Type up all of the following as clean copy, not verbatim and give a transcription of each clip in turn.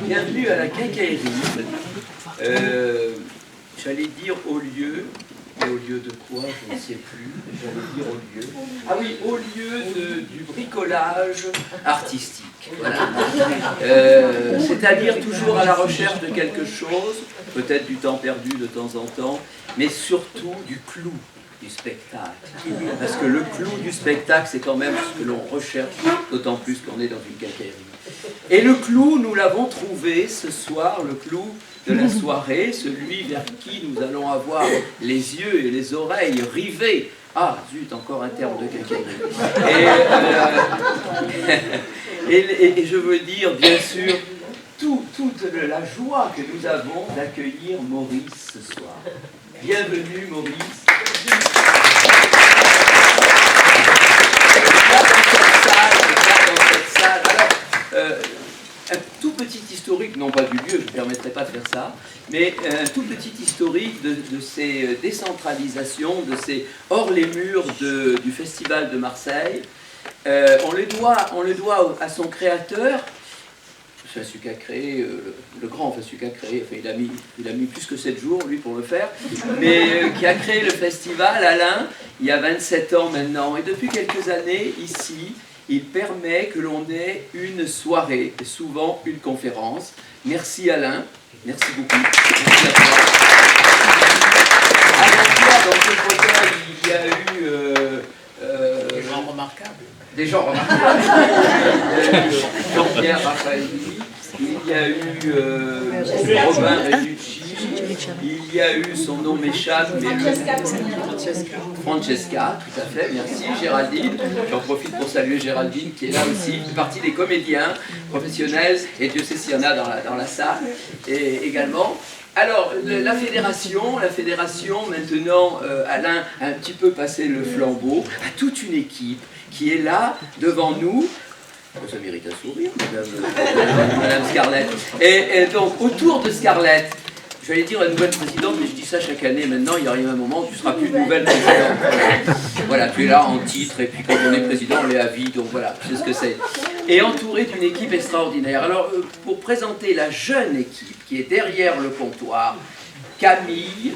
Bienvenue à la quincaillerie. J'allais dire au lieu, mais au lieu de quoi, je ne sais plus. J'allais dire au lieu. Ah oui, au lieu du bricolage artistique. Voilà. C'est-à-dire toujours à la recherche de quelque chose, peut-être du temps perdu de temps en temps, mais surtout du clou du spectacle. Parce que le clou du spectacle, c'est quand même ce que l'on recherche, d'autant plus qu'on est dans une quincaillerie. Et le clou, nous l'avons trouvé ce soir, le clou de la soirée, celui vers qui nous allons avoir les yeux et les oreilles rivés. Ah, zut, encore un terme de quincaillerie. Et je veux dire, bien sûr, toute la joie que nous avons d'accueillir Maurice ce soir. Bienvenue, Maurice. Dans cette salle. Alors, un tout petit historique, non pas du lieu, je ne me permettrai pas de faire ça, mais un tout petit historique de ces décentralisations, de ces hors les murs du Festival de Marseille. On le doit à son créateur, celui qui a créé, le grand celui qui a créé, enfin, il a mis plus que 7 jours lui pour le faire, mais qui a créé le festival, Alain, il y a 27 ans maintenant, et depuis quelques années ici, il permet que l'on ait une soirée, et souvent une conférence. Merci Alain, merci beaucoup. Merci à toi. Avant toi, dans ce fauteuil, il y a eu... des gens remarquables. Des gens remarquables. Jean-Pierre Raffaelli, il y a eu Robin Reducci, il y a eu, son nom m'échappe, mais Francesca, tout à fait, merci. Géraldine, j'en profite pour saluer Géraldine qui est là aussi, qui fait partie des comédiens professionnels, et Dieu sait s'il y en a dans la salle, et également. Alors, la fédération maintenant, Alain a un petit peu passé le flambeau à toute une équipe qui est là, devant nous. Ça mérite un sourire, Madame Scarlett. Et donc, autour de Scarlett, j'allais dire la nouvelle présidente, mais je dis ça chaque année maintenant, il arrive un moment où tu ne seras plus nouvelle présidente. Voilà, tu es là en titre, et puis quand on est président, on est à vie, donc voilà, tu sais ce que c'est. Et entouré d'une équipe extraordinaire. Alors, pour présenter la jeune équipe qui est derrière le comptoir, Camille,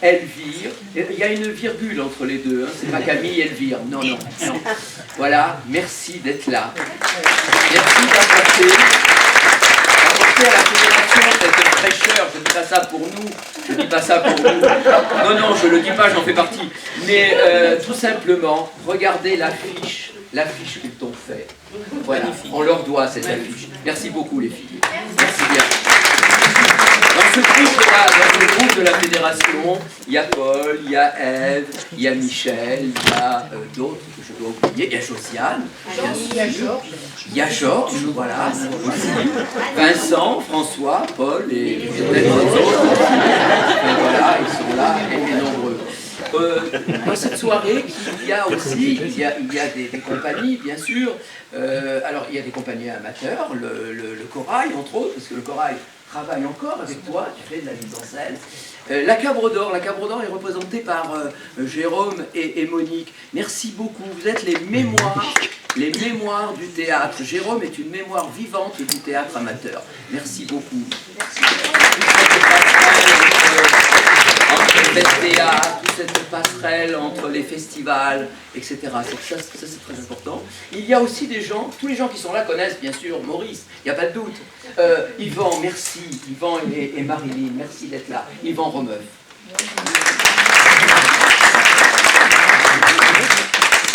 Elvire, il y a une virgule entre les deux, hein, c'est pas Camille et Elvire, non. Voilà, merci d'être là. Merci d'apporter à la fédération cette fraîcheur, je ne dis pas ça pour nous, non, je le dis pas, j'en fais partie, mais tout simplement, regardez l'affiche qu'ils t'ont fait. Voilà, on leur doit cette affiche. Merci beaucoup les filles. Merci bien. Dans ce groupe de la fédération, il y a Paul, il y a Ève, il y a Michel, il y a d'autres que je dois oublier, il y a Josiane, il y a Georges, voilà, aussi, Vincent, François, Paul et peut-être d'autres. Enfin, voilà, ils sont là et nombreux. Dans cette soirée, il y a aussi des compagnies, bien sûr. Alors, il y a des compagnies amateurs, le Corail, entre autres, parce que le Corail travaille encore avec toi, tu fais de la mise en scène. La Cabre d'Or est représentée par Jérôme et Monique. Merci beaucoup, vous êtes les mémoires du théâtre. Jérôme est une mémoire vivante du théâtre amateur. Merci beaucoup. Entre les théâtres, toute cette passerelle entre les festivals, etc. Ça c'est très important. Il y a aussi des gens, tous les gens qui sont là connaissent bien sûr Maurice, il n'y a pas de doute. Yvan, merci. Yvan et Marilyn, merci d'être là. Yvan Romeuf.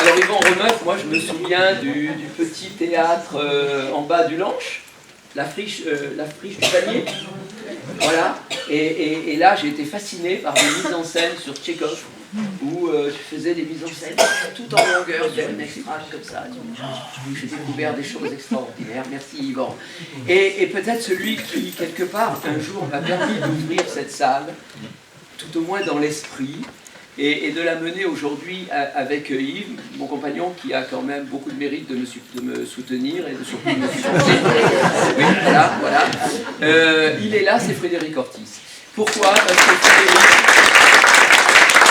Alors Yvan Romeuf, moi je me souviens du petit théâtre en bas du Lanche, la friche du panier. Voilà, et là j'ai été fasciné par des mises en scène sur Tchekhov, où tu faisais des mises en scène tout en longueur, sur une extrage comme ça. J'ai découvert des choses extraordinaires, merci Yvan. Et peut-être celui qui, quelque part, un jour m'a permis d'ouvrir cette salle, tout au moins dans l'esprit, et de la mener aujourd'hui avec Yves, mon compagnon, qui a quand même beaucoup de mérite de me soutenir et de surtout me supporter. Oui, voilà. Il est là, c'est Frédéric Ortiz. Pourquoi? Parce que Frédéric,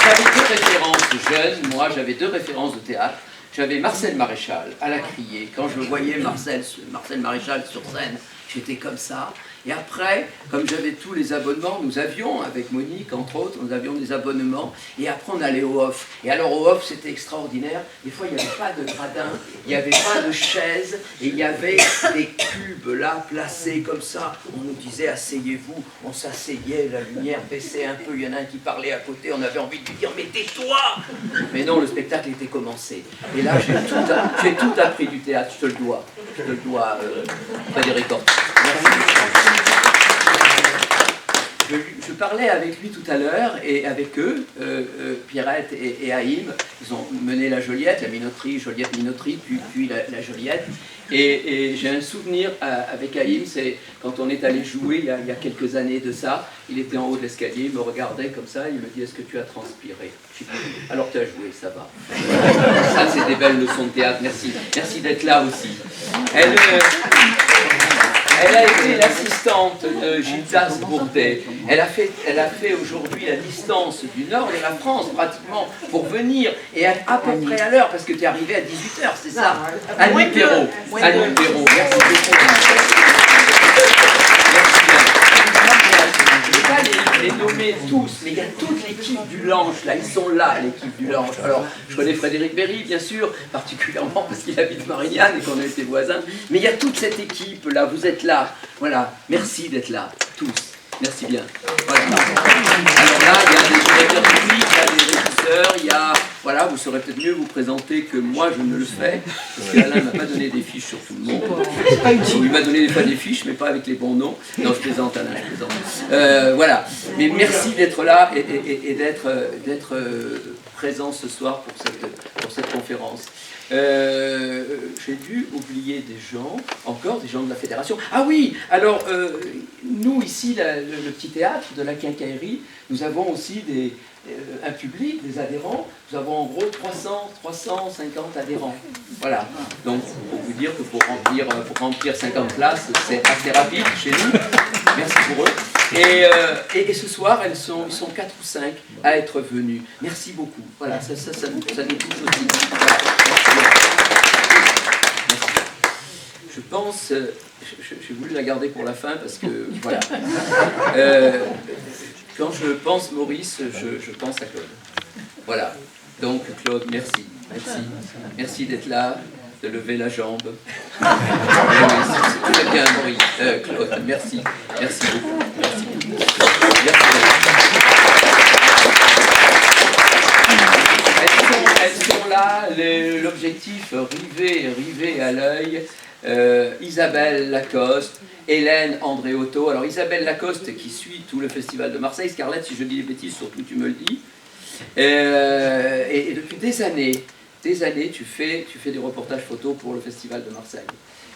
j'avais deux références jeunes, moi j'avais deux références de théâtre. j'avais Marcel Maréchal à la criée. Quand je voyais Marcel Maréchal sur scène, j'étais comme ça. Et après, comme j'avais tous les abonnements, nous avions, avec Monique entre autres, nous avions des abonnements. Et après, on allait au off. Et alors au off, c'était extraordinaire. Des fois, il n'y avait pas de gradin, il n'y avait pas de chaise. Et il y avait des cubes là, placés comme ça. On nous disait, asseyez-vous. On s'asseyait, la lumière baissait un peu. Il y en a un qui parlait à côté. On avait envie de lui dire, mais tais-toi! Mais non, le spectacle était commencé. Et là, j'ai tout appris du théâtre. Je te le dois. Je te le dois, Frédéric Horty. Merci. Je parlais avec lui tout à l'heure et avec eux, Pierrette et Haïm, ils ont mené la Joliette, la minoterie, Joliette-Minoterie, puis la Joliette. Et j'ai un souvenir avec Haïm, c'est quand on est allé jouer il y a quelques années de ça, il était en haut de l'escalier, il me regardait comme ça, il me dit, est-ce que tu as transpiré? Je dis, alors tu as joué, ça va. Ça c'est des belles leçons de théâtre, merci. Merci d'être là aussi. Elle a été l'assistante de Gildas Bourdet. Elle a fait aujourd'hui la distance du nord de la France, pratiquement, pour venir, et à peu près à l'heure, parce que tu es arrivé à 18h, c'est ça? Annie Perrault. Annie Perrault, merci beaucoup. Merci bien. Je ne vais pas les nommer tous, mais il y a toute l'équipe du Lange, là, ils sont là, l'équipe du Lange. Alors, je connais Frédéric Berry, bien sûr, particulièrement parce qu'il habite Marignane et qu'on a été voisins, mais il y a toute cette équipe-là, vous êtes là, voilà, merci d'être là, tous, merci bien. Voilà. Alors là, il y a des directeurs publics, il y a des régisseurs, il y a... Voilà, vous saurez peut-être mieux vous présenter que moi je ne le fais, parce qu'Alain ne m'a pas donné des fiches sur tout le monde. Il m'a donné des fois des fiches, mais pas avec les bons noms. Non, je plaisante, Alain, je plaisante. Voilà, mais merci d'être là et d'être présent ce soir pour cette conférence. J'ai dû oublier des gens, encore des gens de la fédération. Ah oui, alors nous ici, le petit théâtre de la Quincaillerie, nous avons aussi un public, des adhérents. Nous avons en gros 350 adhérents. Voilà. Donc, pour vous dire que pour remplir 50 places, c'est assez rapide chez nous. Merci pour eux. Et ce soir, ils sont 4 ou 5 à être venus. Merci beaucoup. Voilà, ça nous touche aussi. Voilà. Merci. Je pense... J'ai voulu la garder pour la fin parce que... Voilà. Quand je pense Maurice, je pense à Claude. Voilà. Donc Claude, merci. Merci. Merci d'être là, de lever la jambe. C'est très bien, Maurice. Claude, merci. Merci beaucoup. Merci beaucoup. Elles sont là, l'objectif rivé à l'œil. Isabelle Lacoste, Hélène Andréotto. Alors Isabelle Lacoste qui suit tout le festival de Marseille. Scarlett, si je dis des bêtises, surtout tu me le dis. Et depuis des années, tu fais des reportages photos pour le festival de Marseille.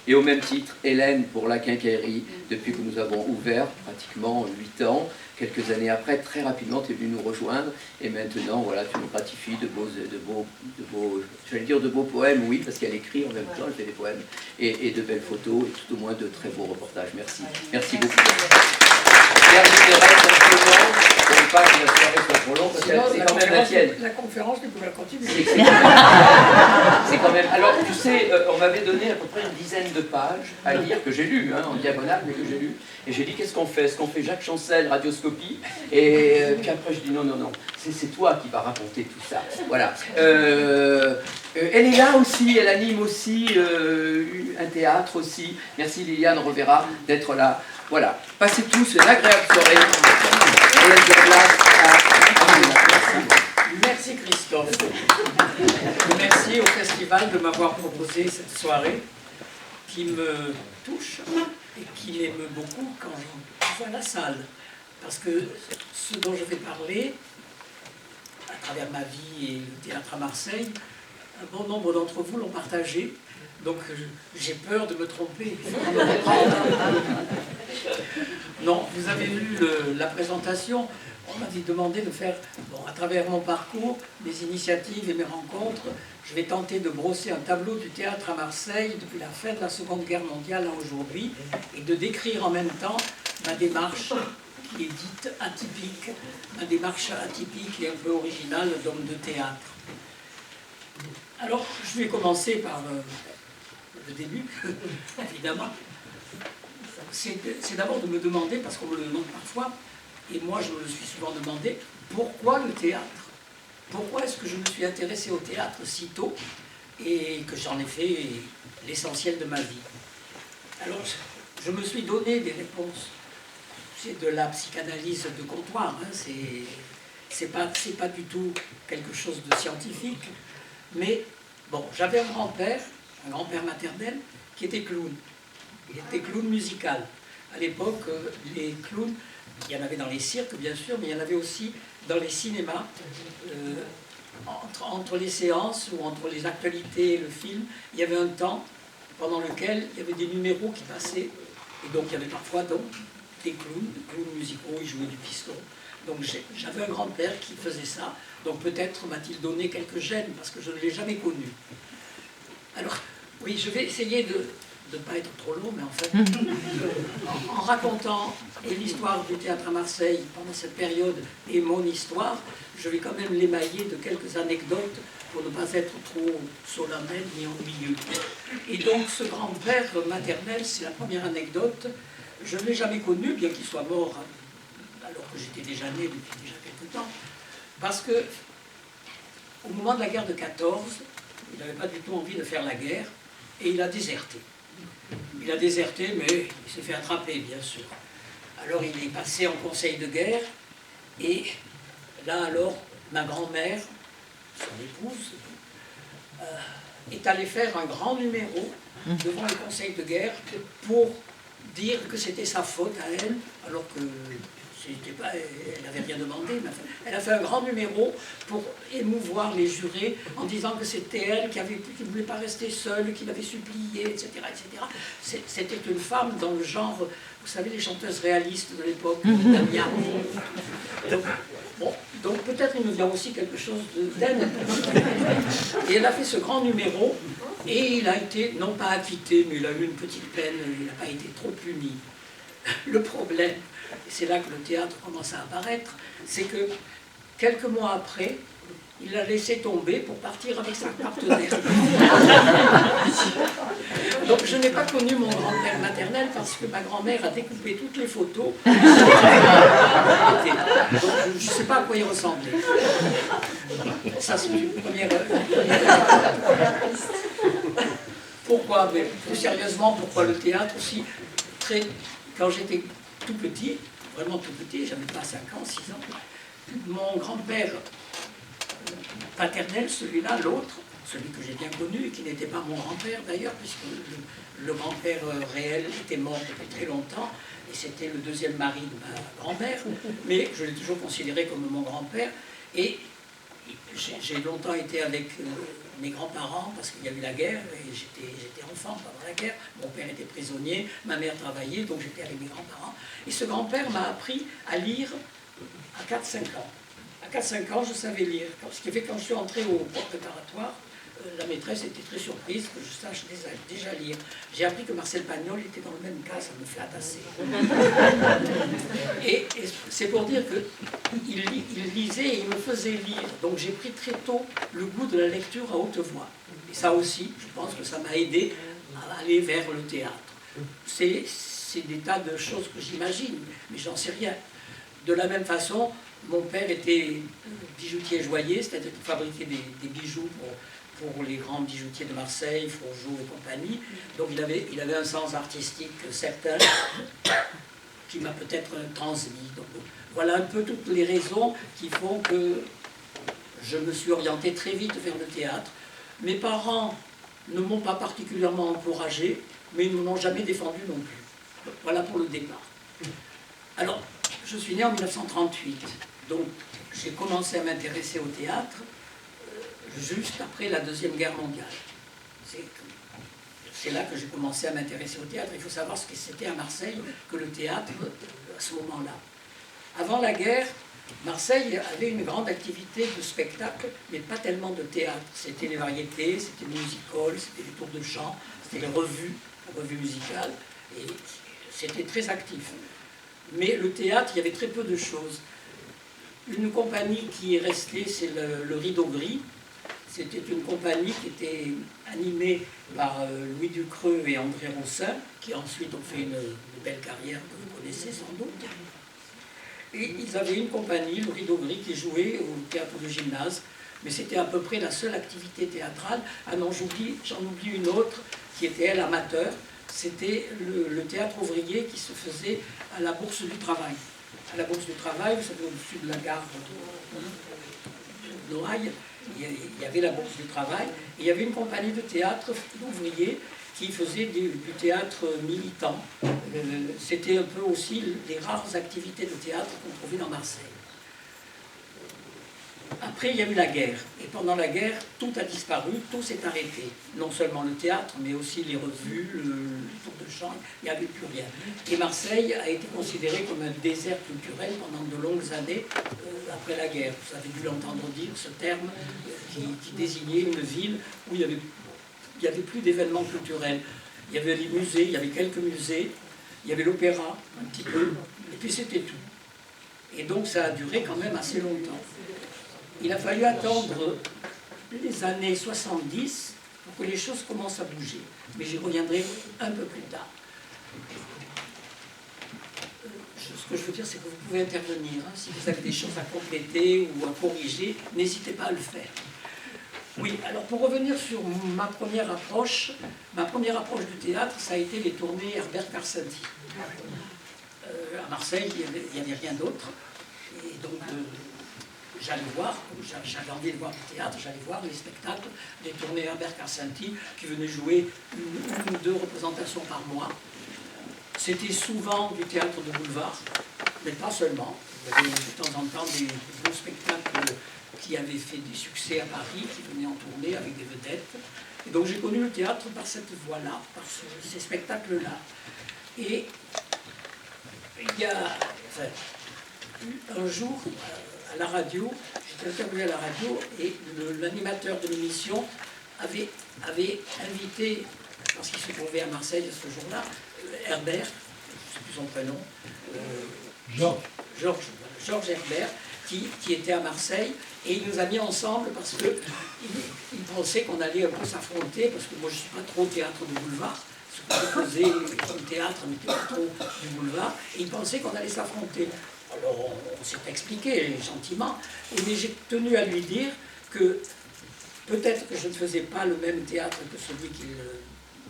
Et au même titre, Hélène pour la Quincaillerie, depuis que nous avons ouvert, pratiquement 8 ans. Quelques années après, très rapidement, tu es venu nous rejoindre. Et maintenant, voilà, tu nous gratifies de beaux poèmes, oui, parce qu'elle écrit en même temps, elle fait des poèmes, et de belles photos, et tout au moins de très beaux reportages. Merci. Merci beaucoup. Pour ne pas que la soirée soit trop longue, parce que c'est quand même la tienne. La conférence, nous pouvons la continuer. C'est quand même... Alors, tu sais, on m'avait donné à peu près une dizaine de pages à lire, que j'ai lu, en diagonale, mais que j'ai lu. Et j'ai dit, qu'est-ce qu'on fait? Est-ce qu'on fait Jacques Chancel, radioscopie? Et puis après, je dis, non, c'est toi qui vas raconter tout ça. Voilà. Elle est là aussi, elle anime aussi un théâtre aussi. Merci Liliane Rovera d'être là. Voilà. Passez tous une agréable soirée. Et laisse de place à... Merci Christophe. Merci au festival de m'avoir proposé cette soirée qui me touche et qui m'émeut beaucoup quand je vois la salle. Parce que ce dont je vais parler, à travers ma vie et le théâtre à Marseille, un bon nombre d'entre vous l'ont partagé. Donc j'ai peur de me tromper. Non, vous avez lu la présentation. On m'avait demandé de faire, à travers mon parcours, mes initiatives et mes rencontres, je vais tenter de brosser un tableau du théâtre à Marseille depuis la fin de la Seconde Guerre mondiale à aujourd'hui, et de décrire en même temps ma démarche qui est dite atypique, ma démarche atypique et un peu originale d'homme de théâtre. Alors, je vais commencer par le début, évidemment. C'est d'abord de me demander, parce qu'on me le demande parfois, et moi je me le suis souvent demandé, pourquoi le théâtre? Pourquoi est-ce que je me suis intéressé au théâtre si tôt et que j'en ai fait l'essentiel de ma vie? Alors, je me suis donné des réponses. C'est de la psychanalyse de comptoir, hein, c'est pas du tout quelque chose de scientifique, mais bon, j'avais un grand-père maternel, qui était clown. Il était clown musical. À l'époque, les clowns, il y en avait dans les cirques, bien sûr, mais il y en avait aussi dans les cinémas. Entre les séances ou entre les actualités et le film, il y avait un temps pendant lequel il y avait des numéros qui passaient. Et donc, il y avait parfois des clowns musicaux, ils jouaient du piston. Donc, j'avais un grand-père qui faisait ça. Donc, peut-être m'a-t-il donné quelques gènes, parce que je ne l'ai jamais connu. Alors, oui, je vais essayer de ne pas être trop long, mais en fait, en racontant l'histoire du théâtre à Marseille pendant cette période et mon histoire, je vais quand même l'émailler de quelques anecdotes pour ne pas être trop solennel ni ennuyeux. Et donc, ce grand-père maternel, c'est la première anecdote. Je ne l'ai jamais connu, bien qu'il soit mort alors que j'étais déjà né depuis déjà quelque temps, parce que au moment de la guerre de 14, il n'avait pas du tout envie de faire la guerre, et il a déserté. Il a déserté, mais il s'est fait attraper, bien sûr. Alors il est passé en conseil de guerre, et là alors, ma grand-mère, son épouse, est allée faire un grand numéro devant le conseil de guerre pour dire que c'était sa faute à elle, alors que elle n'avait rien demandé, mais elle a fait un grand numéro pour émouvoir les jurés en disant que c'était elle qui ne voulait pas rester seule, qui l'avait supplié, etc. etc. C'était une femme dans le genre, vous savez, les chanteuses réalistes de l'époque, Damia. Donc peut-être il me vient aussi quelque chose d'elle. Et elle a fait ce grand numéro, et il a été, non pas acquitté, mais il a eu une petite peine, il n'a pas été trop puni. Le problème, et c'est là que le théâtre commence à apparaître, c'est que quelques mois après, il l'a laissé tomber pour partir avec sa partenaire. Donc je n'ai pas connu mon grand-père maternel parce que ma grand-mère a découpé toutes les photos. Donc je ne sais pas à quoi il ressemblait. Ça c'est une première... Pourquoi? Mais plus sérieusement, pourquoi le théâtre aussi? Quand j'étais tout petit, vraiment tout petit, j'avais pas 5 ans, 6 ans, mon grand-père paternel, celui-là, l'autre, celui que j'ai bien connu, et qui n'était pas mon grand-père d'ailleurs, puisque le grand-père réel était mort depuis très longtemps, et c'était le deuxième mari de ma grand-mère, mais je l'ai toujours considéré comme mon grand-père, et j'ai longtemps été avec mes grands-parents, parce qu'il y a eu la guerre, et j'étais enfant pendant la guerre, mon père était prisonnier, ma mère travaillait, donc j'étais avec mes grands-parents, et ce grand-père m'a appris à lire à 4-5 ans. À 4-5 ans, je savais lire, ce qui fait que quand je suis entré au cours préparatoire, la maîtresse était très surprise que je sache déjà lire. J'ai appris que Marcel Pagnol était dans le même cas, ça me flatte assez. Et c'est pour dire qu'il lisait et il me faisait lire. Donc j'ai pris très tôt le goût de la lecture à haute voix. Et ça aussi, je pense que ça m'a aidé à aller vers le théâtre. C'est des tas de choses que j'imagine, mais j'en sais rien. De la même façon, mon père était bijoutier joaillier, c'est-à-dire qu'il fabriquait des bijoux pour les grands bijoutiers de Marseille, Fourgeau et compagnie. Donc il avait un sens artistique certain qui m'a peut-être transmis. Donc, voilà un peu toutes les raisons qui font que je me suis orienté très vite vers le théâtre. Mes parents ne m'ont pas particulièrement encouragé, mais ils ne m'ont jamais défendu non plus. Voilà pour le départ. Alors, je suis né en 1938, donc j'ai commencé à m'intéresser au théâtre juste après la Deuxième Guerre mondiale. C'est là que j'ai commencé à m'intéresser au théâtre. Il faut savoir ce que c'était à Marseille que le théâtre à ce moment-là. Avant la guerre, Marseille avait une grande activité de spectacle, mais pas tellement de théâtre. C'était les variétés, c'était les music-halls, c'était les tours de chant, c'était les revues musicales, et c'était très actif. Mais le théâtre, il y avait très peu de choses. Une compagnie qui est restée, c'est le Rideau Gris. C'était une compagnie qui était animée par Louis Ducreux et André Roussin, qui ensuite ont fait une belle carrière que vous connaissez sans doute. Et ils avaient une compagnie, le Rideau Gris, qui jouait au théâtre de gymnase, mais c'était à peu près la seule activité théâtrale. Ah non, j'en oublie une autre, qui était elle amateur, c'était le théâtre ouvrier qui se faisait à la Bourse du Travail. À la Bourse du Travail, vous savez, au-dessus de la gare de Noailles, il y avait la Bourse du Travail, et il y avait une compagnie de théâtre ouvrier qui faisait du théâtre militant. C'était un peu aussi les rares activités de théâtre qu'on trouvait dans Marseille. Après, il y a eu la guerre. Et pendant la guerre, tout a disparu, tout s'est arrêté. Non seulement le théâtre, mais aussi les revues, le tour de chant, il n'y avait plus rien. Et Marseille a été considérée comme un désert culturel pendant de longues années après la guerre. Vous avez dû l'entendre dire, ce terme qui désignait une ville où il n'y avait plus d'événements culturels. Il y avait les musées, il y avait quelques musées, il y avait l'opéra, un petit peu, et puis c'était tout. Et donc ça a duré quand même assez longtemps. Il a fallu attendre les années 70 pour que les choses commencent à bouger. Mais j'y reviendrai un peu plus tard. Ce que je veux dire, c'est que vous pouvez intervenir. Hein, si vous avez des choses à compléter ou à corriger, n'hésitez pas à le faire. Oui, alors pour revenir sur ma première approche du théâtre, ça a été les tournées Herbert Carsenti. À Marseille, il n'y avait rien d'autre. Et donc, j'allais voir, j'avais envie de voir du théâtre, j'allais voir les spectacles des tournées Herbert Carsenti qui venaient jouer une ou deux représentations par mois. C'était souvent du théâtre de boulevard, mais pas seulement. Il y avait de temps en temps des beaux spectacles qui avaient fait des succès à Paris, qui venaient en tournée avec des vedettes. Et donc j'ai connu le théâtre par cette voie-là, par ces spectacles-là. Et il y a un jour, à la radio, j'étais interviewé à la radio, et l'animateur de l'émission avait invité, parce qu'il se trouvait à Marseille ce jour-là, Herbert, je ne sais plus son prénom, Georges Herbert, qui était à Marseille, et il nous a mis ensemble parce qu'il pensait qu'on allait un peu s'affronter, parce que moi je ne suis pas trop théâtre de boulevard, ce que je faisais comme théâtre n'était pas trop du boulevard, et il pensait qu'on allait s'affronter. Alors on s'est expliqué gentiment, mais j'ai tenu à lui dire que peut-être que je ne faisais pas le même théâtre que celui qu'il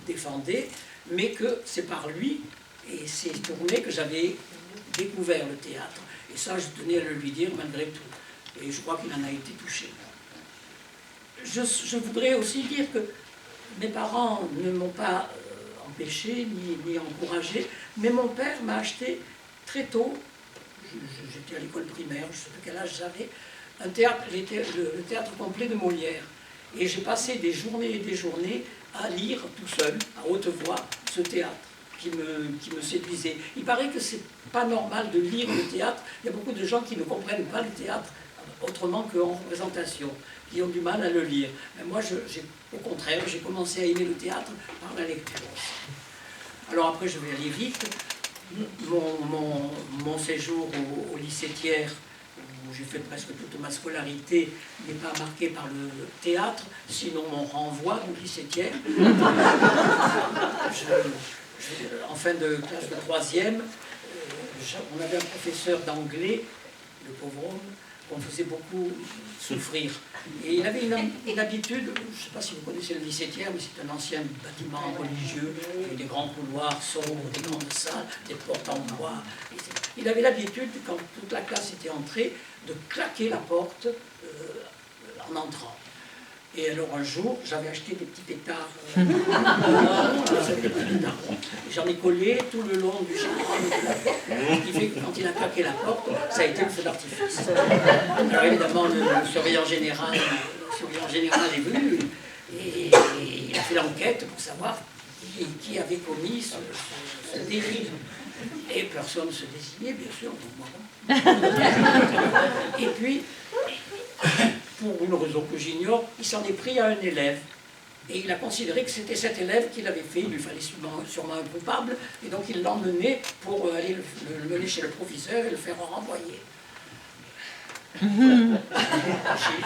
défendait, mais que c'est par lui et ses tournées que j'avais découvert le théâtre. Et ça, je tenais à le lui dire malgré tout. Et je crois qu'il en a été touché. Je voudrais aussi dire que mes parents ne m'ont pas empêché ni encouragé, mais mon père m'a acheté très tôt, j'étais à l'école primaire, je ne sais plus quel âge j'avais, le théâtre complet de Molière. Et j'ai passé des journées et des journées à lire tout seul, à haute voix, ce théâtre qui me séduisait. Il paraît que c'est pas normal de lire le théâtre. Il y a beaucoup de gens qui ne comprennent pas le théâtre autrement qu'en représentation, qui ont du mal à le lire. Mais moi, au contraire, j'ai commencé à aimer le théâtre par la lecture. Alors après, je vais aller vite. Mon séjour au lycée Thiers, où j'ai fait presque toute ma scolarité, n'est pas marqué par le théâtre, sinon mon renvoi du lycée Thiers. En fin de classe de 3e, on avait un professeur d'anglais, le pauvre homme, qu'on faisait beaucoup souffrir. Et il avait une habitude, je ne sais pas si vous connaissez le lycée Thiers, mais c'est un ancien bâtiment religieux, avec des grands couloirs sombres, des grandes salles, des portes en bois. Il avait l'habitude, quand toute la classe était entrée, de claquer la porte en entrant. Et alors un jour, j'avais acheté des petits pétards. J'en ai collé tout le long du jardin de la porte, ce qui fait que quand il a claqué la porte, ça a été le feu d'artifice. Alors évidemment, le surveillant général est venu et il a fait l'enquête pour savoir qui avait commis ce délit. Et personne ne se désignait, bien sûr, donc moi. Et puis, pour une raison que j'ignore, il s'en est pris à un élève. Et il a considéré que c'était cet élève qui l'avait fait, il lui fallait sûrement un coupable, et donc il l'emmenait pour aller le mener chez le professeur et le faire renvoyer.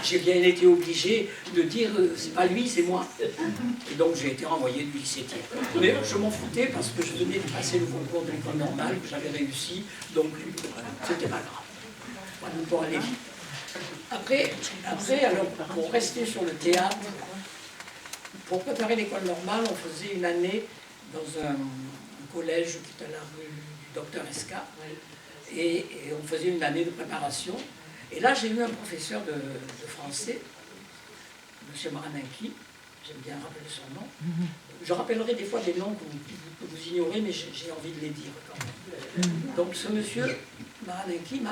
j'ai bien été obligé de dire c'est pas lui, c'est moi. Et donc j'ai été renvoyé du lycée Thiers. Mais je m'en foutais parce que je venais de passer le concours de l'école normale, que j'avais réussi, donc c'était pas grave. Voilà, pour aller vite. Après, alors, pour rester sur le théâtre, pour préparer l'école normale, on faisait une année dans un collège qui est à la rue du Docteur Esca, et on faisait une année de préparation. Et là, j'ai eu un professeur de français, M. Maranaki, j'aime bien rappeler son nom. Je rappellerai des fois des noms que vous ignorez, mais j'ai envie de les dire quand même. Donc ce monsieur Maranaki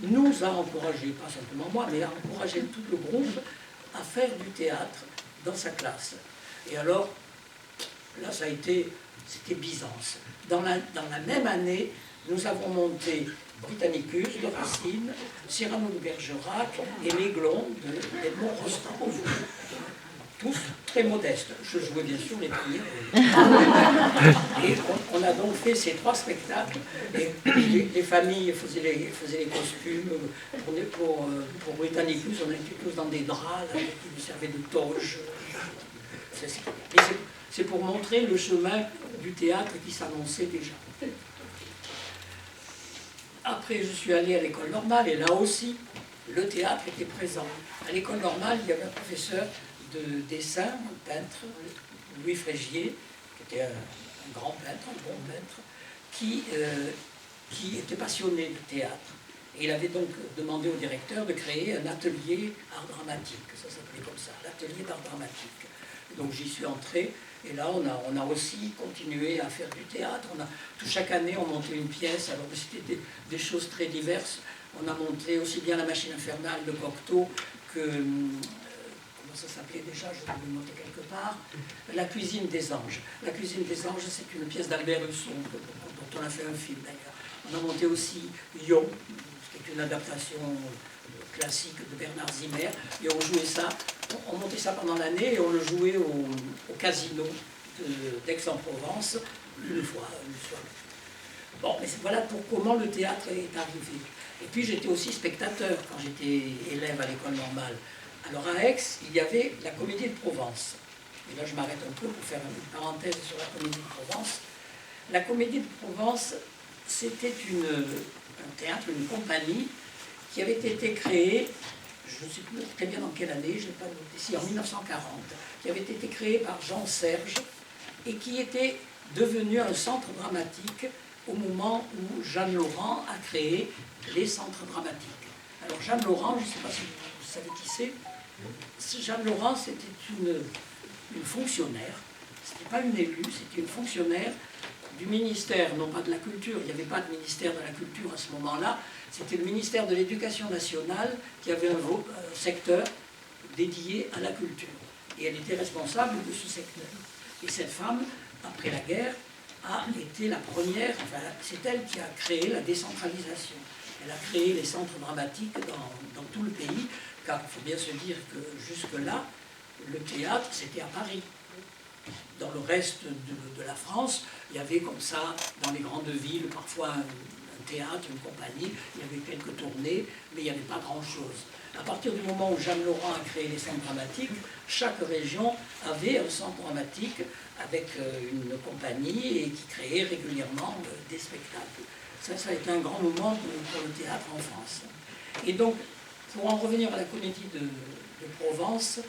nous a encouragé, pas simplement moi, mais a encouragé tout le groupe à faire du théâtre dans sa classe. Et alors, là, c'était Byzance. Dans la même année, nous avons monté Britannicus de Racine, Cyrano de Bergerac et l'Aiglon d'Edmond Rostand. Tous très modestes. Je jouais bien sûr les premiers. Et on a donc fait ces 3 spectacles. Et les familles faisaient les costumes. Pour Britannicus, on était tous dans des draps là, qui nous servaient de toge. C'est pour montrer le chemin du théâtre qui s'annonçait déjà. Après, je suis allé à l'école normale et là aussi, le théâtre était présent. À l'école normale, il y avait un professeur de dessin, un peintre, Louis Frégier, qui était un grand peintre, un bon peintre, qui était passionné de théâtre. Et il avait donc demandé au directeur de créer un atelier art dramatique, ça s'appelait comme ça, l'atelier d'art dramatique. Donc j'y suis entré, et là on a aussi continué à faire du théâtre. Chaque année on montait une pièce, alors c'était des choses très diverses. On a monté aussi bien la machine infernale de Cocteau que, comment ça s'appelait déjà, je vais le noter quelque part, la cuisine des anges. La cuisine des anges, c'est une pièce d'Albert Husson, dont on a fait un film d'ailleurs. On a monté aussi Yo, qui est une adaptation classique de Bernard Zimmer, et on jouait ça, on montait ça pendant l'année et on le jouait au casino d'Aix-en-Provence une fois. Bon, mais voilà pour comment le théâtre est arrivé. Et puis j'étais aussi spectateur quand j'étais élève à l'école normale. Alors à Aix, il y avait la Comédie de Provence. Et là je m'arrête un peu pour faire une parenthèse sur la Comédie de Provence. La Comédie de Provence, c'était un théâtre, une compagnie qui avait été créée, je ne sais plus très bien dans quelle année, je n'ai pas noté ici, en 1940, qui avait été créée par Jean Serge et qui était devenu un centre dramatique au moment où Jeanne Laurent a créé les centres dramatiques. Alors Jeanne Laurent, je ne sais pas si vous savez qui c'est, Jeanne Laurent c'était une fonctionnaire, ce n'était pas une élue, c'était une fonctionnaire du ministère, non pas de la culture, il n'y avait pas de ministère de la culture à ce moment-là, c'était le ministère de l'Éducation nationale qui avait un secteur dédié à la culture. Et elle était responsable de ce secteur. Et cette femme, après la guerre, a été la première, enfin, c'est elle qui a créé la décentralisation. Elle a créé les centres dramatiques dans tout le pays, car il faut bien se dire que jusque-là, le théâtre, c'était à Paris. Dans le reste de la France, il y avait comme ça, dans les grandes villes, parfois un théâtre, une compagnie, il y avait quelques tournées, mais il n'y avait pas grand-chose. À partir du moment où Jeanne Laurent a créé les centres dramatiques, chaque région avait un centre dramatique avec une compagnie et qui créait régulièrement des spectacles. Ça a été un grand moment pour le théâtre en France. Et donc, pour en revenir à la Comédie de Provence,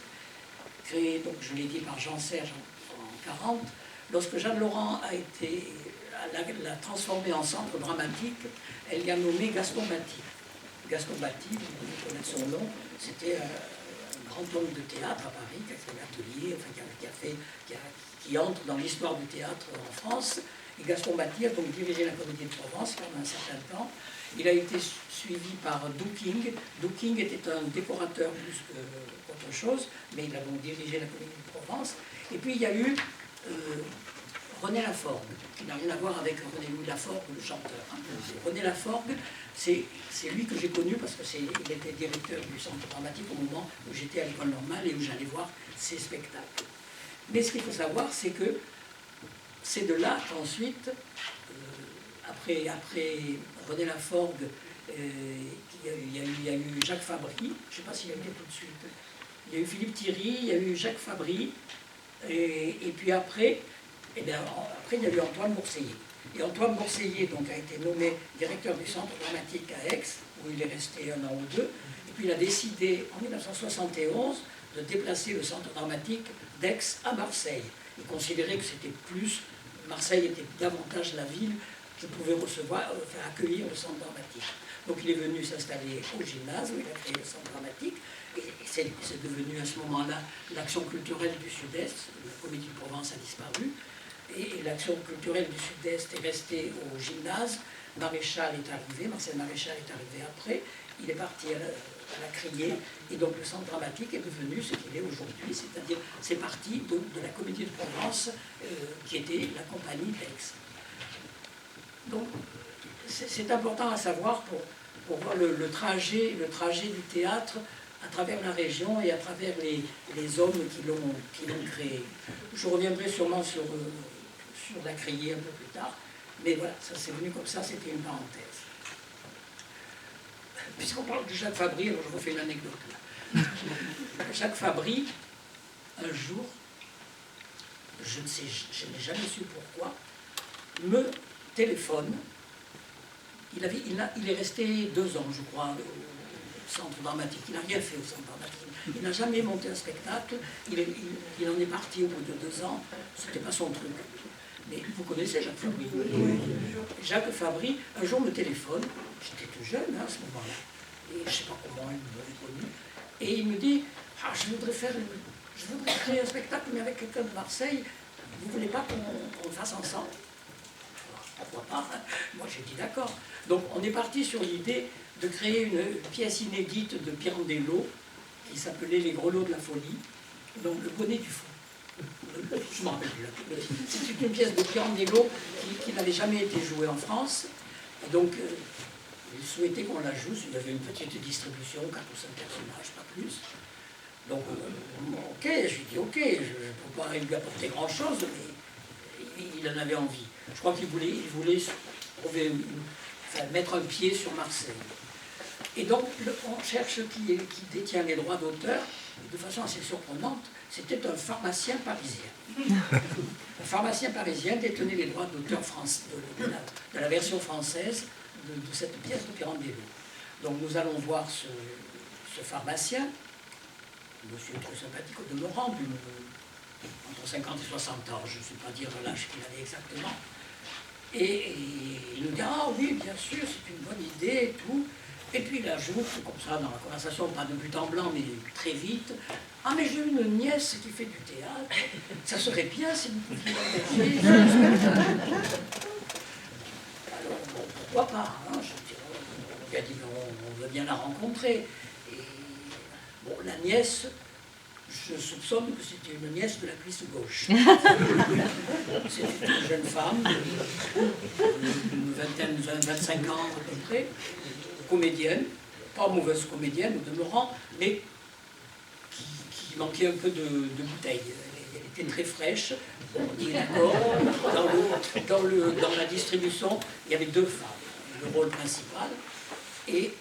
créée, donc, je l'ai dit, par Jean Serge en 1940, lorsque Jeanne Laurent l'a transformée en centre dramatique, elle y a nommé Gaston Batti. Gaston Batti, vous devez connaître son nom, c'était un grand homme de théâtre à Paris, qui a fait l'atelier, enfin, qui entre dans l'histoire du théâtre en France. Et Gaston Batti a donc dirigé la Comédie de Provence pendant un certain temps. Il a été suivi par Douking. Douking était un décorateur plus qu'autre chose, mais il a donc dirigé la Comédie de Provence. Et puis il y a eu René Laforgue, qui n'a rien à voir avec René-Louis Laforgue, le chanteur. René Laforgue, c'est lui que j'ai connu parce qu'il était directeur du centre dramatique au moment où j'étais à l'école normale et où j'allais voir ses spectacles. Mais ce qu'il faut savoir, c'est que c'est de là qu'ensuite, après René Laforgue, qui il y a eu Jacques Fabry, je ne sais pas s'il a été tout de suite. Il y a eu Philippe Thierry, il y a eu Jacques Fabry, et puis après, il y a eu Antoine Bourseiller. Et Antoine Bourseiller donc, a été nommé directeur du Centre dramatique à Aix, où il est resté 1 an ou 2, et puis il a décidé en 1971 de déplacer le Centre dramatique d'Aix à Marseille. Il considérait que c'était plus, Marseille était davantage la ville qui pouvait faire accueillir le Centre dramatique. Donc il est venu s'installer au gymnase, où il a créé le Centre dramatique, et c'est devenu à ce moment-là l'Action culturelle du Sud-Est. La Comédie de Provence a disparu, et l'Action culturelle du Sud-Est est restée au gymnase. Maréchal est arrivé, Marcel Maréchal est arrivé après, il est parti à la Criée, et donc le Centre dramatique est devenu ce qu'il est aujourd'hui, c'est-à-dire c'est parti de la Comédie de Provence, qui était la compagnie d'Aix. Donc c'est important à savoir pour voir le trajet du théâtre à travers la région et à travers les hommes qui l'ont créé. Je reviendrai sûrement sur la Criée un peu plus tard, mais voilà, ça c'est venu comme ça, c'était une parenthèse. Puisqu'on parle de Jacques Fabry, alors je refais une anecdote là. Jacques Fabry, un jour, je n'ai jamais su pourquoi, me téléphone. Il est resté 2 ans, je crois, au Centre dramatique. Il n'a rien fait au Centre dramatique. Il n'a jamais monté un spectacle. Il en est parti au bout de 2 ans. Ce n'était pas son truc. Mais vous connaissez Jacques Fabry? Oui. Jacques Fabry, un jour, me téléphone. J'étais tout jeune à ce moment-là. Et je ne sais pas comment il m'avait connu. Et il me dit, je voudrais créer un spectacle, mais avec quelqu'un de Marseille. Vous ne voulez pas qu'on le fasse ensemble? Pourquoi pas? Moi j'ai dit d'accord. Donc on est parti sur l'idée de créer une pièce inédite de Pirandello qui s'appelait Les Grelots de la folie, donc le bonnet du fou. Je m'en rappelle plus. C'est une pièce de Pirandello qui n'avait jamais été jouée en France. Et donc il souhaitait qu'on la joue. Il y avait une petite distribution, 4 ou 5 personnages, pas plus. Donc ok, je lui dis ok, je ne peux pas lui apporter grand chose, mais il en avait envie. Je crois qu'il voulait mettre un pied sur Marseille. Et donc, on cherche qui détient les droits d'auteur. De façon assez surprenante, c'était un pharmacien parisien. Un pharmacien parisien détenait les droits d'auteur de la version française de cette pièce de Pirandello. Donc, nous allons voir ce pharmacien, monsieur très sympathique au demeurant, entre 50 et 60 ans, je ne sais pas dire l'âge qu'il avait exactement. Et il nous dit, ah oui, bien sûr, c'est une bonne idée et tout. Et puis il ajoute, comme ça, dans la conversation, pas de but en blanc, mais très vite, ah mais j'ai une nièce qui fait du théâtre, ça serait bien si vous pouviez l'engager. Alors, bon, pourquoi pas, hein, on lui a dit, on veut bien la rencontrer. Et bon, la nièce, je soupçonne que c'était une nièce de la cuisse gauche. C'était une jeune femme, une vingtaine, 25 ans à peu près, comédienne, pas mauvaise comédienne au demeurant, mais qui manquait un peu de bouteille. Elle était très fraîche, on dit d'accord. Dans la distribution, il y avait 2 femmes, le rôle principal, et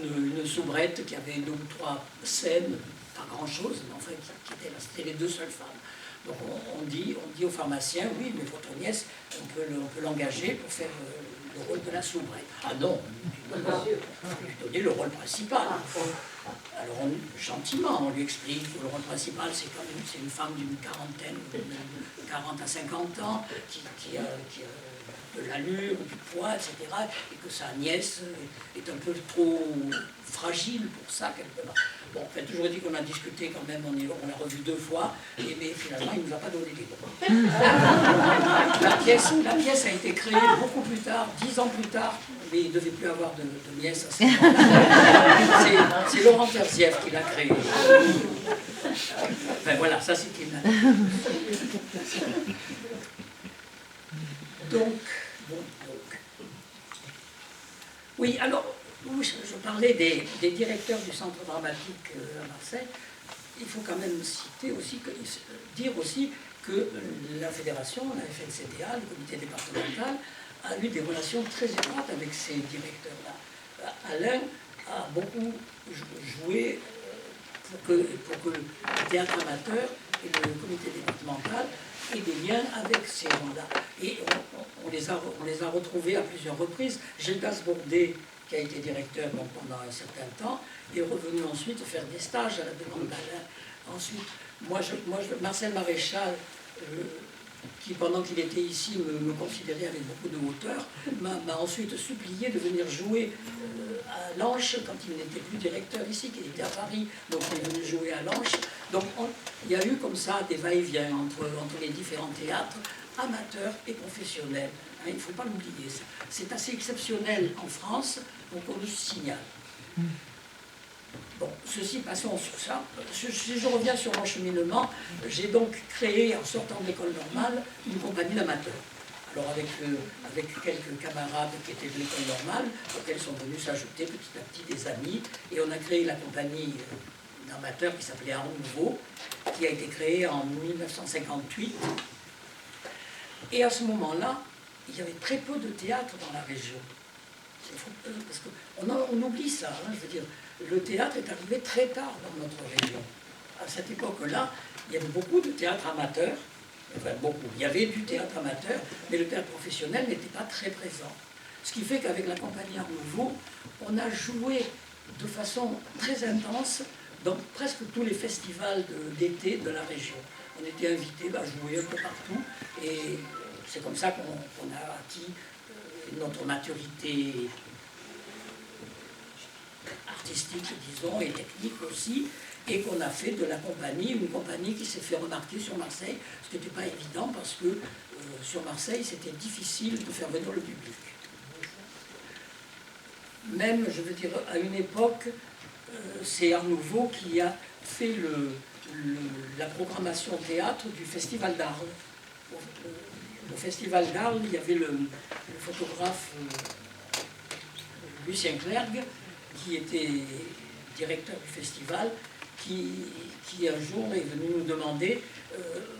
une soubrette qui avait 2 ou 3 scènes, pas grand-chose, mais enfin qui étaient là, c'était les 2 seules femmes. Donc on dit au pharmacien, oui, mais votre nièce, on peut l'engager pour faire le rôle de la soubrette. Ah non, on lui donner le rôle principal. Alors gentiment, on lui explique que le rôle principal, c'est une femme d'une quarantaine, de 40 à 50 ans, qui a de l'allure, du poids, etc. Et que sa nièce est un peu trop fragile pour ça, quelque part. Bon, enfin, toujours dit qu'on a discuté quand même, on l'a revu 2 fois, mais finalement, il ne nous a pas donné les droits. La pièce a été créée beaucoup plus tard, 10 ans plus tard, mais il ne devait plus avoir de nièce à ce moment-là. C'est Laurent Terzieff qui l'a créée. Enfin voilà, ça c'était une... Donc, oui, alors, je parlais des directeurs du Centre dramatique à Marseille. Il faut quand même dire aussi que la fédération, la FNCDA, le comité départemental, a eu des relations très étroites avec ces directeurs-là. Alain a beaucoup joué pour que le théâtre amateur et le comité départemental aient des liens avec ces gens-là. Et on les a retrouvés à plusieurs reprises. Gildas Bourdet, qui a été directeur donc, pendant un certain temps, est revenu ensuite faire des stages à la demande d'Alain. Ensuite, Marcel Maréchal, qui pendant qu'il était ici me considérait avec beaucoup de hauteur, m'a ensuite supplié de venir jouer à l'Anche quand il n'était plus directeur ici, qu'il était à Paris, donc il est venu jouer à l'Anche. Donc il y a eu comme ça des va-et-vient entre les différents théâtres, amateurs et professionnels. Hein, il ne faut pas l'oublier, c'est assez exceptionnel en France, donc on le signale. Bon, ceci, passons sur ça. Si je reviens sur mon cheminement, j'ai donc créé, en sortant de l'école normale, une compagnie d'amateurs. Alors avec quelques camarades qui étaient de l'école normale, auxquels sont venus s'ajouter petit à petit des amis, et on a créé la compagnie d'amateurs qui s'appelait Art Nouveau, qui a été créée en 1958. Et à ce moment-là, il y avait très peu de théâtre dans la région. C'est fou, parce qu'on oublie ça, hein, je veux dire. Le théâtre est arrivé très tard dans notre région. À cette époque-là, il y avait beaucoup de théâtre amateur, enfin beaucoup, il y avait du théâtre amateur, mais le théâtre professionnel n'était pas très présent. Ce qui fait qu'avec la compagnie Art Nouveau, on a joué de façon très intense dans presque tous les festivals d'été de la région. On était invités à jouer un peu partout, et c'est comme ça qu'on a acquis notre maturité artistique, disons, et technique aussi, et qu'on a fait de la compagnie, une compagnie qui s'est fait remarquer sur Marseille, ce qui n'était pas évident parce que sur Marseille, c'était difficile de faire venir le public. Même, je veux dire, à une époque, c'est Art Nouveau qui a fait la programmation théâtre du Festival d'Arles. Au Festival d'Arles, il y avait le photographe Lucien Clergue, qui était directeur du festival, qui un jour est venu nous demander,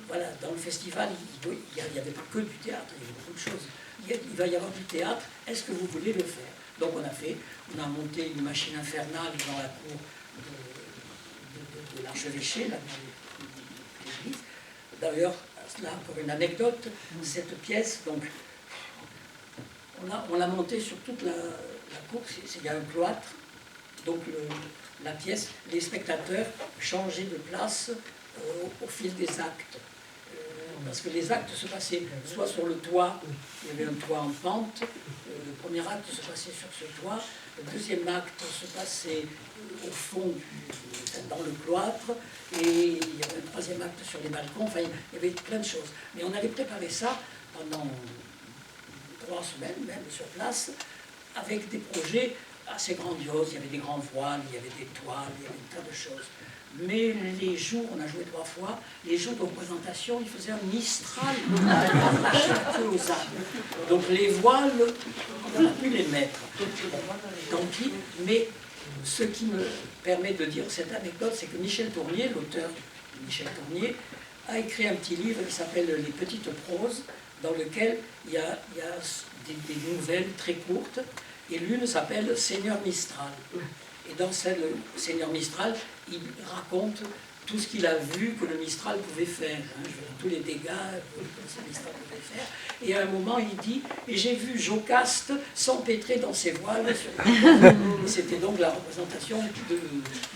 voilà, dans le festival, il n'y avait pas que du théâtre, il y avait beaucoup de choses. Il va y avoir du théâtre, est-ce que vous voulez le faire? Donc on a monté une machine infernale dans la cour de l'archevêché, là, dans l'église. D'ailleurs, là, pour une anecdote, cette pièce, donc, on l'a montée sur toute la cour, il y a un cloître. Donc la pièce, les spectateurs changeaient de place au fil des actes. Parce que les actes se passaient soit sur le toit, il y avait un toit en pente, le premier acte se passait sur ce toit, le deuxième acte se passait au fond, dans le cloître, et il y avait un troisième acte sur les balcons, enfin il y avait plein de choses. Mais on avait préparé ça pendant 3 semaines même sur place, avec des projets assez grandiose, il y avait des grands voiles, il y avait des toiles, il y avait un tas de choses. Mais les jours, on a joué 3 fois, les jours de représentation, il faisait un mistral aux âmes. Donc les voiles, on a pu les mettre. Tant pis, mais ce qui me permet de dire cette anecdote, c'est que Michel Tournier, l'auteur Michel Tournier, a écrit un petit livre qui s'appelle Les Petites Proses, dans lequel il y a des nouvelles très courtes. Et l'une s'appelle Seigneur Mistral. Et dans celle Seigneur Mistral, il raconte tout ce qu'il a vu que le Mistral pouvait faire, hein, tous les dégâts que le Mistral pouvait faire. Et à un moment, il dit « Et j'ai vu Jocaste s'empêtrer dans ses voiles. » C'était donc la représentation de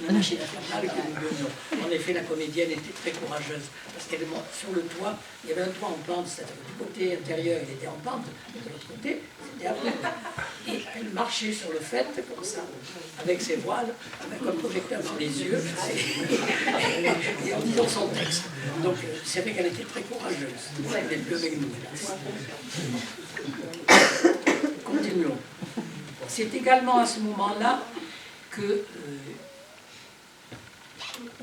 la machine infernale que nous donnions. En effet, la comédienne était très courageuse, parce qu'elle sur le toit, il y avait un toit en pente, c'est-à-dire du côté intérieur, il était en pente, et de l'autre côté, c'était à plat. Et elle marchait sur le fait, comme ça, avec ses voiles, avec un projecteur dans les yeux, et en disant son texte. Donc, c'est vrai qu'elle était très courageuse. Elle n'est plus avec nous. Continuons. C'est également à ce moment-là que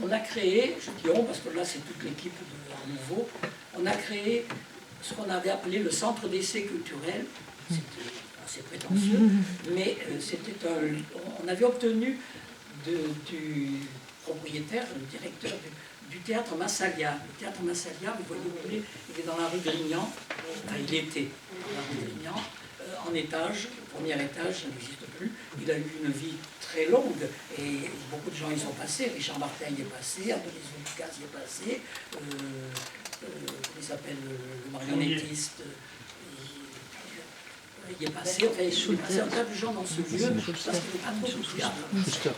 on a créé, je dis on parce que là c'est toute l'équipe de Art Nouveau, on a créé ce qu'on avait appelé le centre d'essai culturel. C'était assez prétentieux, mais on avait obtenu du propriétaire, le directeur du théâtre Massalia. Le théâtre Massalia, vous voyez, il est dans la rue Grignan, enfin il était dans la rue Grignan, en étage, le premier étage, ça n'existe plus. Il a eu une vie très longue, et beaucoup de gens y sont passés. Richard Martin y est passé, Anthony Zoulikas y est passé, comment il s'appelle, le marionnettiste, il est passé, enfin, il est passé un tas de gens dans ce lieu, parce qu'il n'est pas trop de théâtre.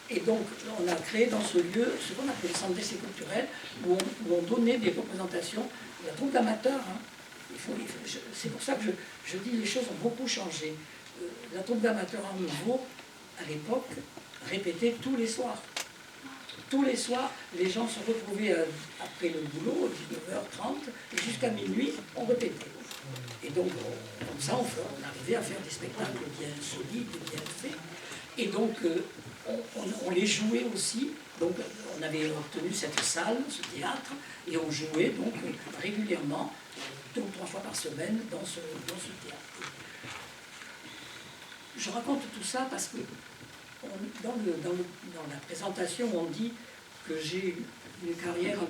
Et donc, on a créé dans ce lieu ce qu'on appelle le centre d'essai culturel, où on donnait des représentations. Il y a trop d'amateurs. Hein. C'est pour ça que je dis que les choses ont beaucoup changé. La troupe d'amateurs Art Nouveau, à l'époque, répétait tous les soirs. Tous les soirs, les gens se retrouvaient après le boulot, 19h30, et jusqu'à minuit, on répétait. Et donc, comme ça, on arrivait à faire des spectacles bien solides, bien faits. Et donc, on les jouait aussi. Donc, on avait obtenu cette salle, ce théâtre, et on jouait donc régulièrement, 2 ou 3 fois par semaine, dans ce théâtre. Je raconte tout ça parce que dans la présentation, on dit que j'ai une carrière un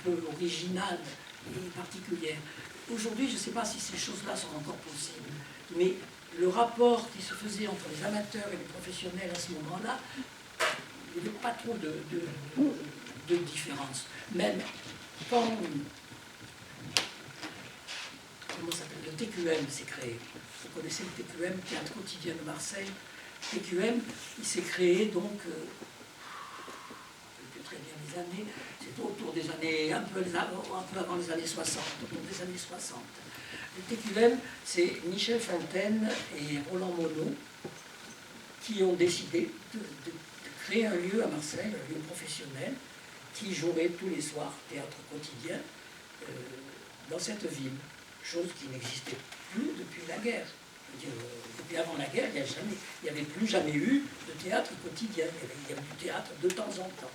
peu originale et particulière. Aujourd'hui, je ne sais pas si ces choses-là sont encore possibles, mais le rapport qui se faisait entre les amateurs et les professionnels à ce moment-là, il n'y avait pas trop de différence. Même quand le TQM s'est créé, vous connaissez le TQM, Théâtre Quotidien de Marseille. TQM, il s'est créé donc, je ne sais plus très bien les années, c'est autour des années, un peu avant les années 60, autour des années 60. Le TQM, c'est Michel Fontaine et Roland Monod qui ont décidé de créer un lieu à Marseille, un lieu professionnel, qui jouerait tous les soirs théâtre quotidien dans cette ville, chose qui n'existait plus depuis la guerre. Je veux dire, depuis avant la guerre, il n'y avait plus jamais eu de théâtre quotidien, il y avait du théâtre de temps en temps.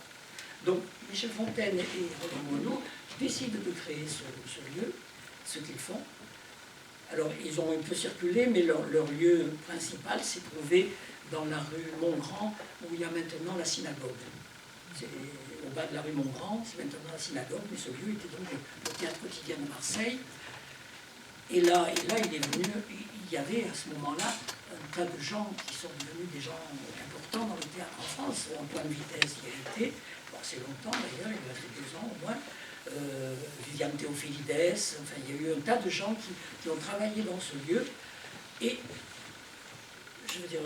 Donc Michel Fontaine et Roland Monod décident de créer ce lieu, ce qu'ils font. Alors, ils ont un peu circulé, mais leur lieu principal s'est trouvé dans la rue Montgrand, où il y a maintenant la synagogue. C'est au bas de la rue Montgrand, c'est maintenant la synagogue, mais ce lieu était donc le théâtre quotidien de Marseille. Et là, il y avait à ce moment-là un tas de gens qui sont devenus des gens importants dans le théâtre en France. Antoine Vitesse y a été, assez longtemps d'ailleurs, il a fait 2 ans au moins. Viviane Théophilides, enfin il y a eu un tas de gens qui ont travaillé dans ce lieu, et je veux dire,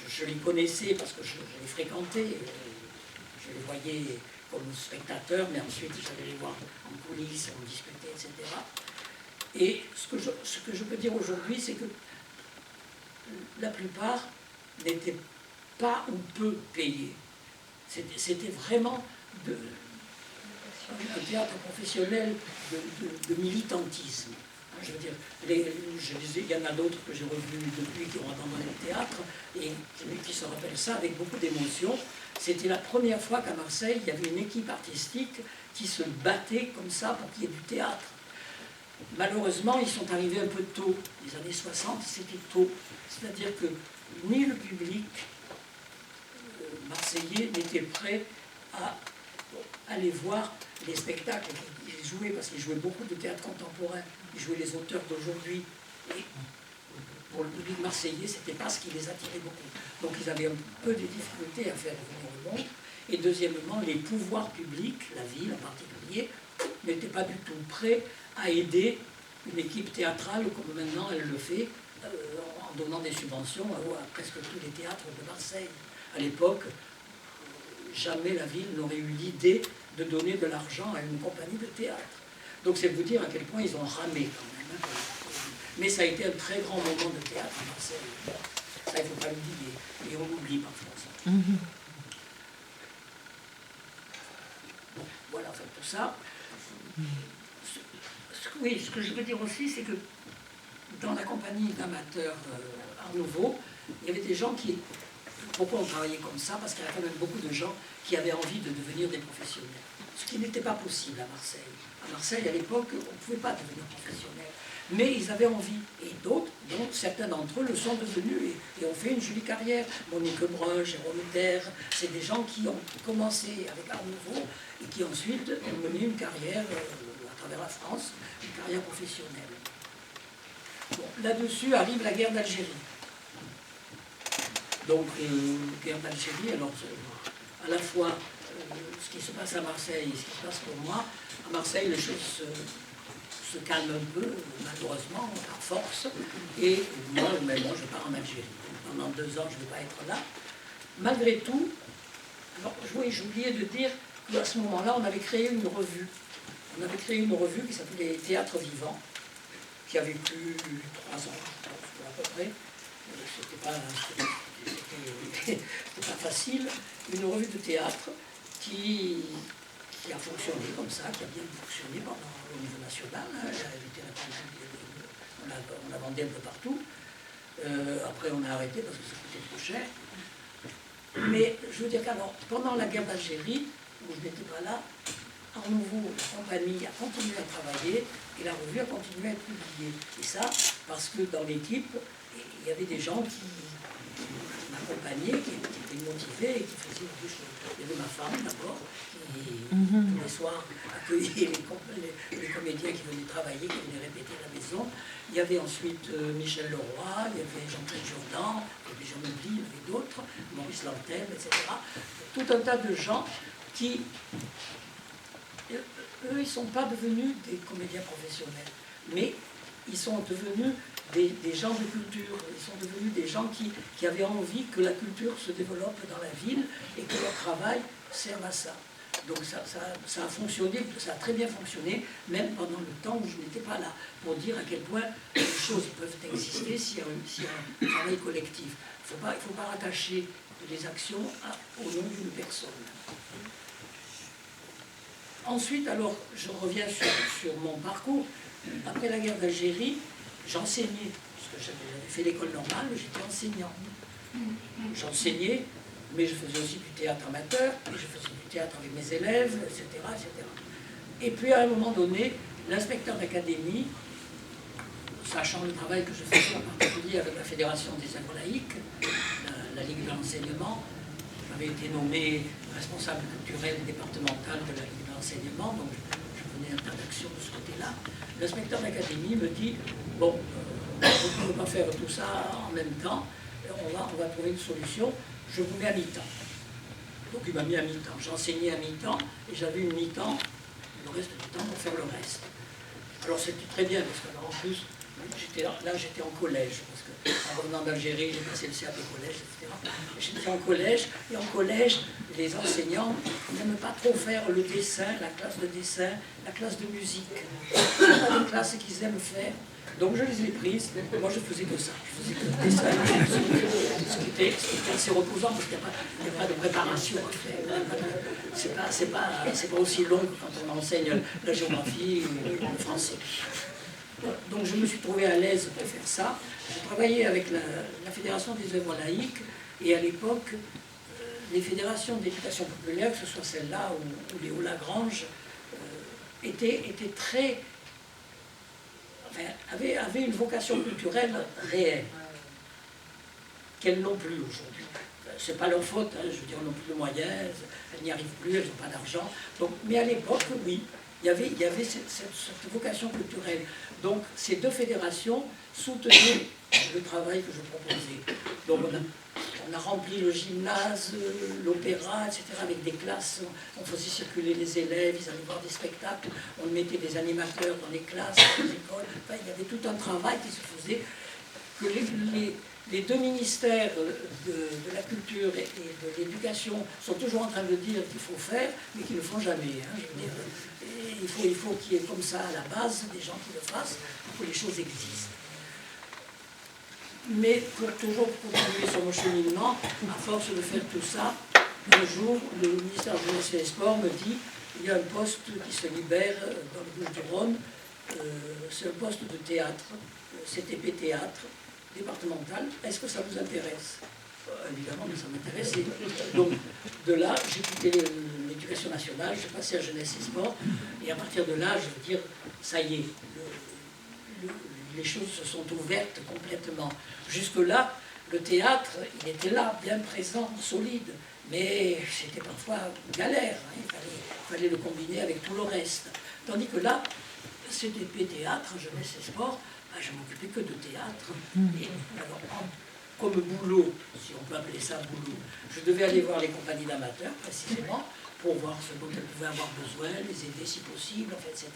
je les connaissais parce que je les fréquentais, je les voyais comme spectateurs, mais ensuite j'allais les voir en coulisses, on discutait, etc. Et ce que je peux dire aujourd'hui, c'est que la plupart n'étaient pas ou peu payés. C'était vraiment un théâtre professionnel de militantisme. Je veux dire, il y en a d'autres que j'ai revus depuis qui ont abandonné le théâtre et qui se rappellent ça avec beaucoup d'émotion. C'était la première fois qu'à Marseille, il y avait une équipe artistique qui se battait comme ça pour qu'il y ait du théâtre. Malheureusement, ils sont arrivés un peu tôt. Les années 60, c'était tôt. C'est-à-dire que ni le public marseillais n'était prêt à aller voir les spectacles qu'ils jouaient, parce qu'ils jouaient beaucoup de théâtre contemporain, ils jouaient les auteurs d'aujourd'hui, et pour le public marseillais, c'était pas ce qui les attirait beaucoup. Donc ils avaient un peu des difficultés à faire revenir le monde, et deuxièmement, les pouvoirs publics, la ville en particulier, n'étaient pas du tout prêts à aider une équipe théâtrale comme maintenant elle le fait, en donnant des subventions à presque tous les théâtres de Marseille. À l'époque, jamais la ville n'aurait eu l'idée de donner de l'argent à une compagnie de théâtre. Donc c'est vous dire à quel point ils ont ramé quand même. Mais ça a été un très grand moment de théâtre à Marseille. Ça, il ne faut pas l'oublier. Et on l'oublie parfois ça. Bon, voilà, enfin tout ça. Oui, ce que je veux dire aussi, c'est que dans la compagnie d'amateurs Art Nouveau, il y avait des gens qui... Pourquoi on travaillait comme ça? Parce qu'il y avait quand même beaucoup de gens qui avaient envie de devenir des professionnels. Ce qui n'était pas possible à Marseille. À Marseille, à l'époque, on ne pouvait pas devenir professionnel. Mais ils avaient envie. Et d'autres, donc certains d'entre eux le sont devenus et ont fait une jolie carrière. Monique Brun, Jérôme Terre, c'est des gens qui ont commencé avec Art Nouveau et qui ensuite ont mené une carrière à travers la France, une carrière professionnelle. Bon, là-dessus arrive la guerre d'Algérie. Donc, guerre d'Algérie, alors à la fois ce qui se passe à Marseille et ce qui se passe pour moi, à Marseille les choses se calment un peu, malheureusement, par force, et moi je pars en Algérie. Pendant 2 ans je ne vais pas être là. Malgré tout, j'ai oublié de dire qu'à ce moment-là on avait créé une revue. On avait créé une revue qui s'appelait Théâtre Vivant, qui a vécu 3 ans, je pense, à peu près. C'était pas facile. Une revue de théâtre qui a fonctionné comme ça, qui a bien fonctionné au niveau national. Hein. On la vendait un peu partout. Après, on a arrêté parce que ça coûtait trop cher. Mais je veux dire qu'alors, pendant la guerre d'Algérie, où je n'étais pas là, à nouveau, la compagnie a continué à travailler et la revue a continué à être publiée. Et ça, parce que dans l'équipe, il y avait des gens qui m'accompagnaient, qui étaient motivés et qui faisaient des choses. Il y avait ma femme d'abord, qui tous les soirs accueillait les comédiens qui venaient travailler, qui venaient répéter à la maison. Il y avait ensuite Michel Leroy, il y avait Jean-Claude Jourdan, il y avait Jean Oubli, il y avait d'autres, Maurice Lantel, etc. Tout un tas de gens qui... Eux, ils ne sont pas devenus des comédiens professionnels, mais ils sont devenus des gens de culture, ils sont devenus des gens qui avaient envie que la culture se développe dans la ville et que leur travail serve à ça. Donc ça a fonctionné, ça a très bien fonctionné, même pendant le temps où je n'étais pas là, pour dire à quel point les choses peuvent exister s'il y a un travail collectif. Il ne faut pas rattacher les actions au nom d'une personne. Ensuite, alors, je reviens sur mon parcours. Après la guerre d'Algérie, j'enseignais, parce que j'avais fait l'école normale, j'étais enseignant. J'enseignais, mais je faisais aussi du théâtre amateur, et je faisais du théâtre avec mes élèves, etc., etc. Et puis, à un moment donné, l'inspecteur d'académie, sachant le travail que je faisais en particulier avec la Fédération des œuvres laïques, la Ligue de l'enseignement, j'avais été nommé responsable culturel départemental de la Ligue de l'enseignement, donc je menais un tas d'actions de ce côté-là. L'inspecteur d'académie me dit, bon, on ne peut pas faire tout ça en même temps, on va trouver une solution, je vous mets à mi-temps. Donc il m'a mis à mi-temps, j'enseignais à mi-temps, et j'avais une mi-temps, le reste du temps pour faire le reste. Alors c'était très bien, parce que en plus, j'étais en collège, parce qu'en revenant d'Algérie, j'ai passé le CAP collège, etc. J'étais en collège, et en collège, les enseignants n'aiment pas trop faire le dessin, la classe de dessin, la classe de musique. Ce n'est pas des classes qu'ils aiment faire. Donc je les ai prises, moi je faisais que ça, je faisais que le dessin, ce qui était assez reposant parce qu'il n'y a pas de préparation à faire. C'est pas aussi long que quand on enseigne la géographie ou le français. Donc je me suis trouvé à l'aise pour faire ça. J'ai travaillé avec la Fédération des œuvres laïques et à l'époque, les fédérations d'éducation populaire, que ce soit celle-là ou Léo Lagrange, étaient très... avaient une vocation culturelle réelle, qu'elles n'ont plus aujourd'hui. Ce n'est pas leur faute, hein, je veux dire, elles n'ont plus de moyens, elles n'y arrivent plus, elles n'ont pas d'argent. Mais à l'époque, oui, il y avait cette vocation culturelle. Donc ces deux fédérations soutenaient le travail que je proposais. Donc on a rempli le gymnase, l'opéra, etc. avec des classes. On faisait circuler les élèves, ils allaient voir des spectacles. On mettait des animateurs dans les classes, dans les écoles. Enfin, il y avait tout un travail qui se faisait que les deux ministères de la culture et de l'éducation sont toujours en train de dire qu'il faut faire, mais qu'ils ne le font jamais. Hein, je veux dire. Et il faut qu'il y ait comme ça à la base des gens qui le fassent pour que les choses existent. Mais pour toujours continuer sur mon cheminement, à force de faire tout ça, un jour, le ministère de la Jeunesse et des Sports me dit il y a un poste qui se libère dans le Bouches-du-Rhône, c'est un poste de théâtre, CTP théâtre, départemental, est-ce que ça vous intéresse? Évidemment, ça m'intéressait. Donc, de là, j'ai quitté l'éducation nationale, j'ai passé à Jeunesse et Sport, et à partir de là, je veux dire, ça y est, les choses se sont ouvertes complètement. Jusque-là, le théâtre, il était là, bien présent, solide, mais c'était parfois galère, hein, il fallait le combiner avec tout le reste. Tandis que là, CTP théâtre, Jeunesse et Sport, je ne m'occupais que de théâtre. Et alors, comme boulot, si on peut appeler ça boulot, je devais aller voir les compagnies d'amateurs, précisément, pour voir ce dont elles pouvaient avoir besoin, les aider si possible, enfin, etc.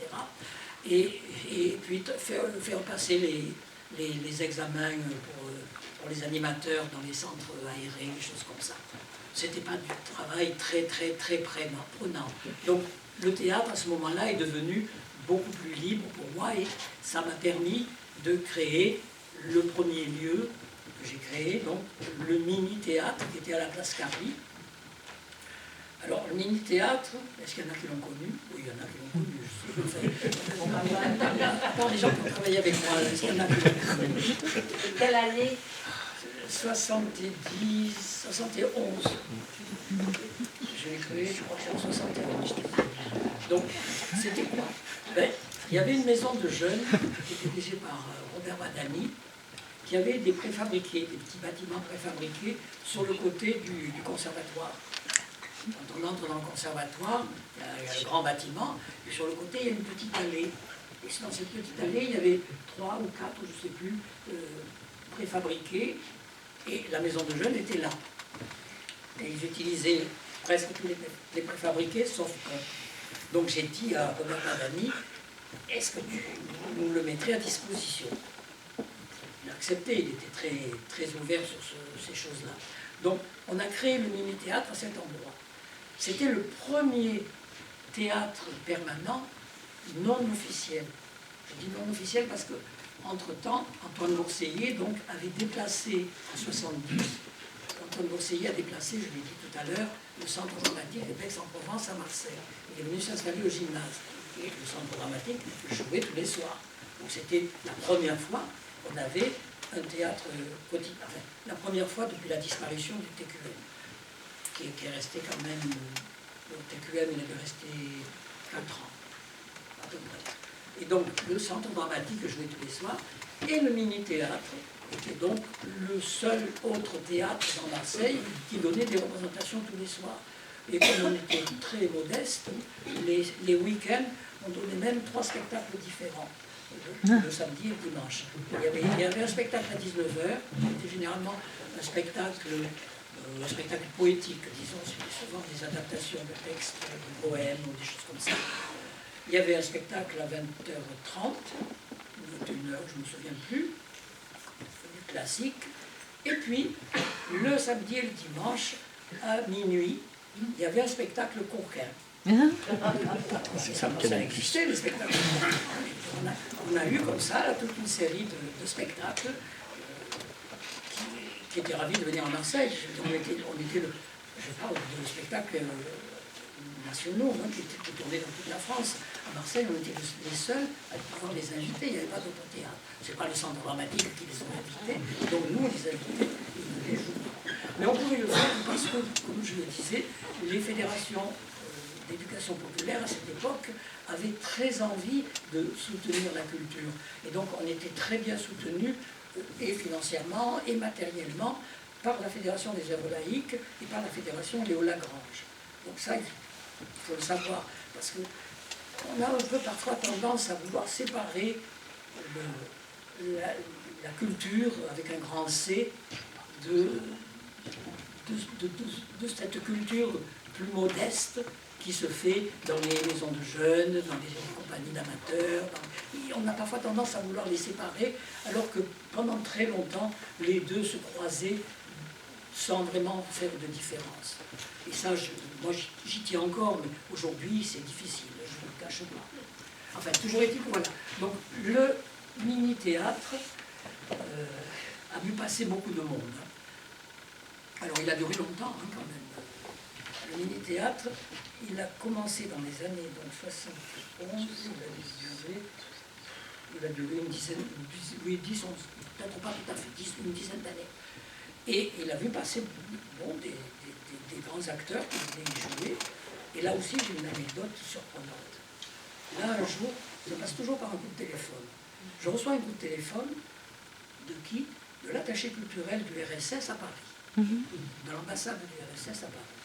Et puis faire passer les examens pour les animateurs dans les centres aérés, des choses comme ça. C'était pas du travail très prenant. Donc le théâtre à ce moment-là est devenu beaucoup plus libre pour moi et ça m'a permis de créer le premier lieu que j'ai créé, donc le mini-théâtre qui était à la place Carly. Alors, le mini-théâtre, est-ce qu'il y en a qui l'ont connu? Oui, il y en a qui l'ont connu. À part les gens qui ont travaillé avec moi, est-ce qu'il y en a qui l'ont connu? Quelle année? 70, 71. Je l'ai créé, je crois que c'est en 71. Donc, c'était quoi? Ben, il y avait une maison de jeunes qui était dirigée par Robert Badani, qui avait des préfabriqués, des petits bâtiments préfabriqués sur le côté du conservatoire. Quand on entre dans le conservatoire, il y a le grand bâtiment, et sur le côté, il y a une petite allée. Et dans cette petite allée, il y avait 3 ou 4, je ne sais plus, préfabriqués, et la maison de jeunes était là. Et ils utilisaient presque tous les préfabriqués, sauf un. Donc j'ai dit à Robert Badani, est-ce que tu nous le mettrais à disposition? Il a accepté, il était très ouvert sur ces choses-là. Donc on a créé le mini-théâtre à cet endroit. C'était le premier théâtre permanent non officiel. Je dis non officiel parce que, entre-temps, Antoine Bourseiller donc, avait déplacé en 70. Antoine Bourseiller a déplacé, je l'ai dit tout à l'heure, le centre dramatique de Aix-en-Provence à Marseille. Il est venu s'installer au gymnase. Et le centre dramatique jouait tous les soirs. Donc c'était la première fois qu'on avait un théâtre quotidien. Enfin, la première fois depuis la disparition du TQM. Qui est resté quand même, le TQM il est resté 4 ans, à peu près. Et donc le centre dramatique jouait tous les soirs, et le mini-théâtre était donc le seul autre théâtre dans Marseille qui donnait des représentations tous les soirs. Et comme on était très modeste, les week-ends, on donnait même 3 spectacles différents, le samedi et le dimanche. Il y avait un spectacle à 19h, c'était généralement un spectacle poétique, disons, souvent des adaptations de textes, de poèmes ou des choses comme ça. Il y avait un spectacle à 20h30, ou 21h, je ne me souviens plus, du classique. Et puis, le samedi et le dimanche, à minuit, il y avait un spectacle coquin. Ça existait, le spectacle coquin. On a eu comme ça là, toute une série de spectacles qui étaient ravis de venir à Marseille. On était je parle de spectacles nationaux qui étaient tournés dans toute la France. À Marseille, on était les seuls à pouvoir les inviter. Il n'y avait pas d'autre théâtre. Ce n'est pas le centre dramatique qui les a invités. Donc nous, on les invitait, ils venaient jouer. Mais on pouvait le faire parce que, comme je le disais, les fédérations d'éducation populaire à cette époque avaient très envie de soutenir la culture. Et donc on était très bien soutenus, et financièrement et matériellement, par la Fédération des œuvres laïques et par la Fédération Léo Lagrange. Donc ça, il faut le savoir, parce qu'on a un peu parfois tendance à vouloir séparer la culture, avec un grand C, de cette culture plus modeste qui se fait dans les maisons de jeunes, dans les compagnies d'amateurs. On a parfois tendance à vouloir les séparer, alors que pendant très longtemps, les deux se croisaient sans vraiment faire de différence. Et ça, moi j'y tiens encore, mais aujourd'hui c'est difficile, je ne le cache pas. Enfin, toujours est-il que voilà. Donc le mini-théâtre a vu passer beaucoup de monde. Alors il a duré longtemps quand même. Le mini-théâtre, il a commencé dans les années 71, il a duré une dizaine, oui, 10, peut-être pas tout à fait, une dizaine d'années. Et il a vu passer des grands acteurs qui venaient y jouer. Et là aussi, j'ai une anecdote surprenante. Là, un jour, ça passe toujours par un coup de téléphone. Je reçois un coup de téléphone de qui? De l'attaché culturel du RSS à Paris, de l'ambassade du RSS à Paris.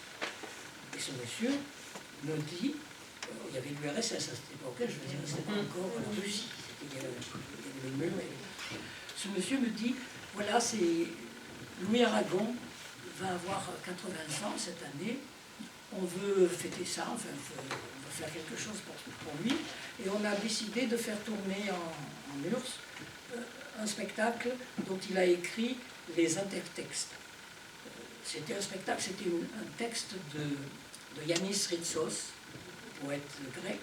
Et ce monsieur me dit, il y avait du RSS à cette époque, je veux dire, c'était pas encore la Russie, il y avait le mur. Ce monsieur me dit, voilà, Louis Aragon va avoir 80 ans cette année. On veut fêter ça, enfin, on veut faire quelque chose pour lui. Et on a décidé de faire tourner en URSS un spectacle dont il a écrit les intertextes. C'était un spectacle, c'était un texte de Yannis Ritsos, poète grec.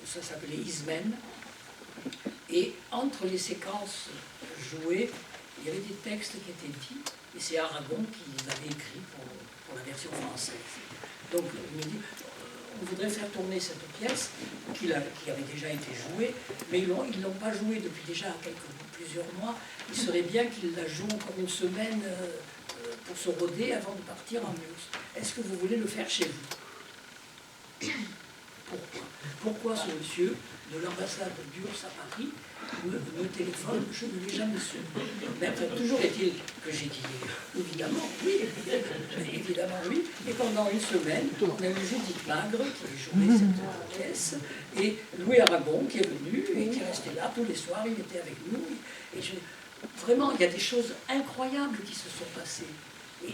Ça s'appelait Ismène. Et entre les séquences jouées, il y avait des textes qui étaient dits, et c'est Aragon qui les avait écrits pour la version française. Donc il me dit, on voudrait faire tourner cette pièce qui avait déjà été jouée, mais ils ne l'ont pas jouée depuis déjà plusieurs mois. Il serait bien qu'ils la jouent encore une semaine pour se roder avant de partir en Muse. Est-ce que vous voulez le faire chez vous? Pourquoi ce monsieur de l'ambassade d'URSS à Paris me téléphone? Je ne l'ai jamais su. Mais enfin, toujours est-il que j'ai dit évidemment oui, évidemment oui. Et pendant une semaine, on a eu Judith Magre qui jouait cette pièce, et Louis Aragon qui est venu et qui est resté là tous les soirs, il était avec nous. Et vraiment, il y a des choses incroyables qui se sont passées. Et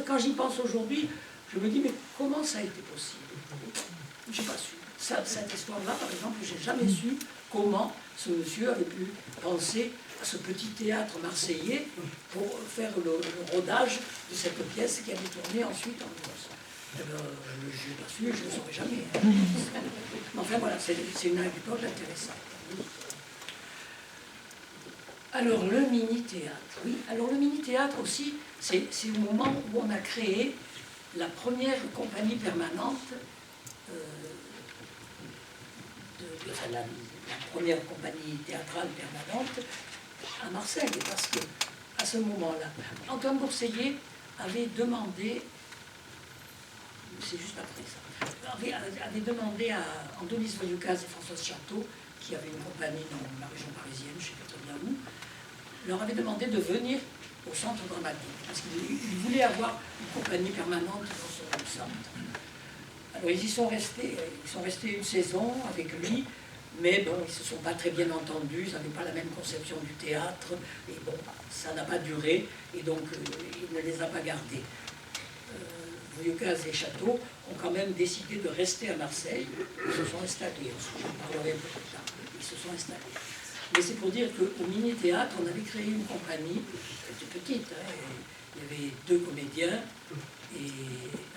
quand j'y pense aujourd'hui, je me dis, mais comment ça a été possible? Je n'ai pas su. Cette histoire-là, par exemple, je n'ai jamais su comment ce monsieur avait pu penser à ce petit théâtre marseillais pour faire le rodage de cette pièce qui allait tourner ensuite en France. Je n'ai pas su, je ne le saurais jamais. Mais enfin voilà, c'est une anecdote intéressante. Alors le mini-théâtre, oui. Alors le mini-théâtre aussi, c'est le moment où on a créé la première compagnie permanente, la première compagnie théâtrale permanente à Marseille, parce que à ce moment-là, Antoine Bourseillet avait demandé, c'est juste après ça, avait demandé à Andonis Voyoucaz et Françoise Chateau, qui avaient une compagnie dans la région parisienne, je ne sais pas très bien où, leur avait demandé de venir au centre dramatique, parce qu'ils voulaient avoir une compagnie permanente dans ce centre. Alors ils y sont restés, une saison avec lui, mais bon, ils ne se sont pas très bien entendus, ils n'avaient pas la même conception du théâtre, et bon, ça n'a pas duré, et donc il ne les a pas gardés. Voyoucaz et Château ont quand même décidé de rester à Marseille, ils se sont installés, j'en parlerai un peu plus tard, ils se sont installés. Mais c'est pour dire qu'au mini-théâtre, on avait créé une compagnie, elle était petite, hein, il y avait 2 comédiens, et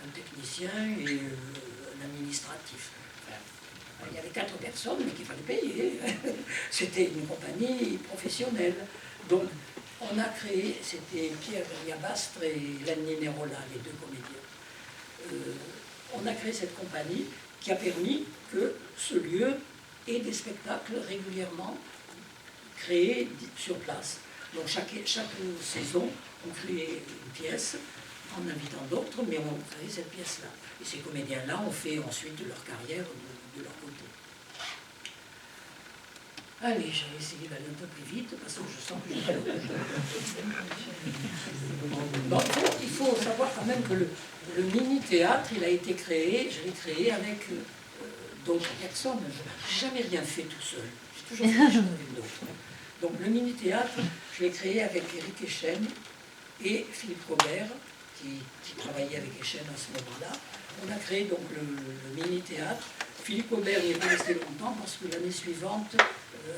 un technicien, et un administratif. Enfin, il y avait 4 personnes, mais qu'il fallait payer. C'était une compagnie professionnelle. Donc, on a créé, c'était Pierre Yabastre et Lanny Nerola, les 2 comédiens. On a créé cette compagnie qui a permis que ce lieu ait des spectacles régulièrement créés sur place. Donc chaque saison, on créait une pièce en invitant d'autres, mais on créait cette pièce-là. Et ces comédiens-là ont fait ensuite leur carrière de leur côté. Allez, je vais essayer d'aller un peu plus vite parce que je sens que j'ai bon, il faut savoir quand même que le mini-théâtre, il a été créé, je l'ai créé avec d'autres personnes. Je n'ai jamais rien fait tout seul. J'ai toujours fait des choses avec d'autres. Donc le mini-théâtre, je l'ai créé avec Éric Echen et Philippe Robert, qui travaillait avec Echen à ce moment-là. On a créé donc le mini-théâtre. Philippe Aubert n'y est pas resté longtemps parce que l'année suivante,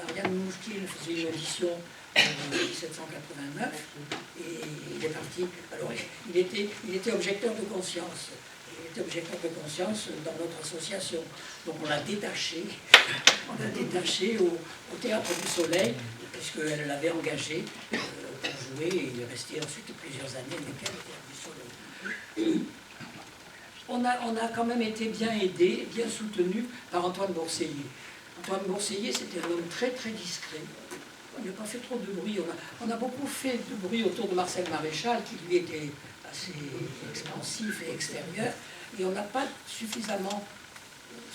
Ariane Mouchkine faisait une audition en 1789 et il est parti. Alors il était objecteur de conscience. Il était objecteur de conscience dans notre association. Donc on l'a détaché au Théâtre du Soleil, puisqu'elle l'avait engagé pour jouer, et il est resté ensuite plusieurs années avec elle au Théâtre du Soleil. On a quand même été bien aidé, bien soutenu par Antoine Bourseillet. Antoine Bourseillet, c'était un homme très très discret. On n'a pas fait trop de bruit. On a beaucoup fait de bruit autour de Marcel Maréchal, qui lui était assez expansif et extérieur. Et on n'a pas suffisamment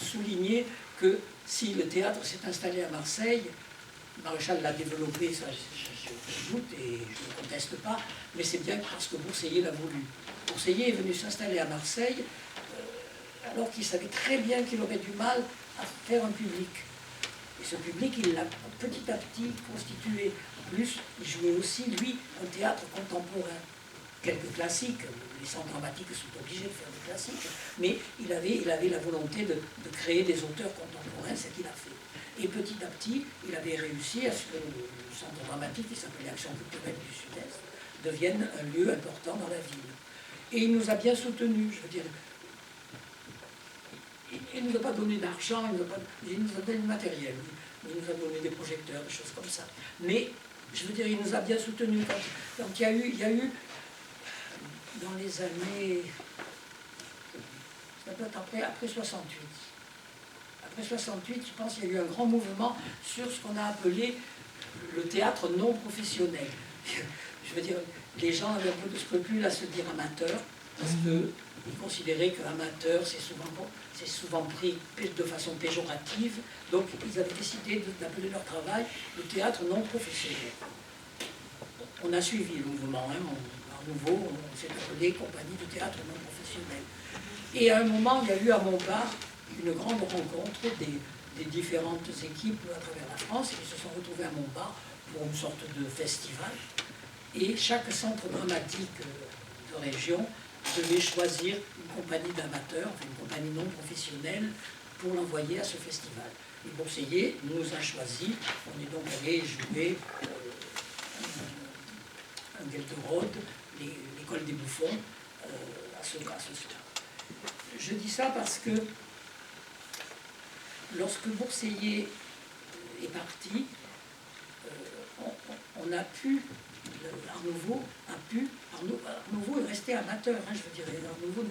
souligné que si le théâtre s'est installé à Marseille, Maréchal l'a développé, ça je doute et je ne conteste pas, mais c'est bien parce que Bourseillet l'a voulu. Bourseillet est venu s'installer à Marseille alors qu'il savait très bien qu'il aurait du mal à faire un public. Et ce public, il l'a petit à petit constitué plus, il jouait aussi, lui, un théâtre contemporain. Quelques classiques, les centres dramatiques sont obligés de faire des classiques, mais il avait la volonté de créer des auteurs contemporains, c'est ce qu'il a fait. Et petit à petit, il avait réussi à ce que le centre dramatique, qui s'appelait Action culturelle du Sud-Est, devienne un lieu important dans la ville. Et il nous a bien soutenus, je veux dire. Il ne nous a pas donné d'argent, il nous a donné du matériel, il nous a donné des projecteurs, des choses comme ça. Mais, je veux dire, il nous a bien soutenus. Donc il y a eu dans les années, ça peut être après 68. Après 68, je pense qu'il y a eu un grand mouvement sur ce qu'on a appelé le théâtre non professionnel. Je veux dire, les gens avaient un peu de scrupule à se dire amateur, parce qu'ils considéraient qu'amateur, c'est souvent pris de façon péjorative. Donc, ils avaient décidé d'appeler leur travail le théâtre non professionnel. On a suivi le mouvement, hein, à nouveau, on s'est appelé compagnie de théâtre non professionnel. Et à un moment, il y a eu à Montbard une grande rencontre des différentes équipes à travers la France, qui se sont retrouvées à Montbard pour une sorte de festival. Et chaque centre dramatique de région devait choisir une compagnie d'amateurs, enfin une compagnie non professionnelle, pour l'envoyer à ce festival. Et Bourseillet nous a choisis. On est donc allé jouer un Gelderode, l'école des Bouffons, à ce stade. Je dis ça parce que lorsque Bourseillet est parti, on a pu, Art-Nouveau est resté amateur, hein, je veux dire, Art-Nouveau,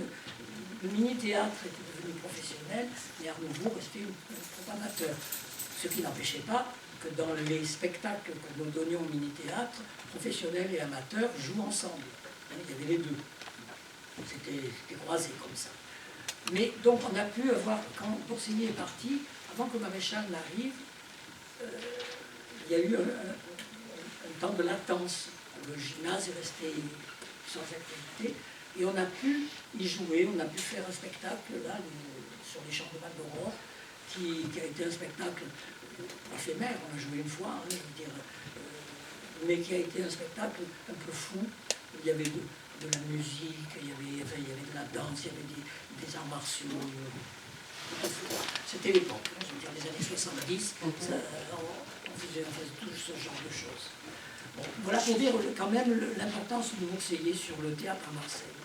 le mini-théâtre était devenu professionnel, mais Art-Nouveau restait trop amateur. Ce qui n'empêchait pas que dans les spectacles que nous donnions au mini-théâtre, professionnels et amateurs jouent ensemble. Hein, il y avait les deux. C'était croisé comme ça. Mais donc on a pu avoir, quand Bourseillet est parti, avant que Maréchal n'arrive, il y a eu un temps de latence. Le gymnase est resté sans activité et on a pu y jouer, on a pu faire un spectacle là, sur les champs de Val d'Aurore, qui a été un spectacle éphémère, on a joué une fois, hein, je veux dire, mais qui a été un spectacle un peu fou. Il y avait de la musique, il y avait de la danse, il y avait des arts martiaux. C'était l'époque, hein, je veux dire, les années 70, on faisait tout ce genre de choses. Bon, voilà pour dire quand même l'importance de Bourseillet sur le théâtre à Marseille.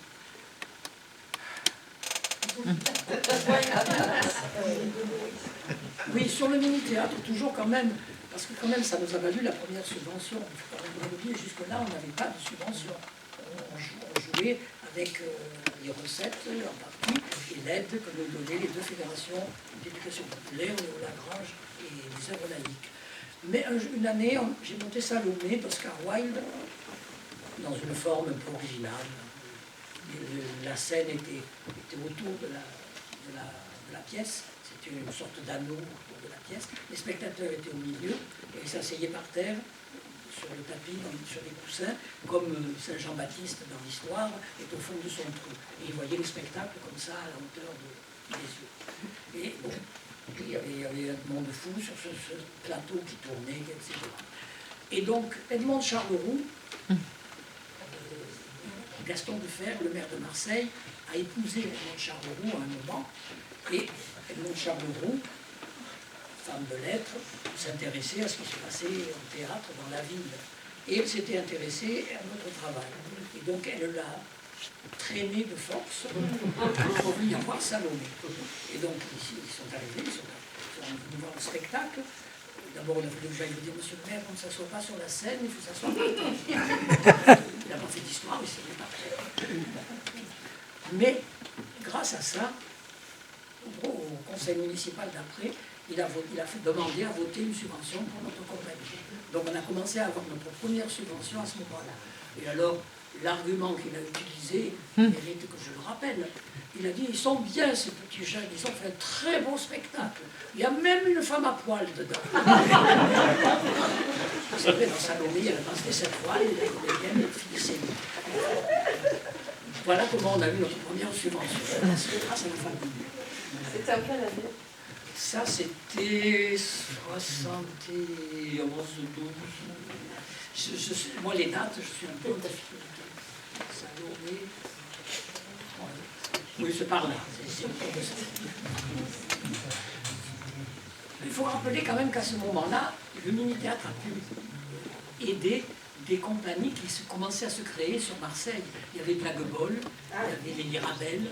Oui, sur le mini-théâtre, toujours quand même, parce que quand même ça nous a valu la première subvention. Il faut quand même oublier, jusque-là, on n'avait pas de subvention. On jouait avec les recettes en partie et l'aide que nous donnaient les deux fédérations d'éducation populaire, Léo Lagrange et les œuvres laïques. Mais une année, j'ai monté Salomé d'Oscar Wilde dans une forme un peu originale. La scène était autour de la pièce, c'était une sorte d'anneau autour de la pièce. Les spectateurs étaient au milieu et ils s'asseyaient par terre sur le tapis, sur des coussins, comme Saint Jean-Baptiste dans l'histoire est au fond de son trou. Et ils voyaient le spectacle comme ça à la hauteur des yeux. Et bon, il y avait un monde fou sur ce plateau qui tournait, etc. Et donc, Edmond Charleroux, Gaston Defferre, le maire de Marseille, a épousé Edmond Charleroux à un moment, et Edmond Charleroux, femme de lettres, s'intéressait à ce qui se passait au théâtre dans la ville. Et elle s'était intéressée à notre travail. Et donc elle l'a traîné de force pour venir voir Salomé. Et donc ici, ils sont arrivés, ils sont venus voir le spectacle. D'abord, il a fallu que j'aille lui dire, monsieur le maire, on ne s'assoit pas sur la scène, il faut s'asseoir par terre. Il n'a pas fait d'histoire, il s'est mis par terre. Mais grâce à ça, au conseil municipal d'après, il a fait demander à voter une subvention pour notre compagnie. Donc on a commencé à avoir notre première subvention à ce moment-là. Et alors, l'argument qu'il a utilisé mérite que je le rappelle. Il a dit, ils sont bien ces petits jeunes, ils ont fait un très beau spectacle. Il y a même une femme à poil dedans. C'est vrai, dans Salomé, il y a la danse des 7 poils, et la comédienne, elle finissait. Voilà comment on a eu notre première subvention. Grâce à la famille. C'était en quelle année? Ça, c'était 71, 12. Moi, les dates, je suis un peu en difficulté. Salomé. Oui, c'est par là. C'est autour de ça. Il faut rappeler quand même qu'à ce moment-là, le mini-théâtre a pu aider des compagnies qui commençaient à se créer sur Marseille. Il y avait Blaguebol, il y avait les Mirabel,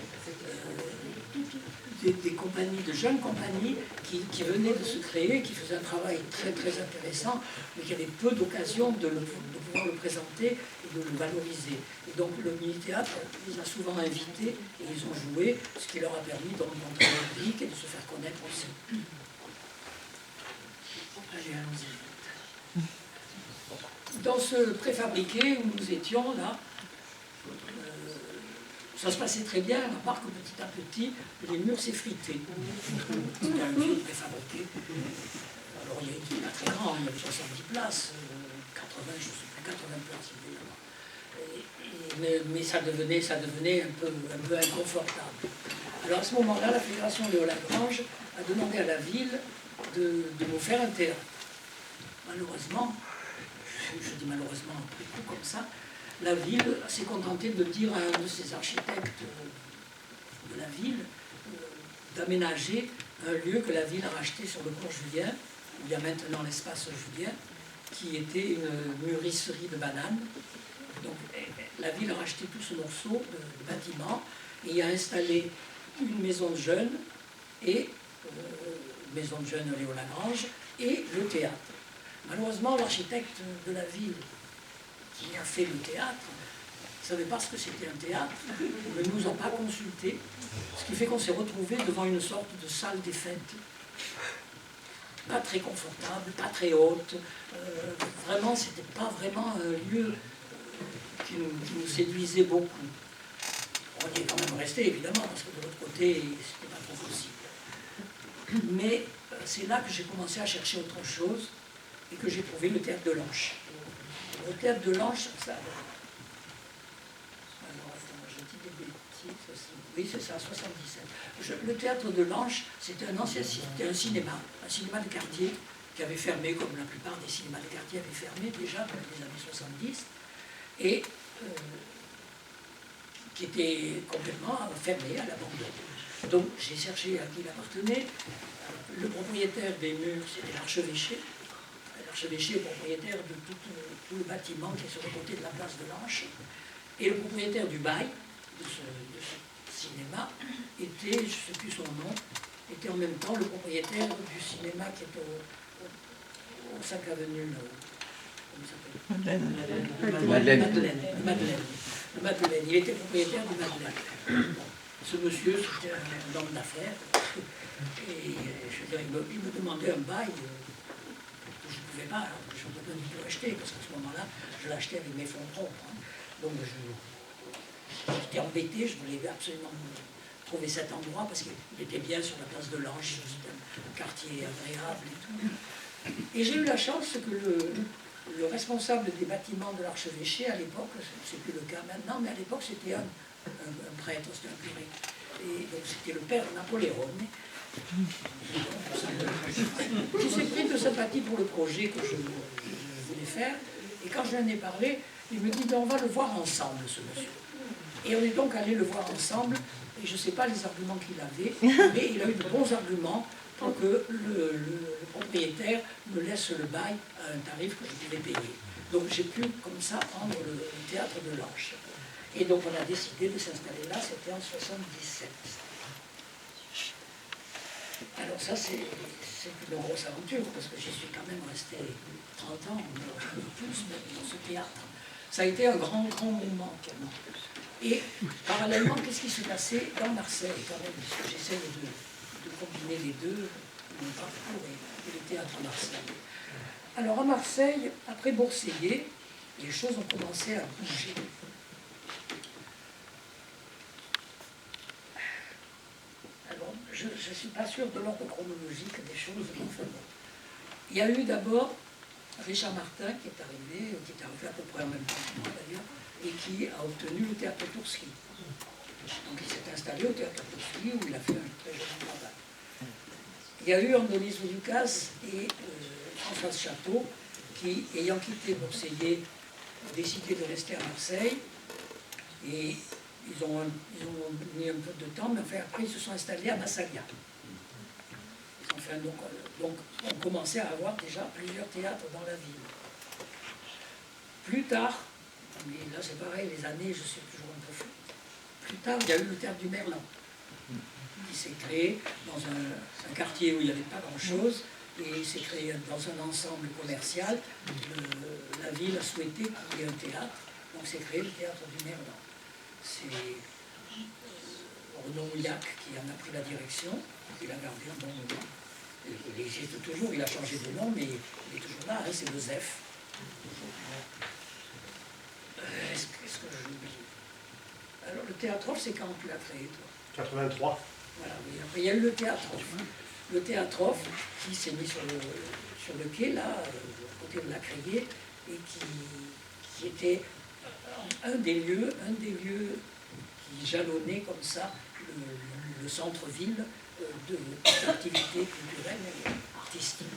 des compagnies, de jeunes compagnies qui venaient de se créer, qui faisaient un travail très très intéressant, mais qui avaient peu d'occasion de pouvoir le présenter et de le valoriser. Et donc le mini-théâtre les a souvent invités et ils ont joué, ce qui leur a permis de rencontrer le public et de se faire connaître aussi. Allez, allons-y. Dans ce préfabriqué où nous étions là, ça se passait très bien, à part que petit à petit, les murs s'effritaient. C'était un vieux préfabriqué. Alors il n'était pas très grand, il y avait 70 places, 80, je ne sais plus, 80 places évidemment. Mais ça devenait un peu inconfortable. Alors à ce moment-là, la Fédération Léo-Lagrange a demandé à la ville de nous faire un théâtre. Malheureusement, je dis malheureusement un peu comme ça, la ville s'est contentée de dire à un de ses architectes de la ville d'aménager un lieu que la ville a racheté sur le cours Julien, où il y a maintenant l'espace Julien, qui était une mûrisserie de bananes. Donc la ville a racheté tout ce morceau de bâtiment et y a installé une maison de jeunes et maison de jeunes Léo-Lagrange et le théâtre. Malheureusement, l'architecte de la ville qui a fait le théâtre ne savait pas ce que c'était un théâtre, ne nous a pas consultés, ce qui fait qu'on s'est retrouvé devant une sorte de salle des fêtes. Pas très confortable, pas très haute. Vraiment, c'était pas vraiment un lieu qui nous séduisait beaucoup. On y est quand même resté, évidemment, parce que de l'autre côté, c'était pas trop possible. Mais c'est là que j'ai commencé à chercher autre chose et que j'ai trouvé le théâtre de l'Anche. Le théâtre de l'Anche, ça... Alors, attends, je dis des bêtises. Oui, c'est ça, 77. Le théâtre de l'Anche, c'était un cinéma de quartier qui avait fermé, comme la plupart des cinémas de quartier avaient fermé déjà dans les années 70, et qui était complètement fermé à l'abandon. Donc j'ai cherché à qui il appartenait. Le propriétaire des murs, c'était l'archevêché. L'archevêché est propriétaire de tout le bâtiment qui est sur le côté de la place de l'Anche. Et le propriétaire du bail, de ce cinéma, était, je ne sais plus son nom, était en même temps le propriétaire du cinéma qui est au 5 avenue, comment ça s'appelle ? Madeleine. Le Madeleine. Il était propriétaire du Madeleine. Ce monsieur, c'était un homme d'affaires. Et je veux dire, il me demandait un bail que je ne pouvais pas, je ne pouvais pas du tout acheter, parce qu'à ce moment-là, je l'achetais avec mes fonds propres. Donc j'étais embêté, je voulais absolument trouver cet endroit, parce qu'il était bien sur la place de l'Anche, c'était un quartier agréable et tout. Et j'ai eu la chance que le responsable des bâtiments de l'archevêché, à l'époque, c'est plus le cas maintenant, mais à l'époque c'était un prêtre, c'était un curé. Et donc c'était le père Napoléon. Je s'est pris de sympathie pour le projet que je voulais faire, et quand je lui en ai parlé, il me dit on va le voir ensemble, ce monsieur. Et on est donc allé le voir ensemble, et je ne sais pas les arguments qu'il avait, mais il a eu de bons arguments pour que le propriétaire me laisse le bail à un tarif que je pouvais payer. Donc j'ai pu comme ça prendre le théâtre de l'Anche. Et donc on a décidé de s'installer là, c'était en 77. Alors ça c'est une grosse aventure, parce que j'y suis quand même resté 30 ans, plus dans ce théâtre. Ça a été un grand moment. Et parallèlement, qu'est-ce qui s'est passé dans Marseille quand même, parce que j'essaie de combiner les deux, mon parcours et le théâtre à Marseille. Alors à Marseille, après Bourseillet, les choses ont commencé à bouger. Alors, je ne suis pas sûre de l'ordre chronologique des choses, mais enfin bon. Il y a eu d'abord Richard Martin qui est arrivé à peu près en même temps que moi d'ailleurs, et qui a obtenu le théâtre Toursky. Donc il s'est installé au théâtre Toursky où il a fait un très joli travail. il y a eu Andoni Zouloukas et Françoise Chapeau qui, ayant quitté Bourseillet, ont décidé de rester à Marseille. Et ils ont mis un peu de temps, mais enfin, après ils se sont installés à Massalia. Enfin, donc on commençait à avoir déjà plusieurs théâtres dans la ville. Plus tard, mais là c'est pareil, les années, je suis toujours un peu fou. Plus tard, il y a eu le théâtre du Merlan, qui s'est créé dans un quartier où il n'y avait pas grand-chose, et il s'est créé dans un ensemble commercial. La ville a souhaité qu'il y ait un théâtre, donc c'est créé le théâtre du Merlan. C'est Renaud Mouillac qui en a pris la direction, il a gardé un bon moment. Il existe toujours, il a changé de nom, mais il est toujours là, hein, c'est le ZEF. Est-ce que j'oublie? Alors le théâtre, c'est quand tu l'as créé, toi? 83. Voilà, oui. Après il y a eu le théâtre. Le théâtre qui s'est mis sur le quai, là, à côté de la Criée, et qui était un des lieux qui jalonnait comme ça le centre-ville d'activités culturelles et artistiques.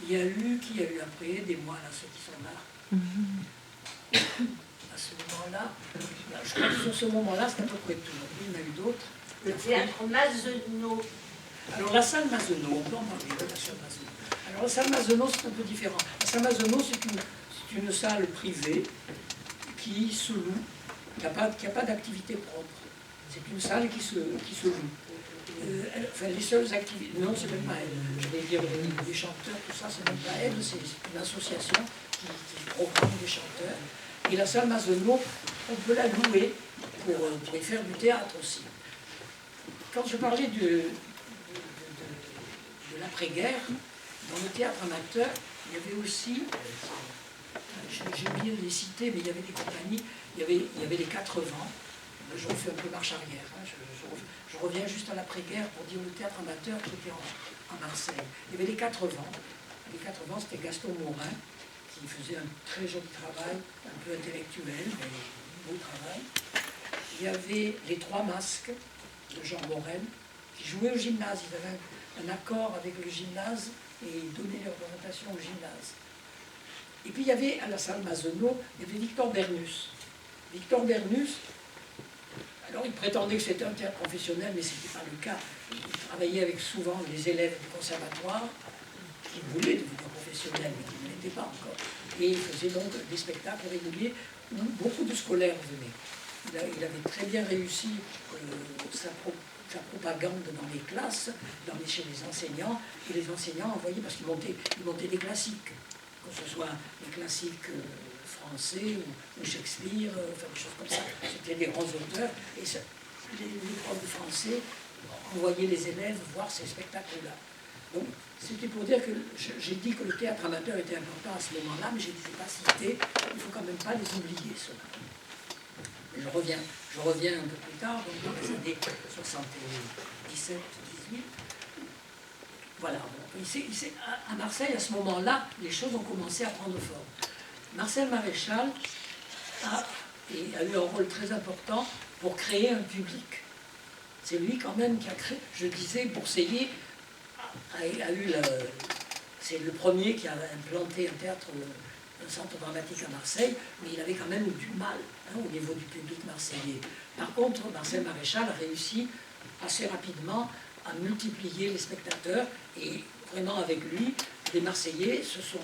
Il y a eu, qui a eu après, des mois là, ceux qui sont là. À ce moment-là, je crois que sur ce moment-là, c'est à peu près tout. Il y en a eu d'autres. Le théâtre Mazenot. Alors la salle Mazenot, on peut en parler de la salle Mazenot. Alors la salle Mazenot, c'est un peu différent. La salle Mazenot, c'est une salle privée qui se loue, qui n'a pas d'activité propre. C'est une salle qui se loue. Enfin, les seules activités, non, c'est même pas elle. Je vais dire les chanteurs, tout ça, c'est même pas elle, c'est une association qui programme des chanteurs. Et la salle Mazenot, on peut la louer pour y faire du théâtre aussi. Quand je parlais de l'après-guerre, dans le théâtre amateur, il y avait aussi, j'ai oublié de les citer, mais il y avait des compagnies, il y avait les 4 vents. Je refais un peu marche arrière. Hein, je reviens juste à l'après-guerre pour dire le théâtre amateur qui était à Marseille. Il y avait les 4 vents. Les 4 vents, c'était Gaston Morin, qui faisait un très joli travail, un peu intellectuel, mais beau travail. Il y avait les 3 masques de Jean Morel, qui jouaient au gymnase. Ils avaient un accord avec le gymnase et ils donnaient leur représentation au gymnase. Et puis il y avait, à la salle Mazenot, il y avait Victor Bernus. Victor Bernus, alors il prétendait que c'était un théâtre professionnel, mais ce n'était pas le cas. Il travaillait avec souvent les élèves du conservatoire, qui voulaient devenir professionnels, mais qui ne l'étaient pas encore. Et il faisait donc des spectacles réguliers où beaucoup de scolaires venaient. Il avait très bien réussi sa propagande dans les classes, chez les enseignants, et les enseignants envoyaient, parce qu'ils montaient des classiques, que ce soit les classiques français ou Shakespeare, enfin des choses comme ça. C'était des grands auteurs, et les profs de français envoyaient les élèves voir ces spectacles-là. Donc, c'était pour dire que j'ai dit que le théâtre amateur était important à ce moment-là, mais je ne les ai pas cités, il ne faut quand même pas les oublier, ceux-là. Je reviens un peu plus tard, donc dans les années 77, 18. Voilà. À Marseille, à ce moment-là, les choses ont commencé à prendre forme. Marcel Maréchal a eu un rôle très important pour créer un public. C'est lui quand même qui a créé, je disais, Bourseillet c'est le premier qui a implanté un centre dramatique à Marseille, mais il avait quand même eu du mal au niveau du public marseillais. Par contre, Marcel Maréchal a réussi assez rapidement à multiplier les spectateurs, et vraiment avec lui, les Marseillais se sont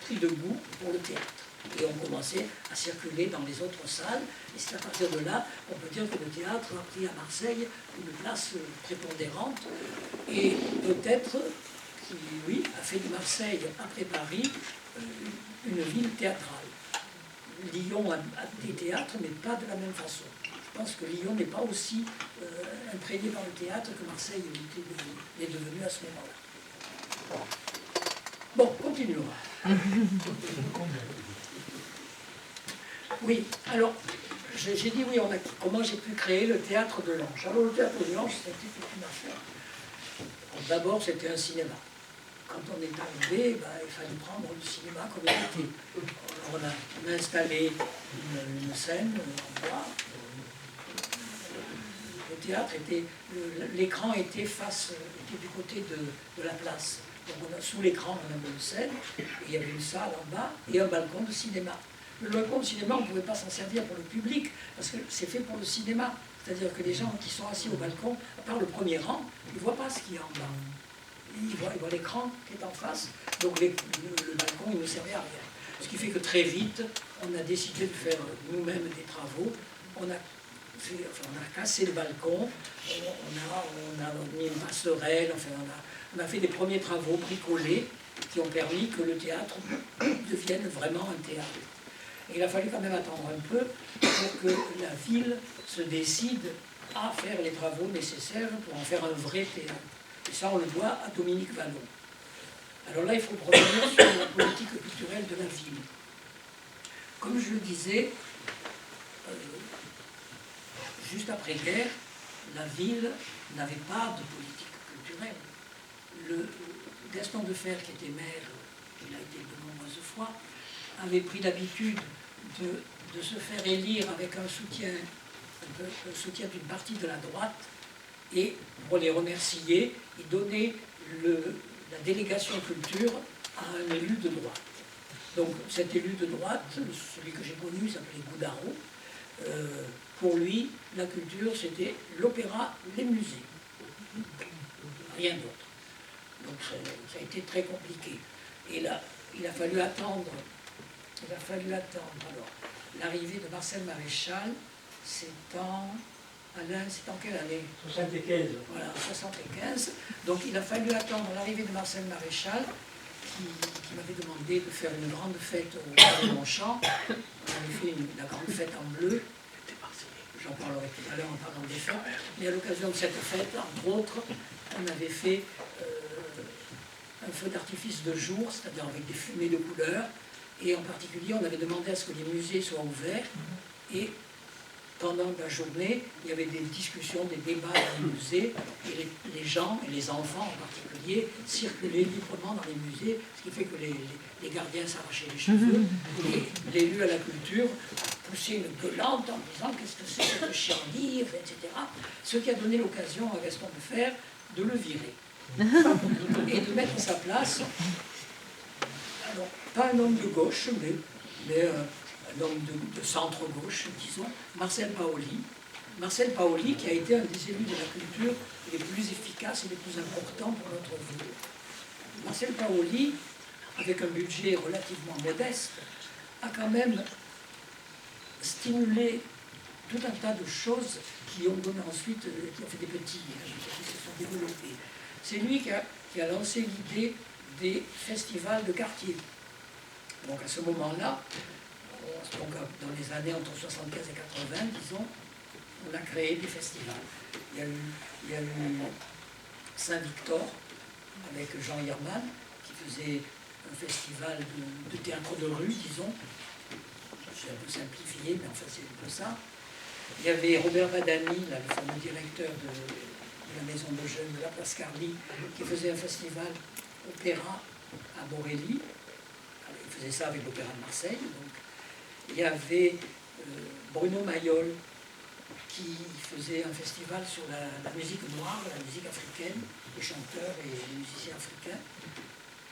pris de goût pour le théâtre et ont commencé à circuler dans les autres salles, et c'est à partir de là, on peut dire que le théâtre a pris à Marseille une place prépondérante, et peut-être qui, oui, a fait de Marseille, après Paris, une ville théâtrale. Lyon a des théâtres, mais pas de la même façon. Je pense que Lyon n'est pas aussi imprégné par le théâtre que Marseille est devenu à ce moment-là. Bon, continuons. Oui, alors, j'ai dit oui, comment j'ai pu créer le théâtre de l'Ange. Alors, le théâtre de l'Ange, c'était toute une affaire. D'abord, c'était un cinéma. Quand on est arrivé, il fallait prendre le cinéma comme il était. Alors, on a installé une scène en bois. Le théâtre était, l'écran était face, était du côté de la place. Donc sous l'écran, on avait une scène, et il y avait une salle en bas et un balcon de cinéma. Le balcon de cinéma, on ne pouvait pas s'en servir pour le public, parce que c'est fait pour le cinéma. C'est-à-dire que les gens qui sont assis au balcon, à part le premier rang, ils ne voient pas ce qu'il y a en bas. Ils voient l'écran qui est en face, donc le balcon, il ne servait à rien. Ce qui fait que très vite, on a décidé de faire nous-mêmes des travaux. On a cassé le balcon, on a mis une passerelle, enfin, on a fait des premiers travaux bricolés qui ont permis que le théâtre devienne vraiment un théâtre. Et il a fallu quand même attendre un peu pour que la ville se décide à faire les travaux nécessaires pour en faire un vrai théâtre. Et ça, on le doit à Dominique Vallon. Alors là, il faut revenir sur la politique culturelle de la ville. Comme je le disais, juste après-guerre, la ville n'avait pas de politique culturelle. Gaston Defferre, qui était maire, il a été de nombreuses fois, avait pris l'habitude de se faire élire avec un soutien d'une partie de la droite, et pour les remercier, il donnait la délégation culture à un élu de droite. Donc cet élu de droite, celui que j'ai connu, s'appelait Goudaro. Pour lui, la culture, c'était l'opéra, les musées. Rien d'autre. Donc ça a été très compliqué. Et là, il a fallu attendre alors, l'arrivée de Marcel Maréchal, c'est en quelle année? 75. Voilà, 75. Donc il a fallu attendre l'arrivée de Marcel Maréchal, qui m'avait demandé de faire une grande fête au Palais de Longchamp. On avait fait la grande fête en bleu. J'en parlerai tout à l'heure en parlant des fêtes. Mais à l'occasion de cette fête, entre autres, on avait fait un feu d'artifice de jour, c'est-à-dire avec des fumées de couleurs. Et en particulier, on avait demandé à ce que les musées soient ouverts. Et pendant la journée, il y avait des discussions, des débats dans les musées, et les gens, et les enfants en particulier, circulaient librement dans les musées, ce qui fait que les gardiens s'arrachaient les cheveux, et l'élu à la culture poussait une gueulante en disant « qu'est-ce que c'est cette chienlit ?» etc. Ce qui a donné l'occasion à Gaston Defferre de le virer, et de mettre à sa place, alors, pas un homme de gauche, mais un homme de centre-gauche, disons, Marcel Paoli. Marcel Paoli, qui a été un des élus de la culture les plus efficaces et les plus importants pour notre ville. Marcel Paoli, avec un budget relativement modeste, a quand même stimulé tout un tas de choses qui ont donné ensuite, qui ont fait des petits, qui se sont développés. C'est lui qui a lancé l'idée des festivals de quartier. Donc à ce moment-là, donc dans les années entre 75 et 80, disons, on a créé des festivals. Il y a eu Saint-Victor, avec Jean Herman, qui faisait un festival de théâtre de rue, disons. C'est un peu simplifié, mais enfin c'est un peu ça. Il y avait Robert Badani, là, le fameux directeur de la maison de jeunes de la Place Carly, qui faisait un festival opéra à Borelli. Il faisait ça avec l'Opéra de Marseille. Donc. Il y avait Bruno Mayol, qui faisait un festival sur la musique noire, la musique africaine, les chanteurs et les musiciens africains.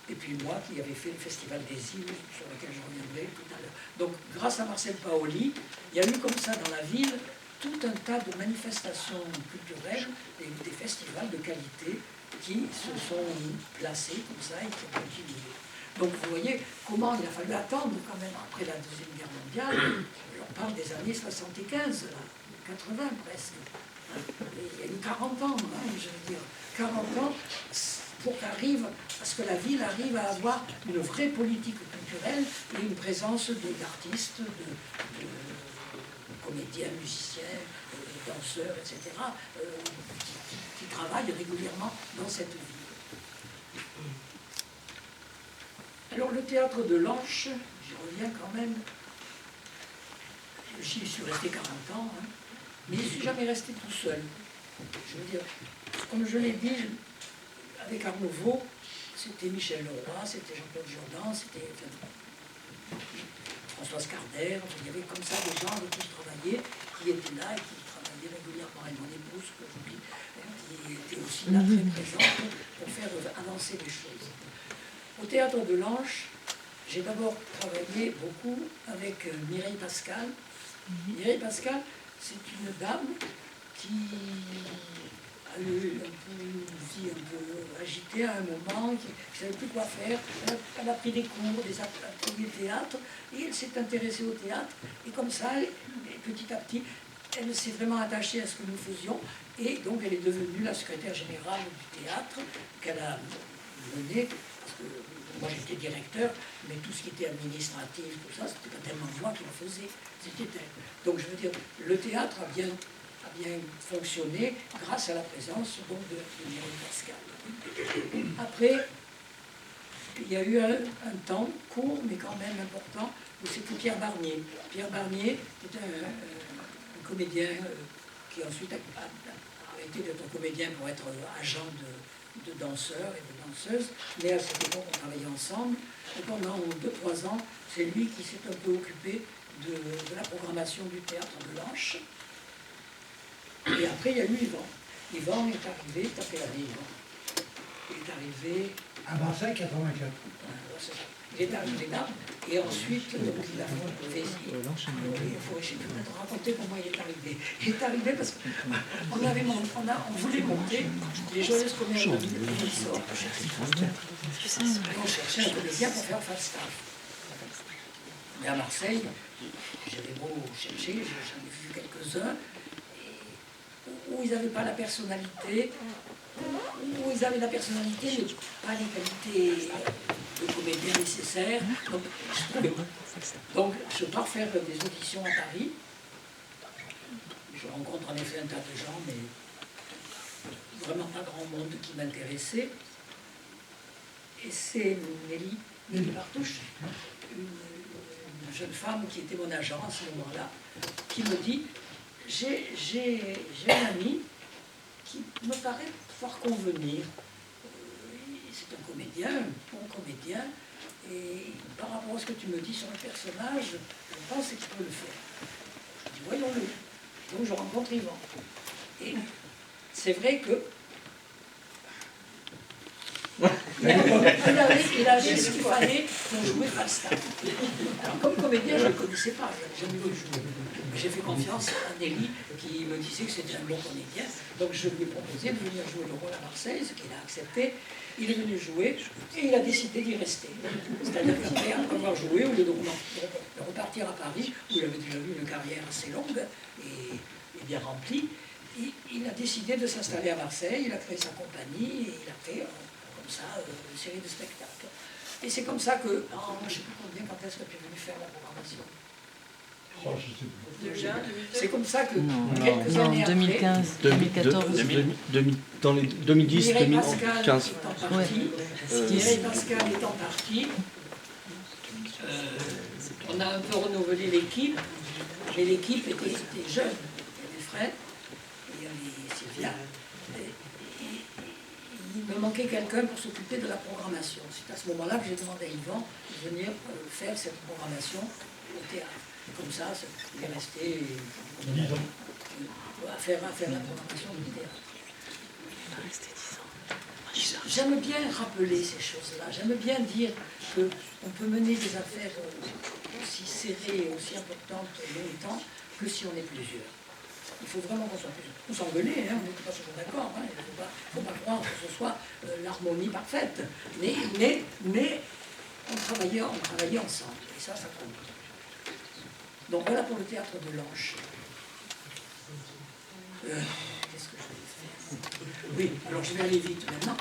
Et puis moi, qui avais fait le Festival des îles, sur lequel je reviendrai tout à l'heure. Donc, grâce à Marcel Paoli, il y a eu comme ça dans la ville tout un tas de manifestations culturelles et des festivals de qualité qui se sont placés comme ça et qui ont continué. Donc vous voyez comment il a fallu attendre quand même après la Deuxième Guerre mondiale. On parle des années 75, là, 80 presque. Il y a eu 40 ans, hein, je veux dire, 40 ans pour à ce que la ville arrive à avoir une vraie politique culturelle et une présence d'artistes, de comédiens, musiciens, danseurs, etc., qui travaillent régulièrement dans cette ville. Alors le théâtre de l'Anche, j'y reviens quand même, j'y suis resté 40 ans, hein, mais je ne suis jamais resté tout seul. Je veux dire, comme je l'ai dit, avec Art Nouveau, c'était Michel Leroy, c'était Jean-Claude Jourdan, c'était Françoise Carder, il y avait comme ça des gens avec qui je travaillais, qui étaient là et qui travaillaient dit régulièrement, et mon épouse, que j'oublie, qui était aussi là très présente pour faire avancer les choses. Au théâtre de l'Anche, j'ai d'abord travaillé beaucoup avec Mireille Pascal. Mireille Pascal, c'est une dame qui a eu une vie un peu agitée à un moment, qui ne savait plus quoi faire. Elle a pris des cours, des ateliers de théâtre, et elle s'est intéressée au théâtre. Et comme ça, petit à petit, elle s'est vraiment attachée à ce que nous faisions. Et donc, elle est devenue la secrétaire générale du théâtre, qu'elle a menée, parce que moi j'étais directeur, mais tout ce qui était administratif, tout ça, c'était pas tellement moi qui le faisais, c'était elle. Donc je veux dire, le théâtre a bien fonctionné grâce à la présence donc, de Mireille Pascal. Après, il y a eu un temps court, mais quand même important, où c'était Pierre Barnier. Pierre Barnier était un comédien qui ensuite a arrêté d'être comédien pour être agent de danseurs et de danseuses, mais à cette époque on travaillait ensemble, et pendant 2-3 ans, c'est lui qui s'est un peu occupé de la programmation du théâtre de l'Anche. Et après il y a eu Yvan. Yvan est arrivé, t'as fait l'année Yvan. Il est arrivé... À Marseille, 84. Il est arrivé là, et ensuite, donc, il a fait... Il faut peut-être raconter comment il est arrivé. Il est arrivé parce qu'on on voulait monter les Joyeuses Comédies de Windsor. On cherchait un comédien pour faire Falstaff. Mais à Marseille, j'avais beau chercher, j'en ai vu quelques-uns, où ils n'avaient pas la personnalité, où ils avaient la personnalité, mais pas les qualités de comédien nécessaires. Donc, je pars faire des auditions à Paris. Je rencontre en effet un tas de gens, mais vraiment pas grand monde qui m'intéressait. Et c'est Nelly Partouche, une jeune femme qui était mon agent à ce moment-là, qui me dit « J'ai un ami qui me paraît pouvoir convenir. C'est un comédien, un bon comédien, et par rapport à ce que tu me dis sur le personnage, je pense qu'il peut le faire. » Je dis « Voyons-le. » Donc je rencontre Yvan. Et c'est vrai que il avait ce qu'il fallait pour jouer Falstaff. Alors comme comédien, je ne le connaissais pas, je n'avais jamais vu jouer. J'ai fait confiance à Nelly qui me disait que c'était un bon comédien. Donc je lui ai proposé de venir jouer le rôle à Marseille, ce qu'il a accepté. Il est venu jouer et il a décidé d'y rester. C'est-à-dire qu'après avoir joué, au lieu de repartir à Paris, où il avait déjà eu une carrière assez longue et bien remplie, il a décidé de s'installer à Marseille, il a créé sa compagnie et il a fait comme ça une série de spectacles. Et c'est comme ça que, je ne sais plus combien, quand est-ce que tu es venu faire la programmation? C'est comme ça que quelques années 2015, 2014, dans les 2010, Mireille 2015. Mireille Pascal étant partie, on a un peu renouvelé l'équipe, mais l'équipe était jeune. Il y avait Fred, il y avait Sylvia. Il me manquait quelqu'un pour s'occuper de la programmation. C'est à ce moment-là que j'ai demandé à Yvan de venir faire cette programmation au théâtre. Comme ça, il est resté à faire la programmation du théâtre. J'aime bien rappeler ces choses-là. J'aime bien dire qu'on peut mener des affaires aussi serrées et aussi importantes longtemps que si on est plusieurs. Il faut vraiment qu'on soit plusieurs. On s'engueulait, on n'était pas toujours d'accord. Il ne faut pas croire que ce soit l'harmonie parfaite. Mais on travaillait ensemble. Et ça compte. Donc voilà pour le théâtre de l'Anche. Qu'est-ce que je vais faire? Oui, alors je vais aller vite maintenant.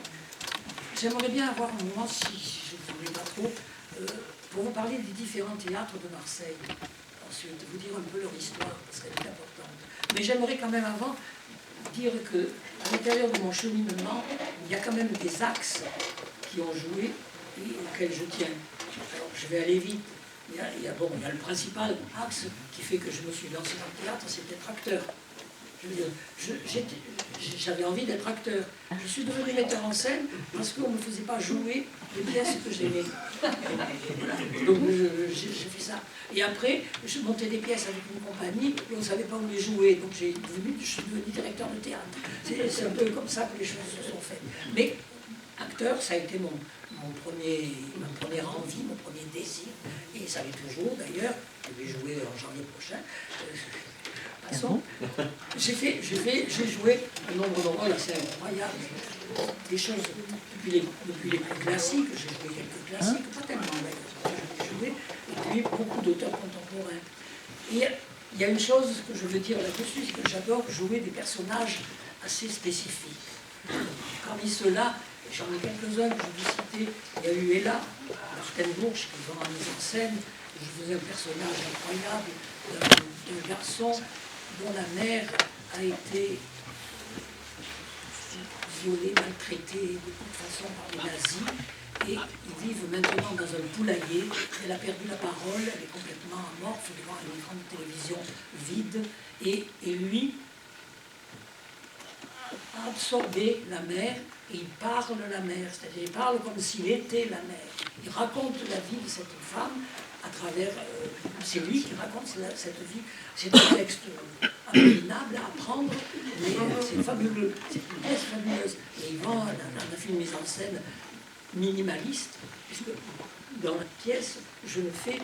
J'aimerais bien avoir un moment, si je ne voulais pas trop, pour vous parler des différents théâtres de Marseille. Ensuite, vous dire un peu leur histoire, parce qu'elle est importante. Mais j'aimerais quand même avant dire qu'à l'intérieur de mon cheminement, il y a quand même des axes qui ont joué et auxquels je tiens. Alors je vais aller vite. Il y a le principal axe qui fait que je me suis lancé dans le théâtre, c'est d'être acteur. Je veux dire, j'avais envie d'être acteur. Je suis devenu metteur en scène parce qu'on ne me faisait pas jouer les pièces que j'aimais. Voilà. Donc j'ai fait ça. Et après, je montais des pièces avec une compagnie et on ne savait pas où les jouer. Donc je suis devenu directeur de théâtre. C'est un peu comme ça que les choses se sont faites. Mais acteur, ça a été ma première envie, mon premier désir. Et ça l'est toujours d'ailleurs. Je vais jouer en janvier prochain. Passons. J'ai joué un nombre de rôles assez incroyables. Des choses depuis les plus classiques, j'ai joué quelques classiques, pas tellement d'ailleurs, j'ai joué, et puis beaucoup d'auteurs contemporains. Et il y a une chose que je veux dire là-dessus, c'est que j'adore jouer des personnages assez spécifiques. Parmi ceux-là, j'en ai quelques-uns que je veux citer. Il y a eu Ella, Martin Bourges, qui est en mise en scène. Je faisais un personnage incroyable d'un garçon dont la mère a été violée, maltraitée de toute façon par les nazis. Et ils vivent maintenant dans un poulailler. Elle a perdu la parole, elle est complètement amorphe devant une écran de télévision vide. Et lui a absorbé la mère et il parle la mère, c'est-à-dire il parle comme s'il était la mère. Il raconte la vie de cette femme à travers... c'est lui qui raconte cette vie. C'est un texte abominable à apprendre, mais c'est fabuleux. C'est une pièce fabuleuse. Et Yvan a fait une mise en scène minimaliste, puisque dans la pièce, je ne fais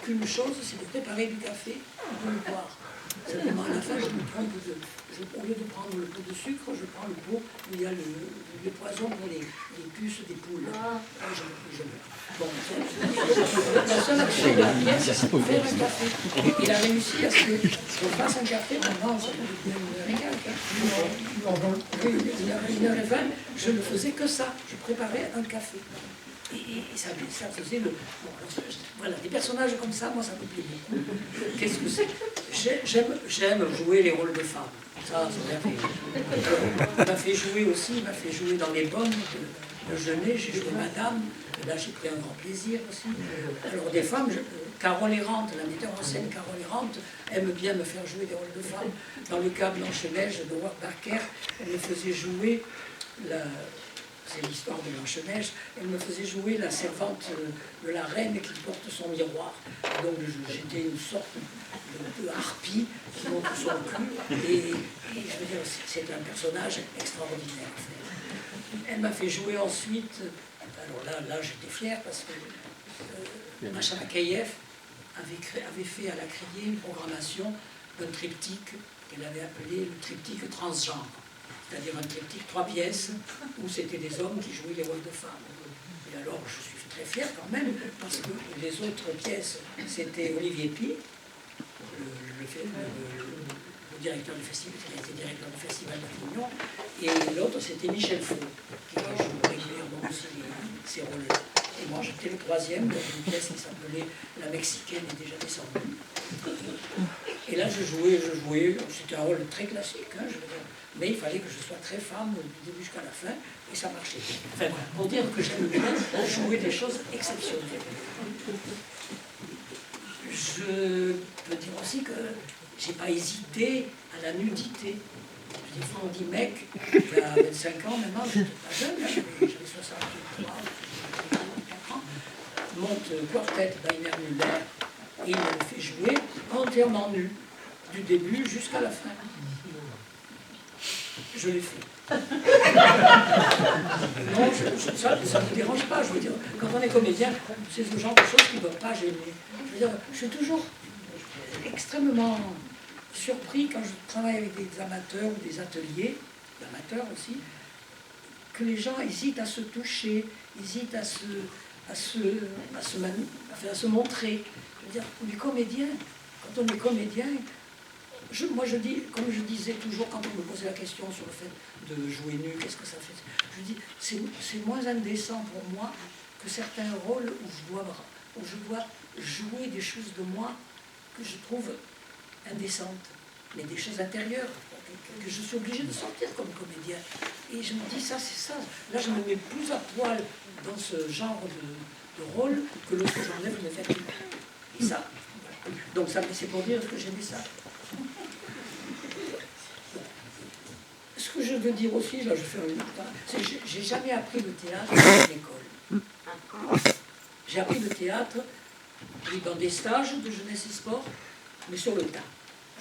qu'une chose, c'est de préparer du café et de le boire. Simplement, à la fin, je me trompe au lieu de prendre le pot de sucre, je prends le pot où il y a le poison pour les puces des poules. Je meurs. Bon, la seule action de la pièce, c'est de faire un café. Il a réussi à ce que je fasse un café pendant une heure et 20, je ne faisais que ça. Je préparais un café. Et ça faisait le... Bon, voilà, des personnages comme ça, moi, ça me plaît beaucoup. Qu'est-ce que c'est? J'aime jouer les rôles de femmes. Ça m'a fait jouer aussi, il m'a fait jouer dans Les Bonnes de Genet, j'ai joué Madame, et là j'ai pris un grand plaisir aussi. Alors des femmes, Carole Errante, la metteur en scène Carole Errante, aime bien me faire jouer des rôles de femmes. Dans le cas Blanche-Neige de Howard Barker, elle me faisait jouer c'est l'histoire de Blanche-Neige, elle me faisait jouer la servante de la reine qui porte son miroir. Donc j'étais une sorte de harpie qui monte son cul, et je veux dire, c'est un personnage extraordinaire. Elle m'a fait jouer ensuite, alors là j'étais fière parce que Macha Makayev avait fait à la Criée une programmation d'un triptyque qu'elle avait appelé le triptyque transgenre. C'est-à-dire un triptyque, 3 pièces, où c'était des hommes qui jouaient les rôles de femmes. Et alors, je suis très fière quand même, parce que les autres pièces, c'était Olivier Py, le directeur du festival, qui a été directeur du festival d'Avignon, et l'autre, c'était Michel Faux, qui joue régulièrement aussi ces rôles-là. Et moi, j'étais le 3e dans une pièce qui s'appelait La Mexicaine est déjà descendue. Et là, je jouais, c'était un rôle très classique, hein, je veux dire. Mais il fallait que je sois très femme du début jusqu'à la fin, et ça marchait. Enfin, pour dire que j'aime bien jouer des choses exceptionnelles. Je peux dire aussi que je n'ai pas hésité à la nudité. Je dis, on dit mec, il y a 25 ans maintenant, je n'étais pas jeune, j'avais 63 ans, monte Quartet d'Ainer Müller, et il me fait jouer entièrement nu, du début jusqu'à la fin. Je l'ai fait. Non, ça ne me dérange pas, je veux dire. Quand on est comédien, c'est ce genre de choses qui ne doivent pas gêner. Je veux dire, je suis toujours extrêmement surpris quand je travaille avec des amateurs ou des ateliers, d'amateurs aussi, que les gens hésitent à se toucher, hésitent à se montrer. Je veux dire, on est comédien. Quand on est comédien, moi je dis, comme je disais toujours quand on me posait la question sur le fait de jouer nu, qu'est-ce que ça fait? Je dis, c'est moins indécent pour moi que certains rôles où je dois jouer des choses de moi que je trouve indécentes, mais des choses intérieures, que je suis obligée de sortir comme comédien. Et je me dis, ça c'est ça. Là je me mets plus à poil dans ce genre de rôle que lorsque j'enlève mes vêtements. Et ça, donc ça c'est pour dire que j'aimais ça. je veux dire aussi, là je fais un... J'ai jamais appris le théâtre à l'école. J'ai appris le théâtre dans des stages de jeunesse et sport, mais sur le tas.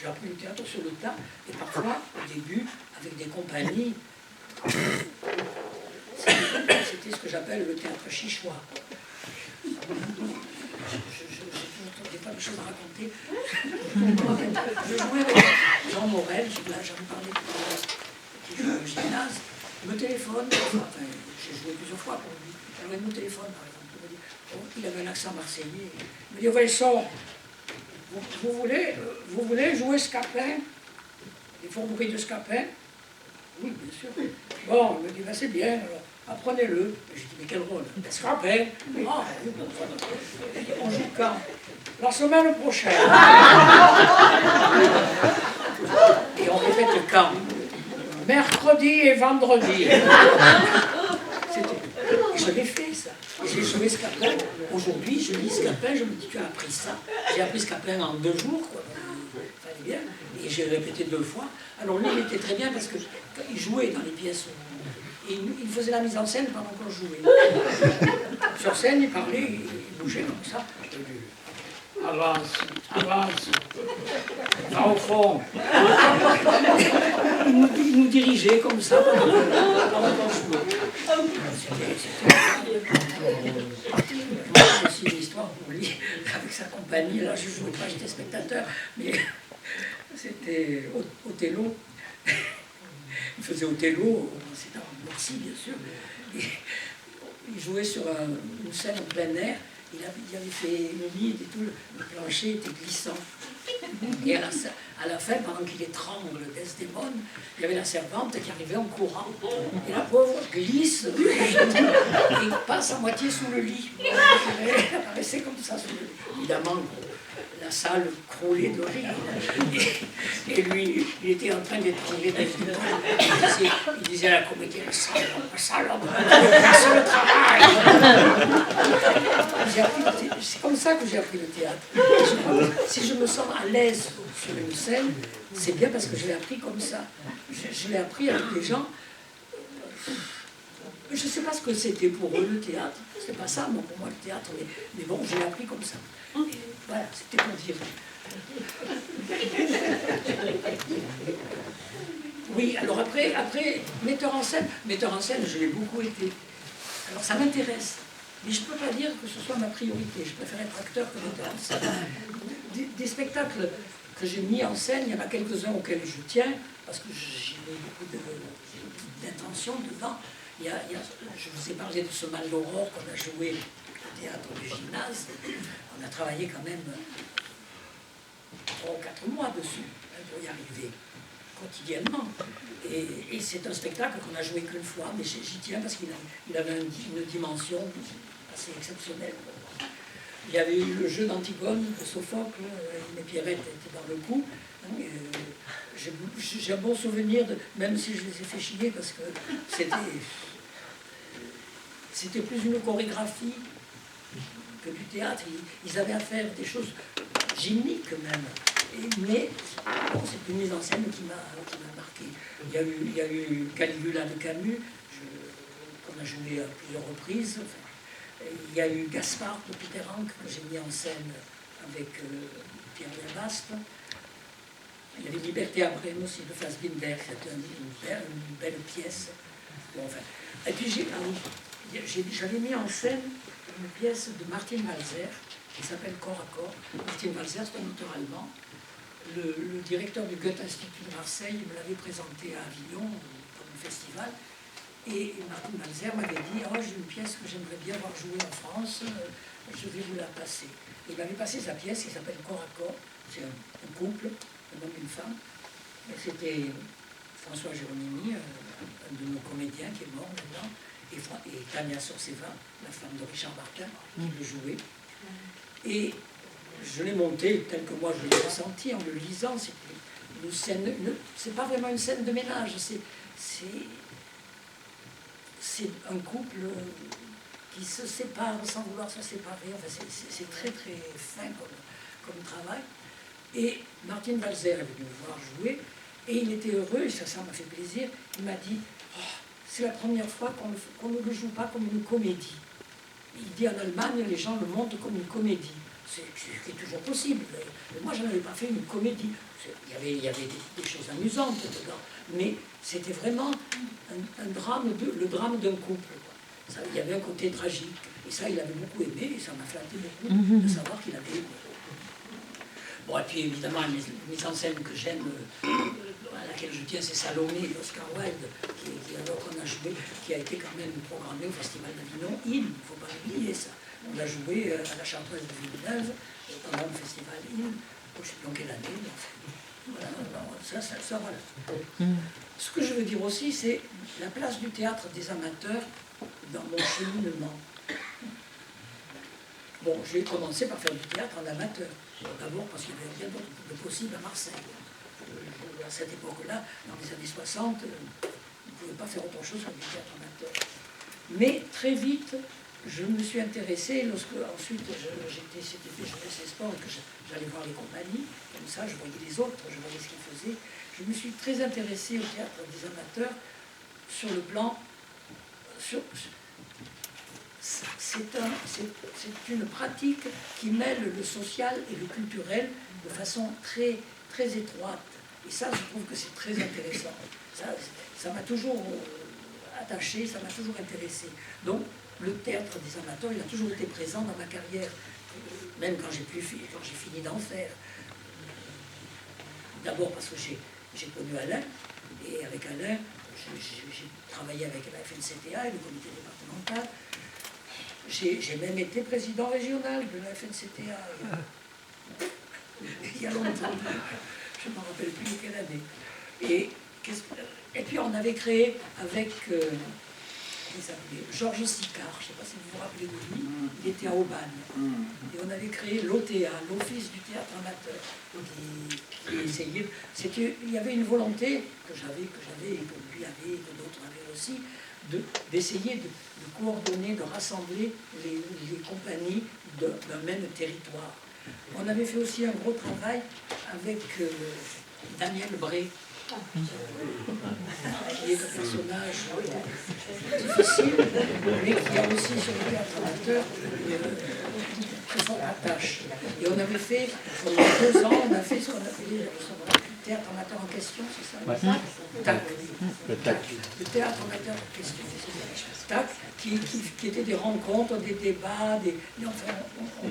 J'ai appris le théâtre sur le tas, et parfois, au début, avec des compagnies. C'était ce que j'appelle le théâtre chichois. J'ai pas de choses à raconter. Je jouais avec Jean Morel, j'en ai parlé tout à l'heure, qui joue au gymnase. Il me téléphone, enfin, j'ai joué plusieurs fois pour lui. Alors il me téléphone, par exemple, il me dit, oh, il avait un accent marseillais. Il me dit, Vincent, vous voulez jouer Scapin? Les fourberies de Scapin? Oui, bien sûr. Bon, il me dit, ben, c'est bien, alors apprenez-le. J'ai dit, mais quel rôle? Scapin? Ah, oui, bon, il dit, on joue quand? La semaine prochaine. Et on répète quand? Mercredi et vendredi. Je l'ai fait, ça. J'ai joué Scapin. Aujourd'hui, je lis Scapin, je me dis, tu as appris ça. J'ai appris Scapin en 2 jours, quoi. Fallait bien. Et j'ai répété 2 fois. Alors lui, il était très bien parce qu'il jouait dans les pièces. Et il faisait la mise en scène pendant qu'on jouait. Sur scène, il parlait, il bougeait comme ça. Avance, avance, va au fond. Il nous dirigeait comme ça pendant qu'on jouait. C'était aussi une histoire pour lui, avec sa compagnie. Là, je ne jouais pas, j'étais spectateur, mais c'était Othello. Il faisait Othello, c'était en Merci, bien sûr. Il jouait sur une scène en plein air. Il avait fait humide et tout, le plancher était glissant. Et à la fin, pendant qu'il étrangle Desdémone, il y avait la servante qui arrivait en courant. Et la pauvre glisse et passe à moitié sous le lit. Elle apparaissait comme ça sous le lit. Évidemment, la salle croulait de rire. Et lui, il était en train d'étrangler Desdémone. Il disait à la comédienne, salope, c'est le travail. C'est comme ça que j'ai appris le théâtre. Si je me sens à l'aise sur une scène, c'est bien parce que je l'ai appris comme ça. Je l'ai appris avec des gens. Je ne sais pas ce que c'était pour eux le théâtre. C'est pas ça, moi, pour moi, le théâtre. Mais bon, je l'ai appris comme ça. Et voilà, c'était pour dire. Oui, alors après, metteur en scène, je l'ai beaucoup été. Alors ça m'intéresse. Mais je ne peux pas dire que ce soit ma priorité. Je préfère être acteur que metteur en scène. Des spectacles que j'ai mis en scène, il y en a quelques-uns auxquels je tiens, parce que j'y mets beaucoup d'intention dedans. Je vous ai parlé de ce Mal d'Aurore qu'on a joué au théâtre du gymnase. On a travaillé quand même 3 ou 4 mois dessus, pour y arriver quotidiennement. Et c'est un spectacle qu'on a joué qu'une fois, mais j'y tiens parce qu'il avait une dimension assez exceptionnelle. Il y avait eu le jeu d'Antigone, de Sophocle, mais Pierrette était dans le coup. J'ai un bon souvenir, même si je les ai fait chier, parce que c'était plus une chorégraphie que du théâtre. Ils avaient à faire des choses gymniques même. Mais bon, c'est une mise en scène qui m'a marqué. Il y a eu Caligula de Camus, qu'on a joué à plusieurs reprises. Enfin, il y a eu Gaspard de Peter Hank, que j'ai mis en scène avec Pierre Verbaste. Il y avait Liberté à Brême aussi de Fassbinder, c'était une belle pièce. Bon, enfin. Et puis j'avais mis en scène une pièce de Martin Walser, qui s'appelle Corps à corps. Martin Walser, c'est un auteur allemand. Le directeur du Goethe-Institut de Marseille me l'avait présenté à Avignon, pour un festival. Et Martin Walser m'avait dit, oh, j'ai une pièce que j'aimerais bien voir jouer en France, je vais vous la passer. Il m'avait passé sa pièce qui s'appelle Corps à corps. C'est un couple, un homme et une femme. C'était François Géronimi, un de nos comédiens qui est mort maintenant, et Tania Sorceva, la femme de Richard Barquin, qui le jouait. Et je l'ai monté tel que moi je l'ai ressenti en le lisant. C'est une scène, c'est pas vraiment une scène de ménage, c'est un couple qui se sépare sans vouloir se séparer. Enfin, c'est très très fin comme travail. Et Martin Walser est venu me voir jouer, Et il était heureux, et ça m'a fait plaisir. Il m'a dit, oh, c'est la première fois qu'on ne le joue pas comme une comédie. Il dit, en Allemagne, les gens le montrent comme une comédie. C'est toujours possible. Mais moi, je n'avais pas fait une comédie. Il y avait des choses amusantes dedans. Mais c'était vraiment un drame, le drame d'un couple. Ça, il y avait un côté tragique. Et ça, il avait beaucoup aimé, et ça m'a flatté beaucoup de savoir qu'il avait aimé. Bon, et puis évidemment, la mise en scène que j'aime, à laquelle je tiens, c'est Salomé d'Oscar Wilde, alors qu'on a joué, qui a été quand même programmé au Festival d'Avignon. Il ne faut pas oublier ça. On l'a joué à la Chartreuse de Villeneuve, pendant le Festival je ne sais plus en quelle année, mais enfin, voilà, ça, voilà. Ce que je veux dire aussi, c'est la place du théâtre des amateurs dans mon cheminement. Bon, j'ai commencé par faire du théâtre en amateur. D'abord parce qu'il y avait rien d'autre de possible à Marseille. À cette époque-là, dans les années 60, on ne pouvait pas faire autre chose que du théâtre amateur. Mais très vite, je me suis intéressée, lorsque ensuite c'était Jeunesse et Sport, et que j'allais voir les compagnies, comme ça je voyais les autres, je voyais ce qu'ils faisaient. Je me suis très intéressée au théâtre des amateurs sur le plan... C'est une pratique qui mêle le social et le culturel de façon très, très étroite. Et ça, je trouve que c'est très intéressant. Ça m'a toujours attaché, ça m'a toujours intéressé. Donc, le théâtre des amateurs, il a toujours été présent dans ma carrière, même quand j'ai fini d'en faire. D'abord parce que j'ai connu Alain, et avec Alain, j'ai travaillé avec la FNCTA et le comité départemental. J'ai même été président régional de la FNCTA il y a longtemps. Je ne me rappelle plus de quelle année. Et puis on avait créé avec Georges Sicard, je ne sais pas si vous vous rappelez de lui, il était à Aubagne. Et on avait créé l'OTA, l'Office du théâtre amateur, qui essayait. Il y avait une volonté que j'avais, et que lui avait, et que d'autres avaient aussi, d'essayer de coordonner, de rassembler les compagnies d'un même territoire. On avait fait aussi un gros travail avec Daniel Bray, qui est un personnage difficile, mais qui a aussi sur le théâtre amateur très forte attache. Et on avait fait, pendant 2 ans, on a fait ce qu'on appelait le théâtre amateur en question, c'est ça? Ouais. TAC. Le TAC. Le théâtre amateur en question, TAC, qui étaient des rencontres, des débats, enfin, on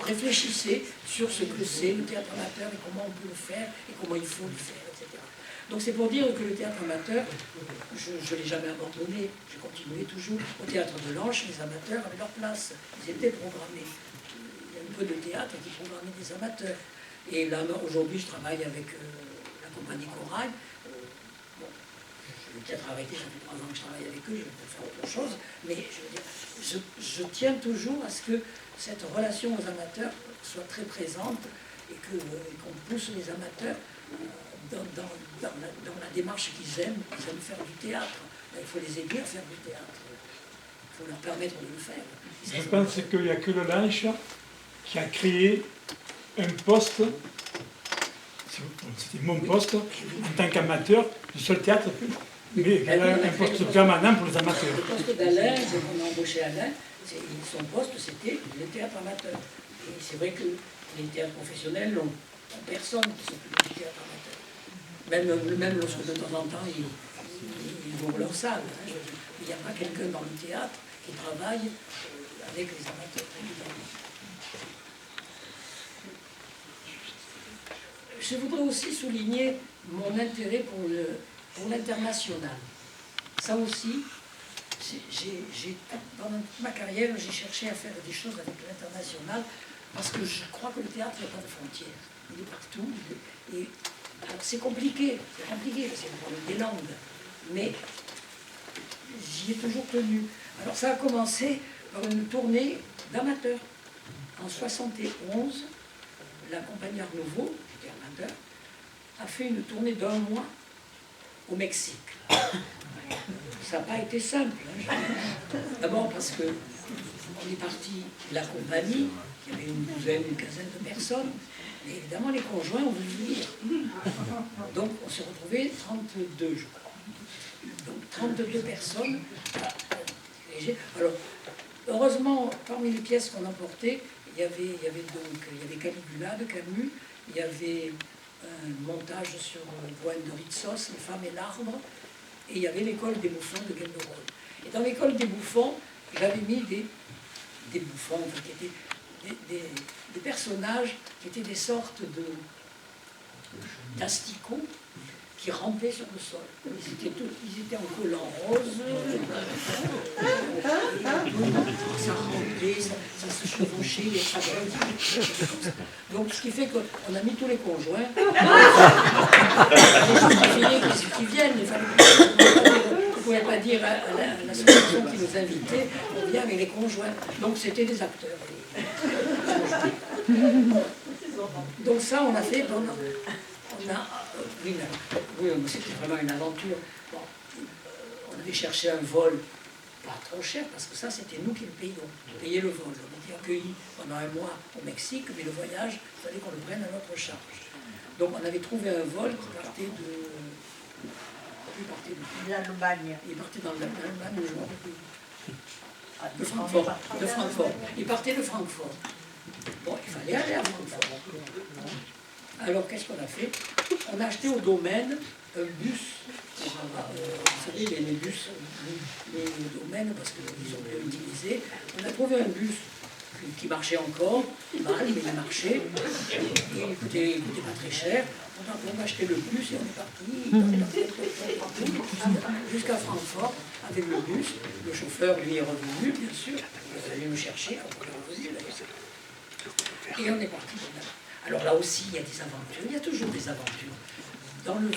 réfléchissait sur ce que c'est le théâtre amateur et comment on peut le faire et comment il faut le faire, etc. Donc c'est pour dire que le théâtre amateur, je ne l'ai jamais abandonné, j'ai continué toujours. Au théâtre de l'Anche, les amateurs avaient leur place, ils étaient programmés. Il y a un peu de théâtre qui programmait des amateurs. Et là, aujourd'hui, je travaille avec la compagnie Corail. Bon, je vais peut-être arrêter, ça fait 3 ans que je travaille avec eux, je vais peut-être faire autre chose, mais je veux dire, je tiens toujours à ce que cette relation aux amateurs soit très présente et qu'on pousse les amateurs dans la démarche qu'ils aiment faire du théâtre. Il faut les aider à faire du théâtre. Il faut leur permettre de le faire. Je pense qu'il n'y a que le Lanche qui a créé un poste, c'était mon poste, en tant qu'amateur, le seul théâtre, mais un poste permanent pour les amateurs. Le poste d'Alain, on a embauché Alain, son poste c'était le théâtre amateur. Et c'est vrai que les théâtres professionnels n'ont personne qui s'occupe du théâtre amateur. Même lorsque de temps en temps ils ouvrent leur salle. Il n'y a pas quelqu'un dans le théâtre qui travaille avec les amateurs, évidemment. Je voudrais aussi souligner mon intérêt pour l'international. Ça aussi, pendant toute ma carrière, j'ai cherché à faire des choses avec l'international parce que je crois que le théâtre n'a pas de frontières. Il est partout. Et c'est compliqué, parce qu'il y a le problème des langues. Mais j'y ai toujours tenu. Alors ça a commencé par une tournée d'amateurs. En 1971, la compagnie Art Nouveau, qui était amateur, a fait une tournée d'1 mois au Mexique. Ça n'a pas été simple. D'abord parce qu'on est parti de la compagnie, il y avait une douzaine, une quinzaine de personnes, Mais évidemment, les conjoints ont voulu venir. Donc, on s'est retrouvés 32, je crois. Donc, 32 personnes. Alors, heureusement, parmi les pièces qu'on emportait, il y avait Caligula de Camus, il y avait un montage sur le poème de Ritsos, Les femmes et l'arbre, et il y avait l'école des bouffons de Genderoy. Et dans l'école des bouffons, j'avais mis des bouffons, qui étaient des personnages qui étaient des sortes d'asticots qui rampaient sur le sol. Ils étaient en collant rose, ça rampait, ça se chevauchait, ça grandit. Donc ce qui fait qu'on a mis tous les conjoints. Les qui viennent, il fallait on ne pouvait pas dire à l'association qui nous invitait, on vient avec les conjoints. Donc c'était des acteurs. Donc ça, on a fait pendant... Oui, c'était vraiment une aventure. Bon, on avait cherché un vol pas trop cher, parce que ça, c'était nous qui le payions. On payait le vol. On était accueillis pendant un mois au Mexique, mais le voyage, il fallait qu'on le prenne à notre charge. Donc on avait trouvé un vol qui partait de... l'Allemagne. Il partait dans l'Allemagne, je m'en rappelle plus. De Francfort. De Francfort. Il partait de Francfort. Bon, il fallait aller à Francfort. Alors, qu'est-ce qu'on a fait? On a acheté au domaine un bus. Vous savez, les bus, les domaines, parce qu'ils ont bien utilisé. On a trouvé un bus qui marchait encore, mal, mais il marchait. Il coûtait pas très cher. On a acheté le bus et on est parti jusqu'à Francfort avec le bus. Le chauffeur, lui, est revenu, bien sûr. Il est venu nous chercher. Et on est parti. Alors là aussi, il y a des aventures. Il y a toujours des aventures. Dans le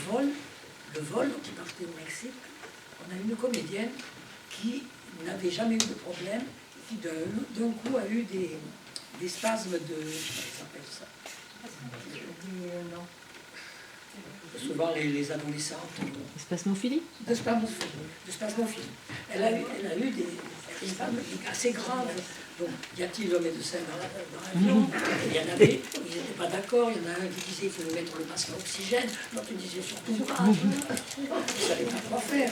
vol qui partait au Mexique, on a une comédienne qui n'avait jamais eu de problème, qui d'un coup a eu des spasmes de... Comment s'appelle ça? Souvent les adolescentes. Spasmophilie. De spasmophilie. Elle a eu des spasmes assez graves. Donc, y a-t-il un médecin dans l'avion? Il y en avait, ils n'étaient pas d'accord. Il y en a un qui disait qu'il fallait mettre le masque à oxygène, l'autre disait surtout pas. Ils ne savaient pas quoi faire.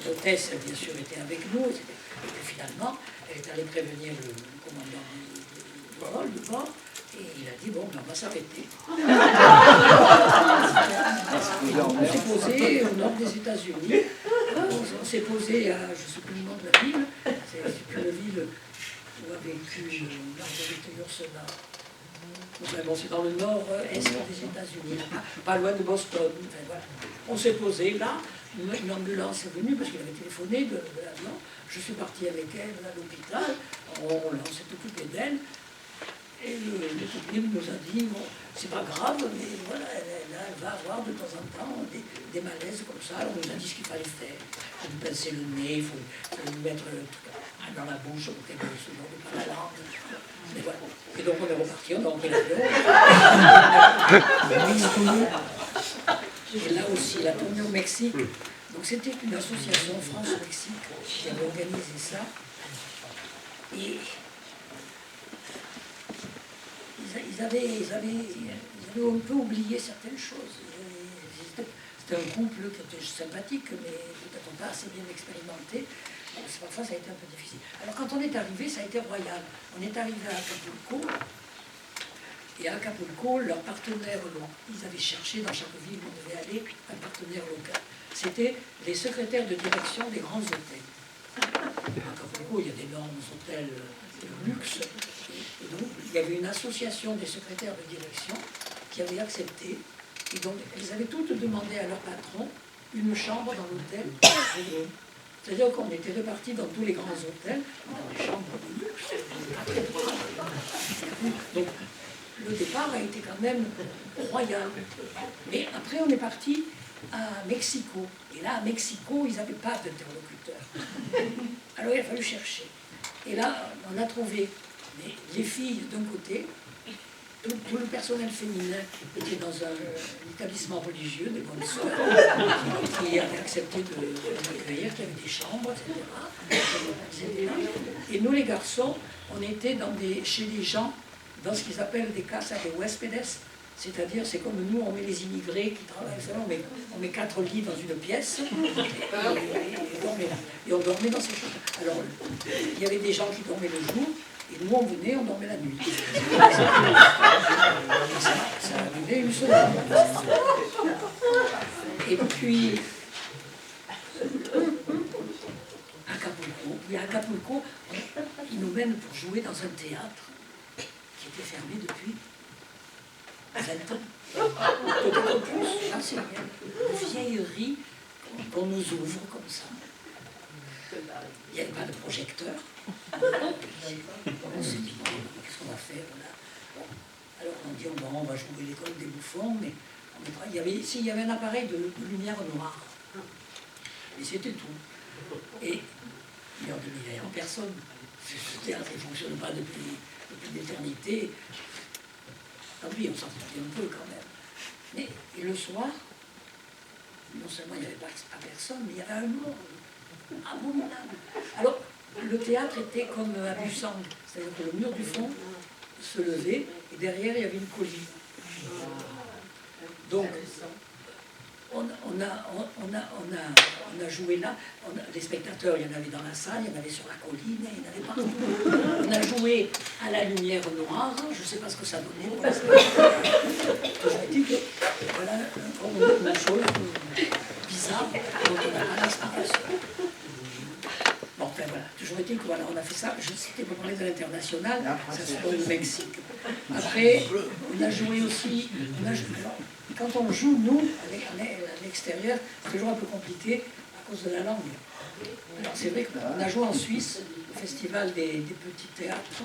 L'hôtesse, bien sûr, était avec nous. Et puis finalement, elle est allée prévenir le commandant du vol, du bord. Et il a dit, bon, ben, on va s'arrêter. On s'est posé au nord des États-Unis. On s'est posé à, je ne sais plus le nom de la ville, c'est une ville où a vécu Marguerite Yourcenar. Bon, c'est dans le nord-est des États-Unis, pas loin de Boston. Enfin, voilà. On s'est posé là, une ambulance est venue parce qu'il avait téléphoné de l'avion. Je suis parti avec elle à l'hôpital, on s'est occupé d'elle. Et le technicien nous a dit, bon, c'est pas grave, mais voilà, elle va avoir de temps en temps des malaises comme ça. On nous a dit ce qu'il fallait faire. Il faut lui pincer le nez, il faut lui mettre dans la bouche pour qu'elle ne se morde pas la langue. Et voilà. Et donc on est reparti, on a repris l'avion. Et là aussi, la tournée au Mexique. Donc c'était une association France-Mexique qui avait organisé ça. Et ils avaient un peu oublié certaines choses. C'était un couple qui était sympathique, mais peut-être pas assez bien expérimenté. Parfois, ça a été un peu difficile. Alors, quand on est arrivé, ça a été royal. On est arrivé à Acapulco, et à Acapulco, leur partenaire, ils avaient cherché dans chaque ville où on devait aller un partenaire local. C'était les secrétaires de direction des grands hôtels. À Acapulco, il y a d'énormes hôtels de luxe. Et donc, il y avait une association des secrétaires de direction qui avait accepté. Et donc, ils avaient toutes demandé à leur patron une chambre dans l'hôtel. C'est-à-dire qu'on était répartis dans tous les grands hôtels, dans des chambres de luxe. Donc, le départ a été quand même royal. Mais après, on est parti à Mexico. Et là, à Mexico, ils n'avaient pas d'interlocuteur. Alors, il a fallu chercher. Et là, on a trouvé les filles d'un côté, tout le personnel féminin était dans un établissement religieux, des bonnes sœurs, qui avaient accepté de m'accueillir, qui avaient des chambres, etc. Et nous, les garçons, on était chez des gens dans ce qu'ils appellent des casas de huéspedes, c'est-à-dire, c'est comme nous, on met les immigrés qui travaillent, on met 4 lits dans une pièce, et on dormait là. Et on dormait dans ces choses. Alors, il y avait des gens qui dormaient le jour, et nous, on venait, on dormait la nuit. Ça a duré une semaine. Et puis, Acapulco, ils nous mènent pour jouer dans un théâtre qui était fermé depuis 20 ans. Peut-être plus, j'en sais rien. Une vieillerie qu'on nous ouvre comme ça. Il n'y avait pas de projecteur. On s'est dit, bon, qu'est-ce qu'on va faire là? Bon. Alors on dit, bon, on va jouer l'école des bouffons, mais il y avait un appareil de lumière noire. Et c'était tout. Et il n'y avait personne. Ce théâtre ne fonctionne pas depuis l'éternité. Tant pis, on s'en foutait un peu quand même. Mais et le soir, non seulement il n'y avait pas personne, mais il y avait un monde abominable. Alors, le théâtre était comme un buisson, c'est-à-dire que le mur du fond se levait et derrière il y avait une colline. Donc, on a joué là, les spectateurs, il y en avait dans la salle, il y en avait sur la colline, il y en avait partout. On a joué à la lumière noire, je ne sais pas ce que ça donnait pour les spectateurs. Je dis que voilà une chose bizarre dont on n'a pas l'explication. Bon, enfin voilà, toujours été que voilà, on a fait ça, c'était pour parler de l'international, ça se passe au Mexique. Après, on a joué aussi, alors, quand on joue, nous, à l'extérieur, c'est toujours un peu compliqué à cause de la langue. Alors c'est vrai qu'on a joué en Suisse, au festival des petits théâtres.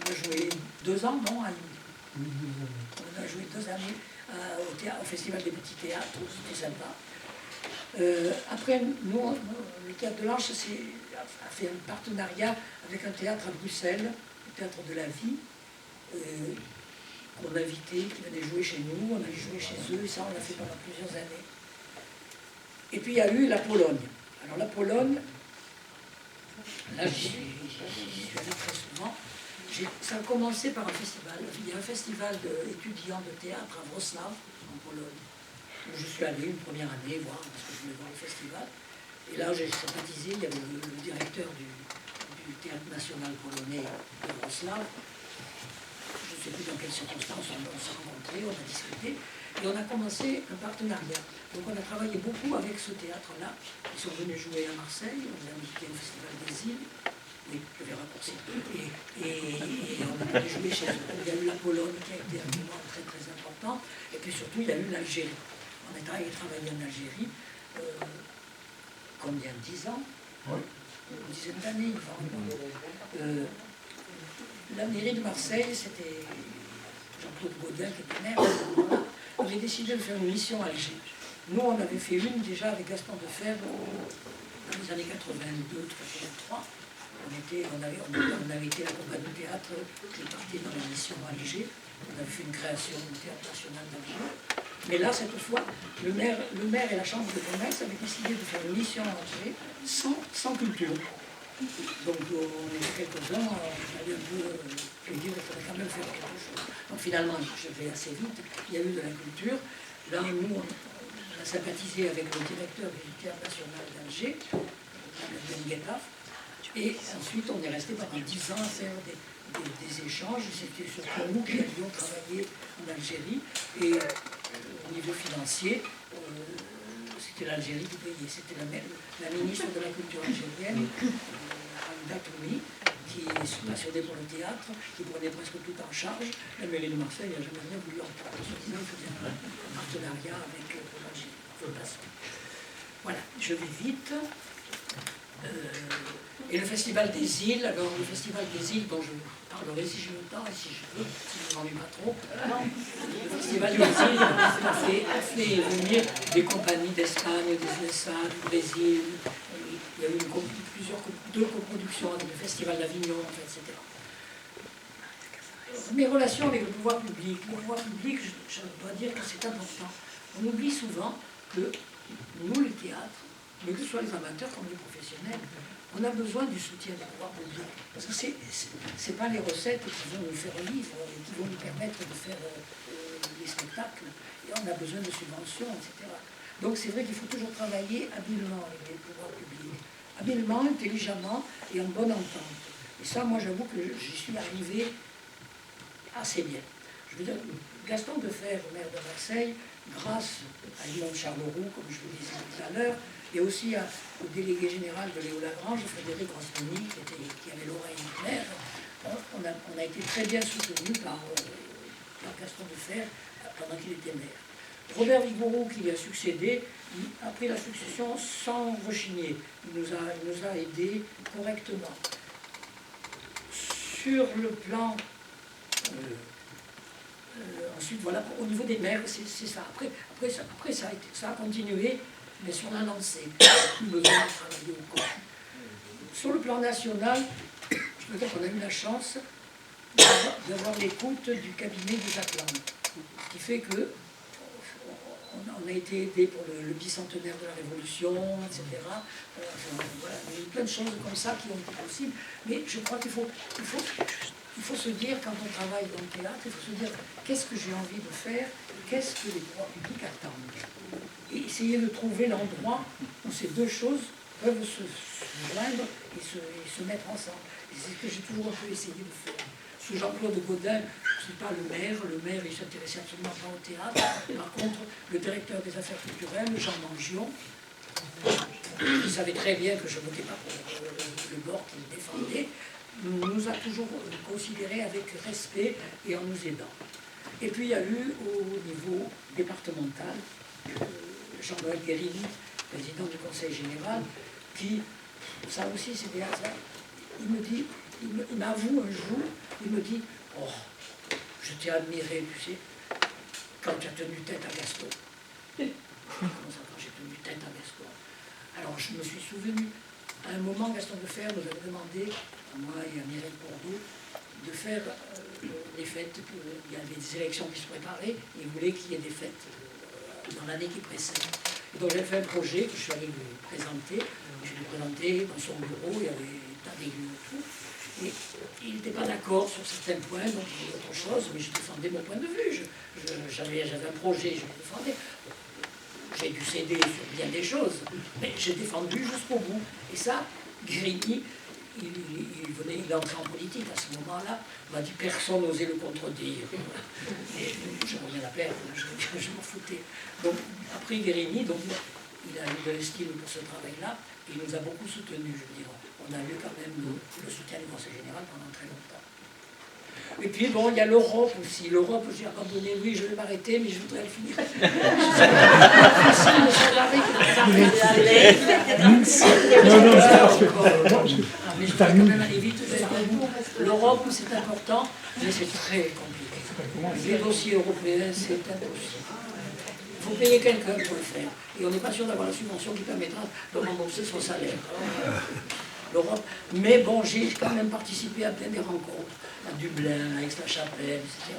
On a joué 2 ans, non? On a joué 2 années au festival des petits théâtres, c'était sympa. Après, nous, le Théâtre de l'Arche a fait un partenariat avec un théâtre à Bruxelles, le Théâtre de la Vie, qu'on invitait, qui venaient jouer chez nous, on allait jouer chez eux, et ça on l'a fait pendant plusieurs années. Et puis il y a eu la Pologne. Alors la Pologne, là j'y suis allé très souvent. Ça a commencé par un festival. Il y a un festival d'étudiants de théâtre à Wrocław, en Pologne. Je suis allé une première année voir, parce que je voulais voir le festival. Et là, j'ai sympathisé, il y avait le directeur du Théâtre national polonais de Wrocław. Je ne sais plus dans quelles circonstances on s'est rencontrés, on a discuté. Et on a commencé un partenariat. Donc on a travaillé beaucoup avec ce théâtre-là. Ils sont venus jouer à Marseille, on les a invités au Festival des Îles. Oui, je vais raccourcir. Et on a pu jouer chez eux. Il y a eu la Pologne qui a été un moment très très important. Et puis surtout, il y a eu l'Algérie. On a travaillé en Algérie, combien, 10 ans? Oui. Une dizaine d'années, il me semble. La mairie de Marseille, c'était Jean-Claude Gaudin qui était maire. On avait décidé de faire une mission à Alger. Nous, on avait fait une déjà avec Gaston Defebvre dans les années 82, 83. On avait été la compagnie de théâtre qui est partie dans la mission à Alger. On avait fait une création du Théâtre national d'Alger. Mais là, cette fois, le maire et la chambre de commerce avaient décidé de faire une mission à Alger sans culture. Donc on était quelques-uns, on avait un peu dire qu'il fallait quand même faire quelque chose. Donc finalement, je vais assez vite, il y a eu de la culture. Là, nous, on a sympathisé avec le directeur du Théâtre national d'Alger, Ben Guettaf, et ensuite on est resté pendant 10 ans à faire des échanges. C'était surtout nous qui allions travailler en Algérie, et au niveau financier, c'était l'Algérie qui payait. C'était la ministre de la culture algérienne, Hamida Toumi, qui est passionnée pour le théâtre, qui prenait presque tout en charge. La mairie de Marseille n'a jamais rien voulu entendre. Se disant qu'il faisait un partenariat avec l'Algérie. Voilà, je vais vite. Et le Festival des Îles, alors le Festival des Îles, dont je parlerai si j'ai le temps et si je veux, si je ne m'ennuie pas trop. Le Festival des Îles a fait venir des compagnies d'Espagne, des USA, du Brésil. Il y a eu deux coproductions avec le Festival d'Avignon, etc. Mes relations avec le pouvoir public. Le pouvoir public, je dois dire que c'est important. On oublie souvent que nous, le théâtre, mais que ce soit les amateurs comme les professionnels, on a besoin du soutien des pouvoirs publics. Parce que ce n'est pas les recettes qui vont nous faire vivre et qui vont nous permettre de faire les spectacles. Et on a besoin de subventions, etc. Donc c'est vrai qu'il faut toujours travailler habilement avec les pouvoirs publics. Habilement, intelligemment et en bonne entente. Et ça, moi, j'avoue que j'y suis arrivé assez bien. Je veux dire, Gaston Defferre, maire de Marseille, grâce à Yvon Charleroux, comme je le disais tout à l'heure, et aussi au délégué général de Léo Lagrange, Frédéric Rossmoni, qui avait l'oreille claire, on a été très bien soutenus par Gaston Defferre pendant qu'il était maire. Robert Vigouroux, qui lui a succédé, a pris la succession sans rechigner. Il nous a aidés correctement. Sur le plan... ensuite, voilà, au niveau des maires, c'est ça. Après ça a continué, mais sur la lancée. Plus besoin de travailler au corps. Sur le plan national, je peux dire qu'on a eu la chance d'avoir l'écoute du cabinet de Jacques Lang. Ce qui fait que on a été aidé pour le bicentenaire de la Révolution, etc. Voilà, il y a eu plein de choses comme ça qui ont été possibles. Mais je crois qu'il faut se dire, quand on travaille dans le théâtre, il faut se dire qu'est-ce que j'ai envie de faire, qu'est-ce que les pouvoirs publics attendent. Et essayer de trouver l'endroit où ces deux choses peuvent se joindre et se mettre ensemble. Et c'est ce que j'ai toujours un peu essayé de faire. Sous Jean-Claude Gaudin, ce n'est pas le maire il ne s'intéressait absolument pas au théâtre. Par contre, le directeur des affaires culturelles, Jean Mangion, qui savait très bien que je ne votais pas pour le bord qu'il défendait, nous a toujours considérés avec respect et en nous aidant. Et puis il y a eu au niveau départemental Jean-Noël Guérini, président du Conseil général, qui, ça aussi c'est des hasards, il m'avoue un jour, il me dit « Oh, je t'ai admiré, tu sais, quand tu as tenu tête à Gaston. » Comment ça, quand j'ai tenu tête à Gaston? Alors je me suis souvenu, à un moment, Gaston Defferre nous avait demandé, à moi et à Mireille Bordeaux, de faire des fêtes, il y avait des élections qui se préparaient, et il voulait qu'il y ait des fêtes dans l'année qui précède. Et donc j'ai fait un projet que je suis allé lui présenter, je l'ai présenté dans son bureau, il y avait des tas d'élus et tout, et il n'était pas d'accord sur certains points, donc il disait autre chose, mais je défendais mon point de vue, j'avais un projet, je le défendais. J'ai dû céder sur bien des choses, mais j'ai défendu jusqu'au bout. Et ça, Guérini, il est entré en politique à ce moment-là, il m'a dit personne n'osait le contredire. Et je n'avais rien à perdre, je m'en foutais. Donc, après Guérini, donc, il a eu de l'estime pour ce travail-là, et il nous a beaucoup soutenus, je veux dire. On a eu quand même le soutien du Conseil général pendant très longtemps. Et puis bon, il y a l'Europe aussi. L'Europe, j'ai abandonné, oui, je vais m'arrêter, mais je voudrais le finir. Mais je voudrais quand même aller vite. L'Europe, c'est important, mais c'est très compliqué. Les dossiers européens, c'est impossible. Il faut payer quelqu'un pour le faire. Et on n'est pas sûr d'avoir la subvention qui permettra de rembourser son salaire. L'Europe. Mais bon, j'ai quand même participé à plein des rencontres, à Dublin, à Aix-la-Chapelle, etc.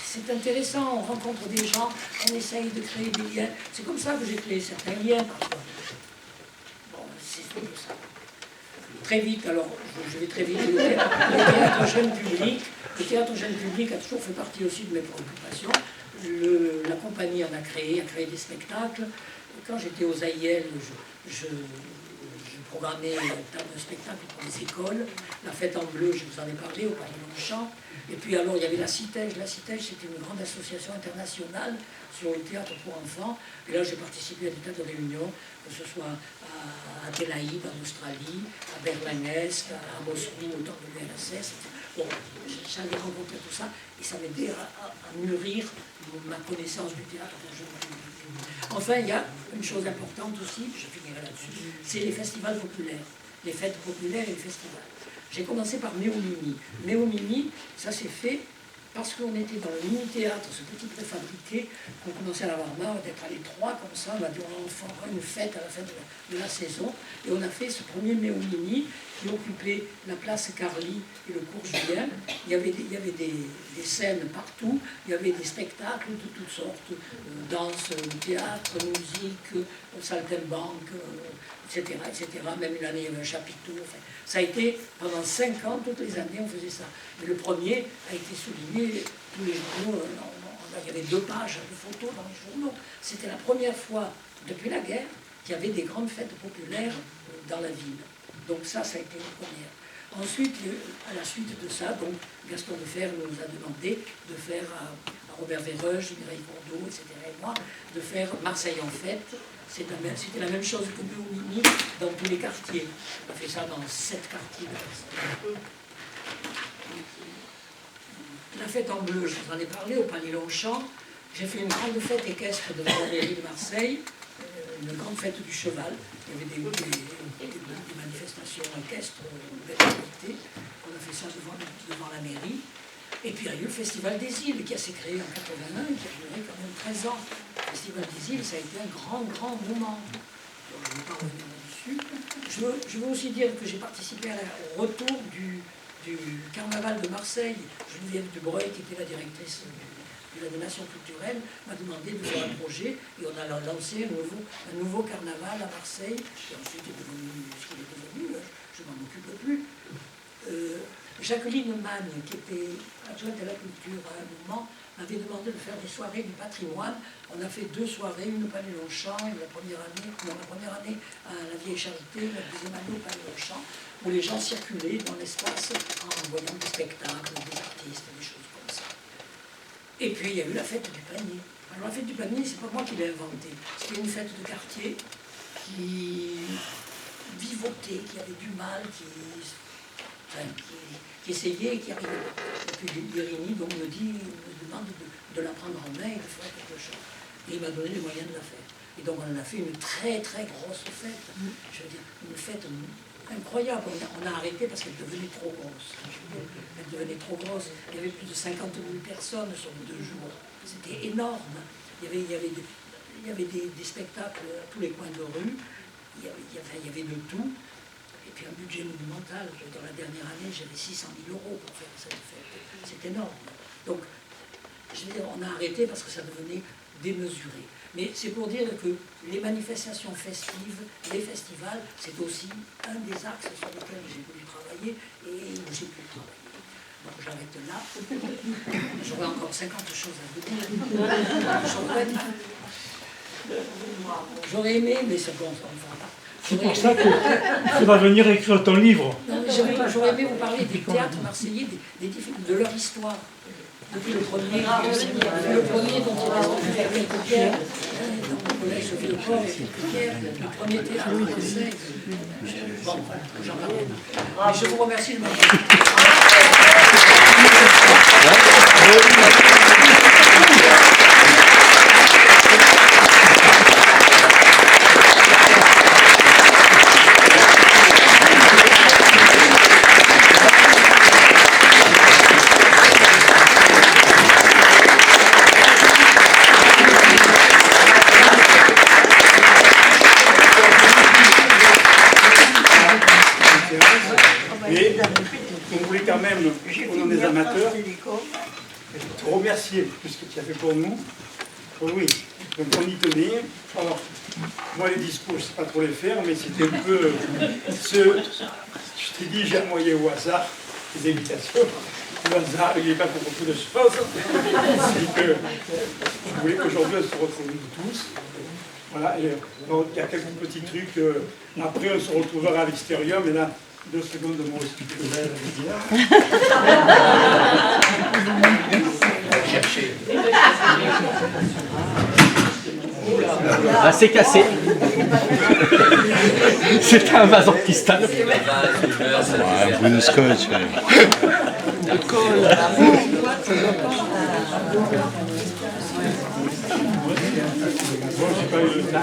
C'est intéressant, on rencontre des gens, on essaye de créer des liens. C'est comme ça que j'ai créé certains liens parfois. Bon, c'est comme ça. Très vite, alors, je vais très vite, le théâtre jeune public. Le théâtre jeune public a toujours fait partie aussi de mes préoccupations. La compagnie en a créé des spectacles. Quand j'étais aux AIL, je programmé un tas de spectacles pour les écoles. La Fête en Bleu, je vous en ai parlé, au Pavillon du Champ. Et puis alors, il y avait la CITEJ. La CITEJ, c'était une grande association internationale sur le théâtre pour enfants. Et là, j'ai participé à des tas de réunions, que ce soit à Adélaïde, en Australie, à Berlin-Est, à Moscou, au temps de l'URSS. Bon, j'allais rencontrer tout ça, et ça m'aidait à mûrir ma connaissance du théâtre. Enfin, il y a une chose importante aussi, je finirai là-dessus, c'est les festivals populaires, les fêtes populaires et les festivals. J'ai commencé par Méo-Mimi. Méo-Mimi, ça s'est fait parce qu'on était dans le mini-théâtre, ce petit préfabriqué, qu'on commençait à en avoir marre d'être à l'étroit comme ça, on a dit on fera une fête à la fin de la saison, et on a fait ce premier Méo-Mimi qui occupait la place Carly et le cours Julien. Il y avait des scènes partout, il y avait des spectacles de toutes sortes, danse, théâtre, musique, au saltimbanque, etc., etc. Même une année, il y avait un chapiteau. Enfin, ça a été, pendant 5 ans, toutes les années, on faisait ça. Mais le premier a été souligné, tous les journaux, il y avait 2 pages de photos dans les journaux. C'était la première fois, depuis la guerre, qu'il y avait des grandes fêtes populaires dans la ville. Donc ça a été la première. Ensuite, à la suite de ça, donc, Gaston Defferre nous a demandé de faire à Robert Véreuge, Mireille Courdeau, etc. et moi, de faire Marseille en fête. C'était la même chose que nous, Mini, dans tous les quartiers. On a fait ça dans 7 quartiers de Marseille. La fête en bleu, je vous en ai parlé, au Palais Longchamp. J'ai fait une grande fête équestre devant la mairie de Marseille, une grande fête du cheval. Il y avait des manifestations équestres de qualité. On a fait ça devant la mairie. Et puis il y a eu le Festival des Îles qui s'est créé en 81 et qui a duré quand même 13 ans. Le Festival des Îles, ça a été un grand moment. Donc, je ne vais pas revenir là-dessus. Je veux aussi dire que j'ai participé au retour du Carnaval de Marseille. Geneviève Dubreuil, qui était la directrice de l'animation culturelle, m'a demandé de faire un projet et on a lancé un nouveau carnaval à Marseille, qui ensuite est devenu ce qu'il est devenu, je ne m'en occupe plus. Jacqueline Magne, qui était adjointe à la culture à un moment, m'avait demandé de faire des soirées du patrimoine. On a fait 2 soirées, une au Palais Longchamp, la première année à la Vieille Charité, la deuxième année au Palais Longchamp, où les gens circulaient dans l'espace en voyant des spectacles, des artistes, des choses comme ça. Et puis il y a eu la fête du panier. Alors la fête du panier, c'est pas moi qui l'ai inventée. C'était une fête de quartier qui vivotait, qui avait du mal, qui essayait et qui arrivait. Et puis Guérini donc, me demande de la prendre en main et de faire quelque chose. Et il m'a donné les moyens de la faire. Et donc on en a fait une très grosse fête. Je veux dire, une fête incroyable. On a arrêté parce qu'elle devenait trop grosse. Elle devenait trop grosse. Il y avait plus de 50 000 personnes sur les 2 jours. C'était énorme. Il y avait des spectacles à tous les coins de rue. Il y avait de tout. Et puis un budget monumental. Dans la dernière année, j'avais 600 000 € pour faire cette fête. C'est énorme. Donc, je veux dire, on a arrêté parce que ça devenait démesuré. Mais c'est pour dire que les manifestations festives, les festivals, c'est aussi un des axes sur lesquels j'ai voulu travailler et où j'ai pu travailler. Donc j'arrête là. J'aurais encore 50 choses à vous dire. J'aurais aimé, mais c'est bon, ça ne fera pas. C'est pour ça que tu vas venir écrire ton livre. J'aurais aimé vous parler des théâtres marseillais, de leur histoire. Depuis le premier dont il reste quelques pierres, dans le collège de Villefort, quelques pierres, le premier théâtre français. Bon, j'en parlerai. Mais je vous remercie de m'avoir. Et on voulait quand même, au nom des amateurs, te remercier pour ce que tu as fait pour nous. Oui, donc on y tenait. Alors, moi les discours, je ne sais pas trop les faire, mais c'était un peu je t'ai dit, j'ai envoyé au hasard des invitations. Le hasard, il n'est pas pour beaucoup de choses. C'est que je voulais qu'aujourd'hui on se retrouve tous. Voilà, et, donc, il y a quelques petits trucs. Après, on se retrouvera à l'extérieur, mais là, 2 secondes de moi aussi. Ah, c'est cassé. C'était un vase en cristal. Bruno Scotch. Bon, j'ai pas eu le temps.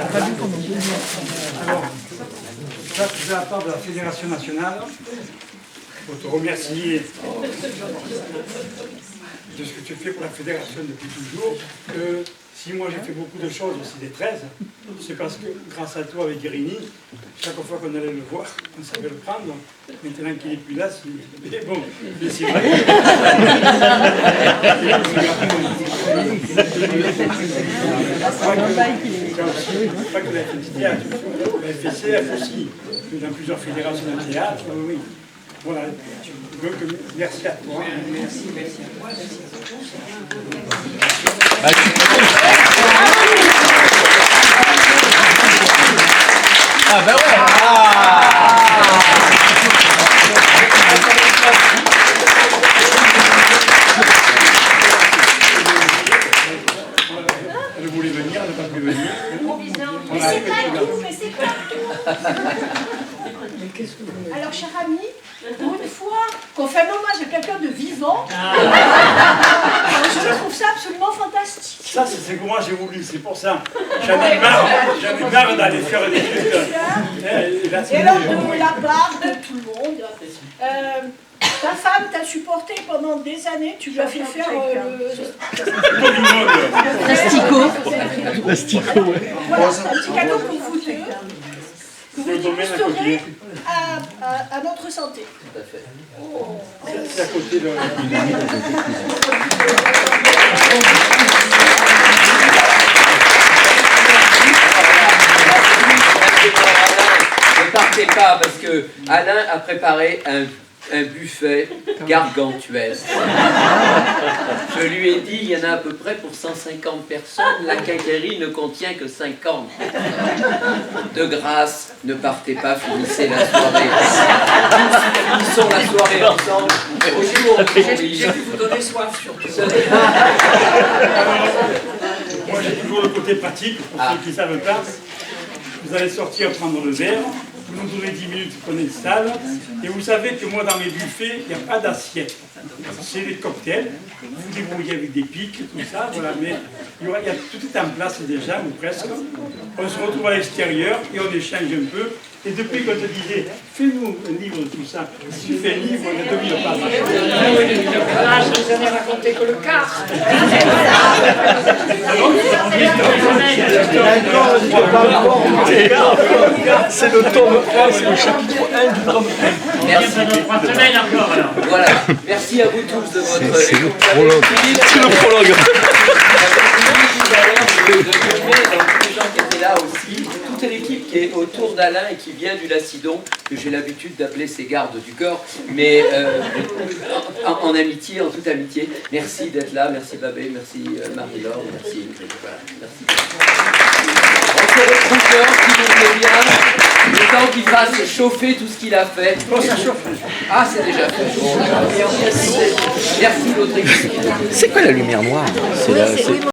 Alors, ça, c'est de la part de la Fédération nationale. Pour te remercier de ce que tu fais pour la Fédération depuis toujours. Si moi j'ai fait beaucoup de choses aussi des 13, c'est parce que grâce à toi avec Guérini, chaque fois qu'on allait le voir, on savait le prendre. Maintenant qu'il n'est plus là, mais bon, mais c'est vrai. Tu cas aussi, pas que la FNC Théâtre, la FCF aussi, dans plusieurs fédérations de théâtre, oui. Voilà, donc merci à toi. Merci à toi, merci à tous. Ah bah ouais. Elle voulait venir, elle n'a pas pu venir. Mais c'est pas tout, mais c'est pas tout. Alors, cher ami, pour une fois qu'on fait un hommage à quelqu'un de vivant, je trouve ça absolument fantastique. Ça, c'est ce que moi j'ai voulu, c'est pour ça. J'en ai marre d'aller faire des trucs. Et alors, de la part de tout le monde, ta femme t'a supporté pendant des années, tu lui as fait faire L'astico, ouais. voilà, un petit cadeau pour vous deux, que vous illustrerez à notre santé. Tout à fait. C'est à côté de... Ne partez pas parce que Alain a préparé un buffet gargantuesque. Je lui ai dit, il y en a à peu près pour 150 personnes, la quincaillerie ne contient que 50. De grâce, ne partez pas, finissez la soirée. Finissons la soirée ensemble. J'ai pu vous donner soif surtout. Moi j'ai toujours le côté pratique, pour ceux qui ne savent pas. Vous allez sortir prendre le verre, vous nous donnez 10 minutes, prenez une salle, et vous savez que moi dans mes buffets, il n'y a pas d'assiette. C'est des cocktails, vous vous débrouillez avec des pics, tout ça, voilà, mais il y a tout est en place déjà, ou presque. On se retrouve à l'extérieur et on échange un peu. Et depuis qu'on te disait, fais-nous un livre de tout ça, si tu fais un livre, on a 2000 pages. Là, je vous en ai raconté que le quart. C'est le tome 1, c'est le chapitre 1 du tome 1. Merci. Voilà. Merci à vous tous de votre... C'est le prologue. C'est le prologue. De nommer tous les gens qui étaient là aussi, toute l'équipe qui est autour d'Alain et qui vient du Lacidon, que j'ai l'habitude d'appeler ses gardes du corps, mais en amitié, en toute amitié. Merci d'être là, merci Babé, merci Marie-Laure, merci Ingrid. Voilà, merci. On se retrouve dehors, si vous voulez bien, le temps qu'il fasse chauffer tout ce qu'il a fait. Ah, c'est déjà fait. Merci l'autre équipe. C'est quoi la lumière noire? C'est